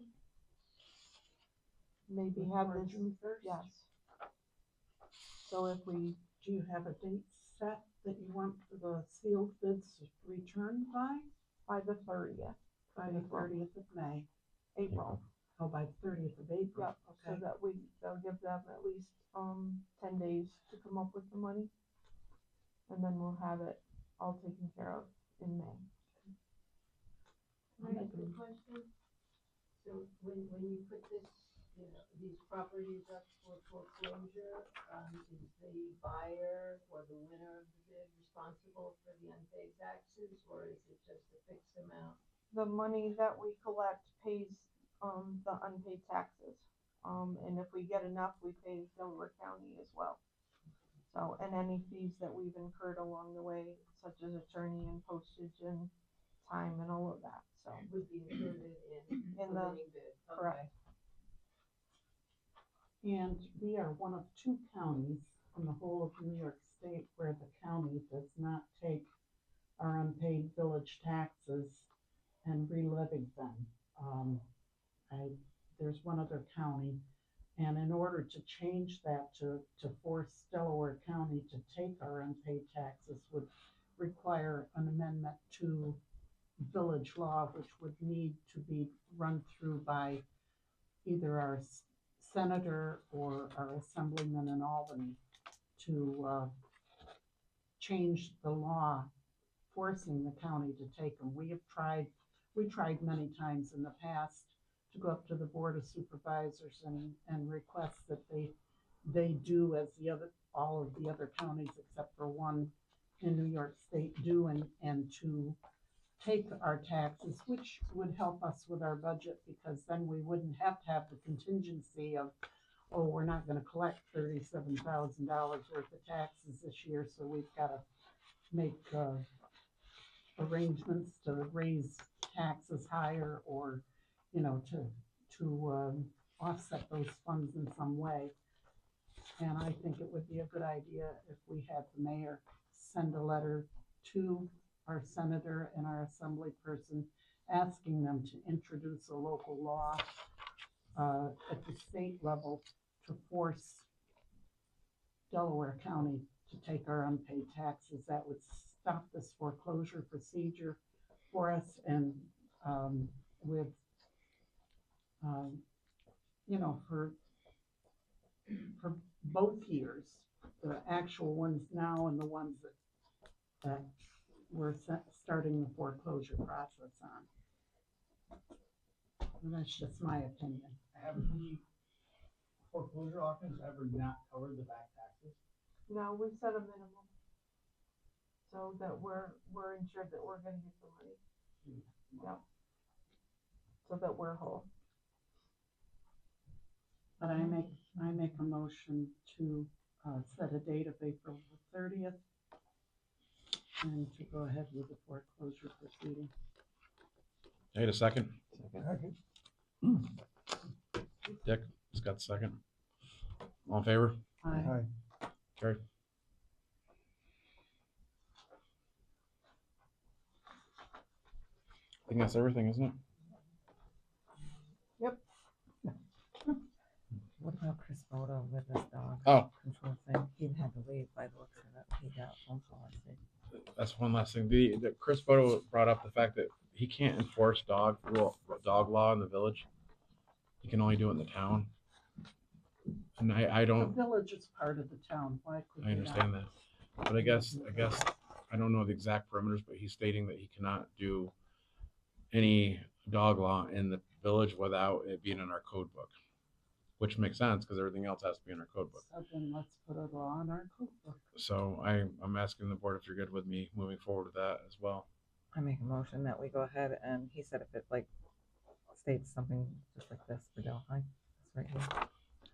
Maybe have Before this, June 1st? yes. So if we, Do you have a date set that you want the sealed bids returned by? the 30th, By the 30th of May. April. Oh, by the 30th of April. Yep, so Okay. that they'll give them at least 10 days to come up with the money. And then we'll have it all taken care of in May. Can I ask a question? So when you put this, these properties up for foreclosure, is the buyer or the winner of the bid responsible for the unpaid taxes, or is it just a fixed amount? The money that we collect pays the unpaid taxes. And if we get enough, we pay Delaware County as well. So, and any fees that we've incurred along the way, such as attorney and postage and time and all of that, so. Would be included in In the the- winning bid, okay. correct. And we are one of 2 counties in the whole of New York State where the county does not take our unpaid village taxes and re-levy them. There's one other county, and in order to change that, to force Delaware County to take our unpaid taxes would require an amendment to village law, which would need to be run through by either our senator or our assemblyman in Albany to change the law forcing the county to take them. We tried many times in the past to go up to the Board of Supervisors and request that they do as all of the other counties except for one in New York State do, and to take our taxes, which would help us with our budget, because then we wouldn't have to have the contingency of, oh, we're not gonna collect $37,000 worth of taxes this year, so we've gotta make arrangements to raise taxes higher, or, to offset those funds in some way. And I think it would be a good idea if we had the mayor send a letter to our senator and our assembly person, asking them to introduce a local law at the state level to force Delaware County to take our unpaid taxes. That would stop this foreclosure procedure for us, and with, for both years, the actual ones now and the ones that we're starting the foreclosure process on. And that's just my opinion. Have the foreclosure auctions ever not covered the back taxes? No, we set a minimum, so that we're ensured that we're gonna get the money. Yep. So that we're whole. But I make a motion to set a date of April the 30th and to go ahead with the foreclosure proceeding. Need a second? Second. Dick, has got the second. All in favor? Aye. Carried. I think that's everything, isn't it? Yep. What about Chris Bodo with this dog Oh, control thing? He had to leave by the looks of it. He got a phone call, I think. that's one last thing. The Chris Bodo brought up the fact that he can't enforce dog law in the village. He can only do it in the town. And I The don't, village is part of the town. Why could I we understand not? that. But I guess, I don't know the exact parameters, but he's stating that he cannot do any dog law in the village without it being in our code book, which makes sense because everything else has to be in our code book. So then let's put a law in our code book. So I'm asking the board if you're good with me moving forward with that as well. I make a motion that we go ahead, and he said if it like states something just like this for Delphi, it's right here.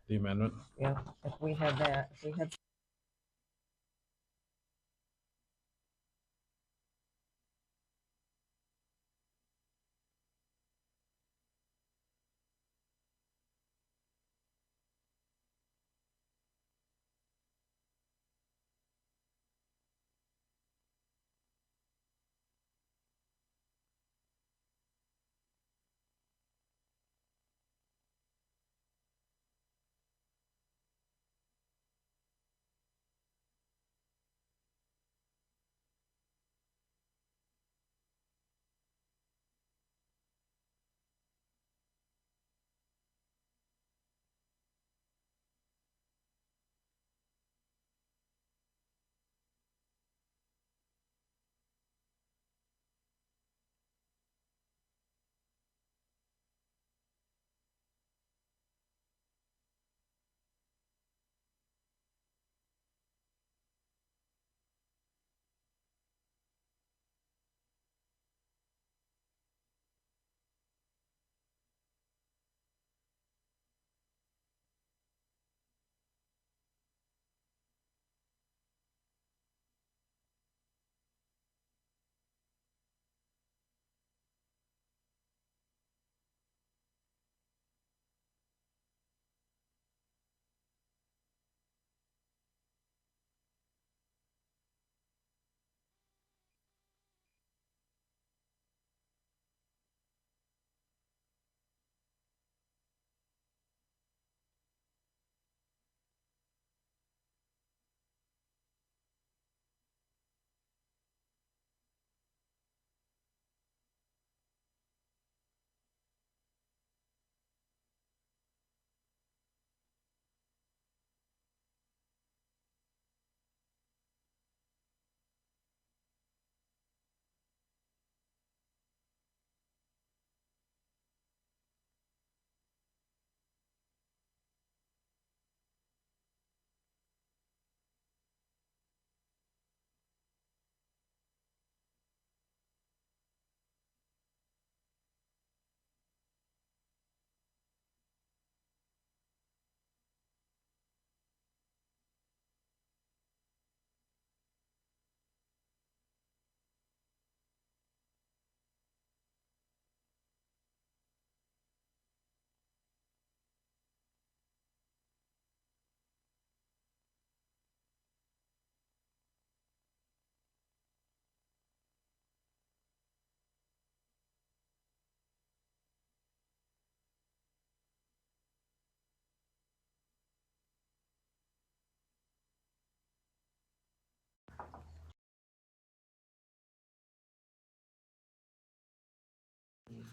The amendment. Yeah, if we had that, if we had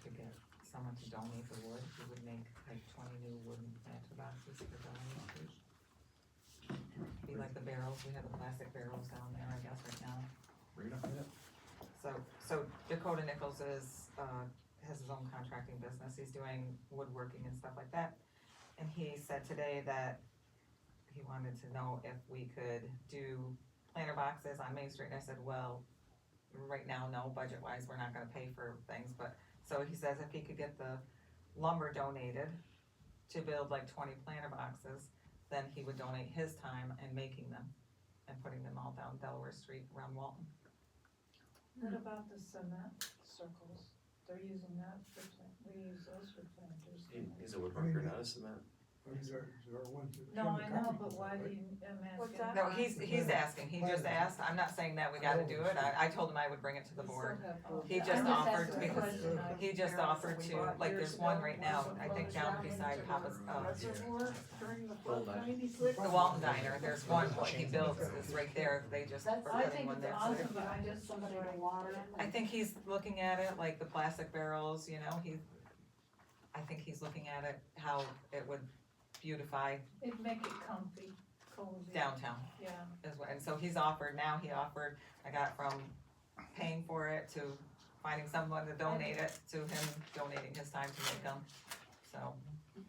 could get someone to donate the wood, we would make like 20 new wooden planter boxes for Delaware Street. Be like the barrels, we have the plastic barrels down there, I guess, right now. Bring it up, yeah. So Dakota Nichols is, has his own contracting business, he's doing woodworking and stuff like that. And he said today that he wanted to know if we could do planter boxes on Main Street, and I said, well, right now, no, budget wise, we're not gonna pay for things, but, so he says if he could get the lumber donated to build like 20 planter boxes, then he would donate his time in making them and putting them all down Delaware Street around Walton. What about the cement circles? They're using that for, we use those for planters. He's a woodworker, not a cement. No, I know, but why do you, I'm asking. No, he's asking, he just asked, I'm not saying that we gotta do it, I told him I would bring it to the board. He just offered, because he just offered to, like, there's one right now, I think down beside Papa's, the Walton Diner, there's one, what he built is right there, they just are I putting think one it's there. awesome, but I just somebody to water it. I think he's looking at it, like the plastic barrels, you know, I think he's looking at it, how it would beautify It'd make it comfy, cozy. downtown. Yeah. As well, and so he offered, I got from paying for it to finding someone to donate it, to him donating his time to make them, so.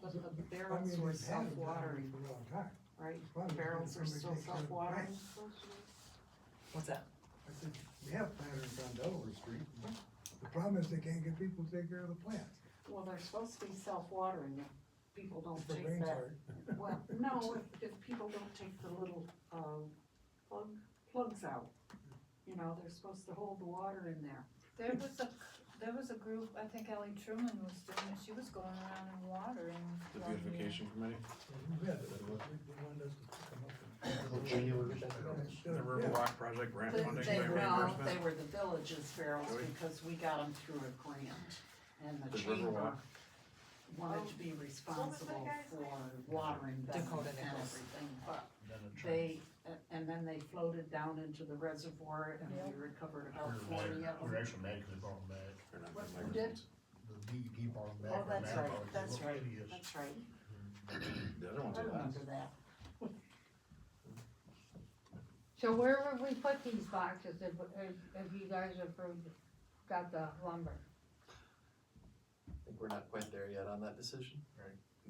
But the barrels were self-watering, right? The barrels are still self-watering. What's that? I said, we have planters on Delaware Street. The problem is they can't get people to take care of the plants. Well, they're supposed to be self-watering, if people don't If the take rain's that. hard. Well, no, if people don't take the little, plugs out, you know, they're supposed to hold the water in there. There was a group, I think Ellie Truman was doing it, she was going around and watering. The beautification committee. The Riverwalk project grant funding. reimbursement? They were the village's barrels, because we got them through a grant, and the The chamber Riverwalk. wanted to be responsible for watering them Dakota and Nichols. everything, but they, and then they floated down into the reservoir, and we recovered about 40 of them. We're actually mad because they brought them back. They're not What, good who did? The DEP brought them back. Oh, that's We're mad right, about it. that's They look right, hideous. that's right. The other ones I are remember that. So where would we put these boxes if you guys approved, got the lumber? I think we're not quite there yet on that decision.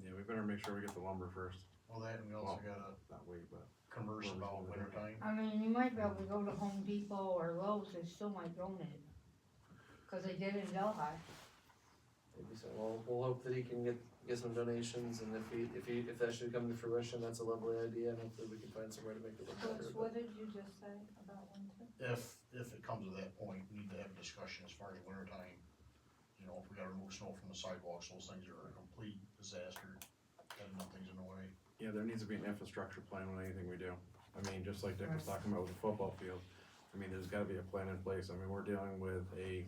Yeah, we better make sure we get the lumber first. Well, that, and we also gotta Not wait, but. converse about winter time. I mean, you might be able to go to Home Depot or Lowe's, they still might donate. Cause they did in Delhi. Maybe so. Well, we'll hope that he can get some donations, and if that should come to fruition, that's a lovely idea, and hopefully we can find somewhere to make it look better. What did you just say about winter? If it comes to that point, we need to have a discussion as far as winter time. You know, if we gotta remove snow from the sidewalks, those things are a complete disaster, having them things in the way. Yeah, there needs to be an infrastructure plan with anything we do. I mean, just like Dick was talking about with the football field, I mean, there's gotta be a plan in place. I mean, we're dealing with a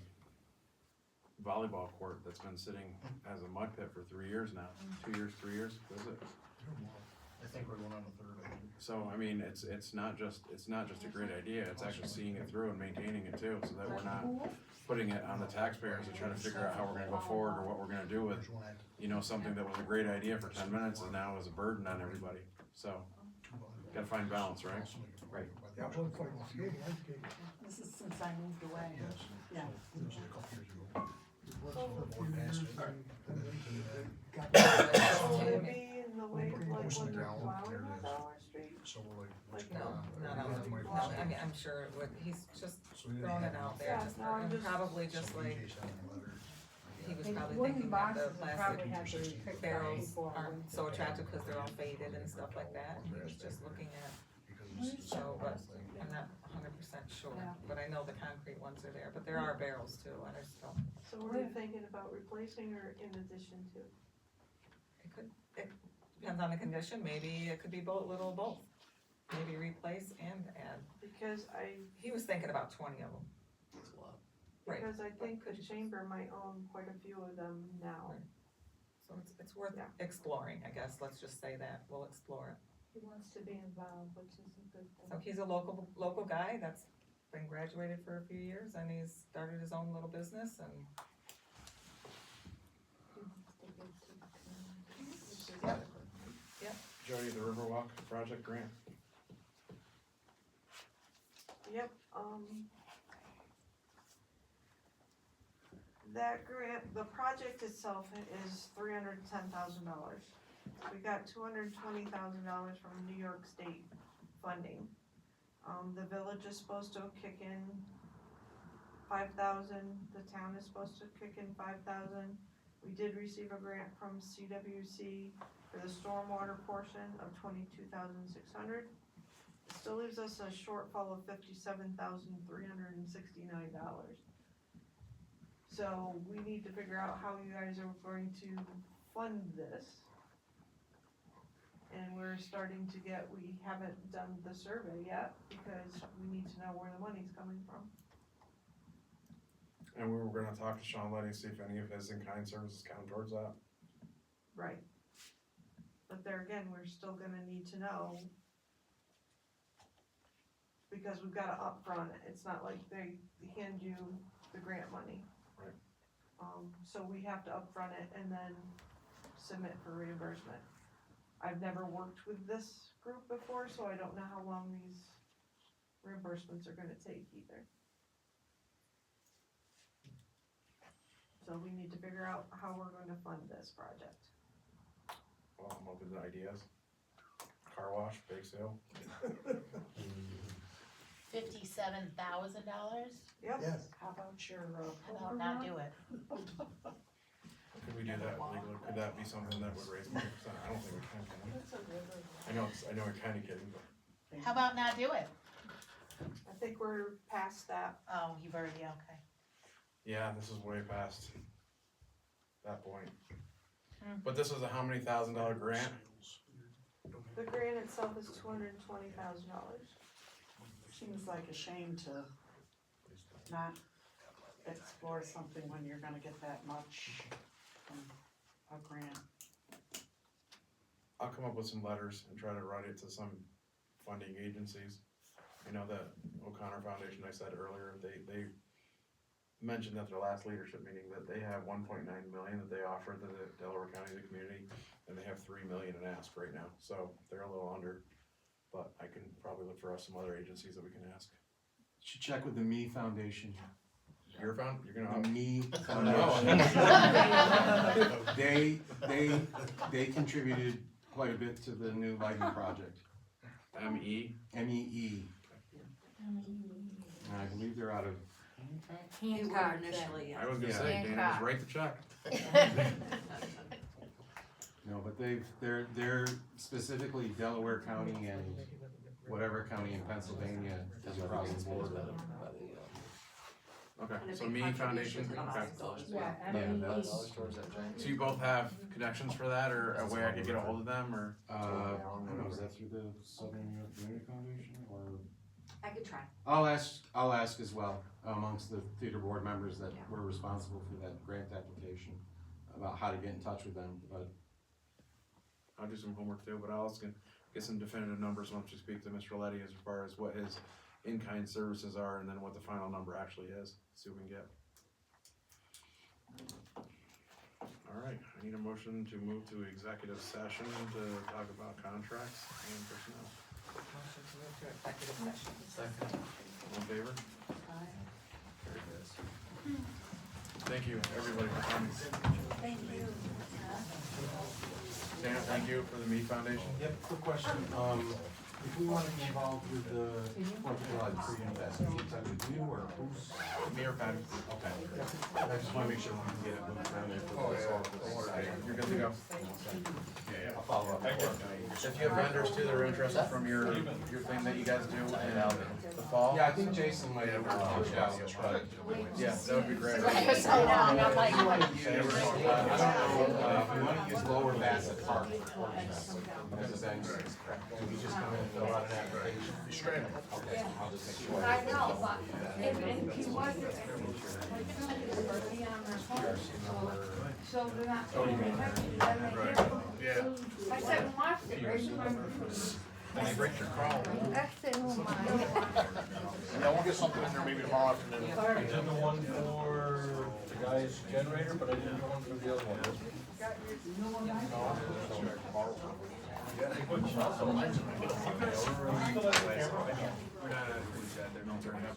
volleyball court that's been sitting as a mud pit for 3 years now. 2 years, 3 years, was it? I think we're going on the third, I think. So, I mean, it's not just a great idea, it's actually seeing it through and maintaining it too, so that we're not putting it on the taxpayers to try to figure out how we're gonna go forward or what we're gonna do with, you know, something that was a great idea for 10 minutes and now is a burden on everybody. So, gotta find balance, right? Right. Yeah, well, it's like skating, ice skating. This is since I moved away. Yes. Yeah. This was a couple years ago. Will it be in the way of like Most of what the they're ground, plowing there it on is. Dollar Street? So we're like, what's Like, going on? No, I mean, I'm sure it would, he's just So we didn't throwing have it out any- there, Yeah, just, no, I'm and just- probably just So like, BJ sent me a letter. he was These probably wooden thinking that the boxes would probably plastic have to be picked up barrels before aren't winter. so attractive because they're all faded and stuff like that. He was just looking at, so, but I'm not 100% sure, Yeah. but I know the concrete ones are there, but there are barrels too, and I just don't, So what are you thinking about replacing or in addition to? it depends on the condition, maybe it could be both, little both. Maybe replace and add. Because He was thinking about 20 of them. That's a lot. Right. because I think the chamber might own quite a few of them now. Right. So it's worth exploring, I guess, let's just say that, we'll explore it. He wants to be involved, which is a good thing. So he's a local guy that's been graduated for a few years and he's started his own little business and Jody, the Riverwalk project grant. Yep, that grant, the project itself is $310,000. We got $220,000 from New York State funding. The village is supposed to kick in 5,000, the town is supposed to kick in 5,000. We did receive a grant from CWC for the stormwater portion of 22,600. It still leaves us a shortfall of $57,369. So we need to figure out how you guys are going to fund this. And we're starting to we haven't done the survey yet because we need to know where the money's coming from. And we were gonna talk to Sean Letty, see if any of his in-kind services count towards that. Right. But there again, we're still gonna need to know. Because we've gotta upfront it, it's not like they hand you the grant money. Right. So we have to upfront it and then submit for reimbursement. I've never worked with this group before, so I don't know how long these reimbursements are gonna take either. So we need to figure out how we're going to fund this project. Well, I'm open to ideas. Car wash, bake sale. $57,000? Yep. Yes. How about your, How about not do it? Could we do that legally? Could that be something that would raise money? I don't think we can. I know we're kinda kidding, but. How about not do it? I think we're past that. Oh, you've already, okay. Yeah, this is way past that point. Hmm. But this is a how many $1,000 grant? The grant itself is $220,000. seems like a shame to not explore something when you're gonna get that much from a grant. I'll come up with some letters and try to write it to some funding agencies. I know that O'Connor Foundation, I said earlier, they mentioned at their last leadership meeting that they have 1.9 million that they offer to the Delaware County, the community, and they have 3 million in ask right now, so they're a little under. But I can probably look for us some other agencies that we can ask. Should check with the Me Foundation. You're gonna. The Me Oh, Foundation. They contributed quite a bit to the new lighting project. MEE? MEE. And I believe they're out of. Hand card initially. I was gonna Yeah. say, Dan, just write the check. No, but they're specifically Delaware County and whatever county in Pennsylvania is across the border. Okay, And a so big Me contribution Foundation, to the okay. hospitals. Yeah, Yeah, that's. So you both have connections for that, or a way I could get a hold of them, or? I don't know, is that through the Southern New York Community Foundation, or? I could try. I'll ask as well amongst the theater board members that were responsible for that grant application about how to get in touch with them, but. I'll do some homework too, but I'll also get some definitive numbers once you speak to Mr. Letty as far as what his in-kind services are and then what the final number actually is, see what we can get. All right, I need a motion to move to executive session to talk about contracts and personnel. Motion to move to executive session. Second. All in favor? Very good. Thank you, everybody, for coming. Thank you. Dana, thank you for the Me Foundation. Yep, quick question, if we wanna be involved with the Fourth of July pre-invest, is that with you or who's? Me or Patty? Okay, I just wanna make sure we can get it moved down there for the historical society. You're good to go. I'll follow up. If you have vendors too that are interested from your thing that you guys do in the fall. Yeah, I think Jason might have reached out, but. Yeah, that would be great. I don't know, if we wanna use Lower Bassett Park, because then, do we just come in and fill out an application? Straight. Okay, I'll just make sure. I know, but if you want to, so they're not. Yeah. I said, Mark, raise my. Then they break your crawl. That's the new one. Yeah, we'll get something in there maybe tomorrow afternoon. I did the one for the guy's generator, but I didn't do one for the other one.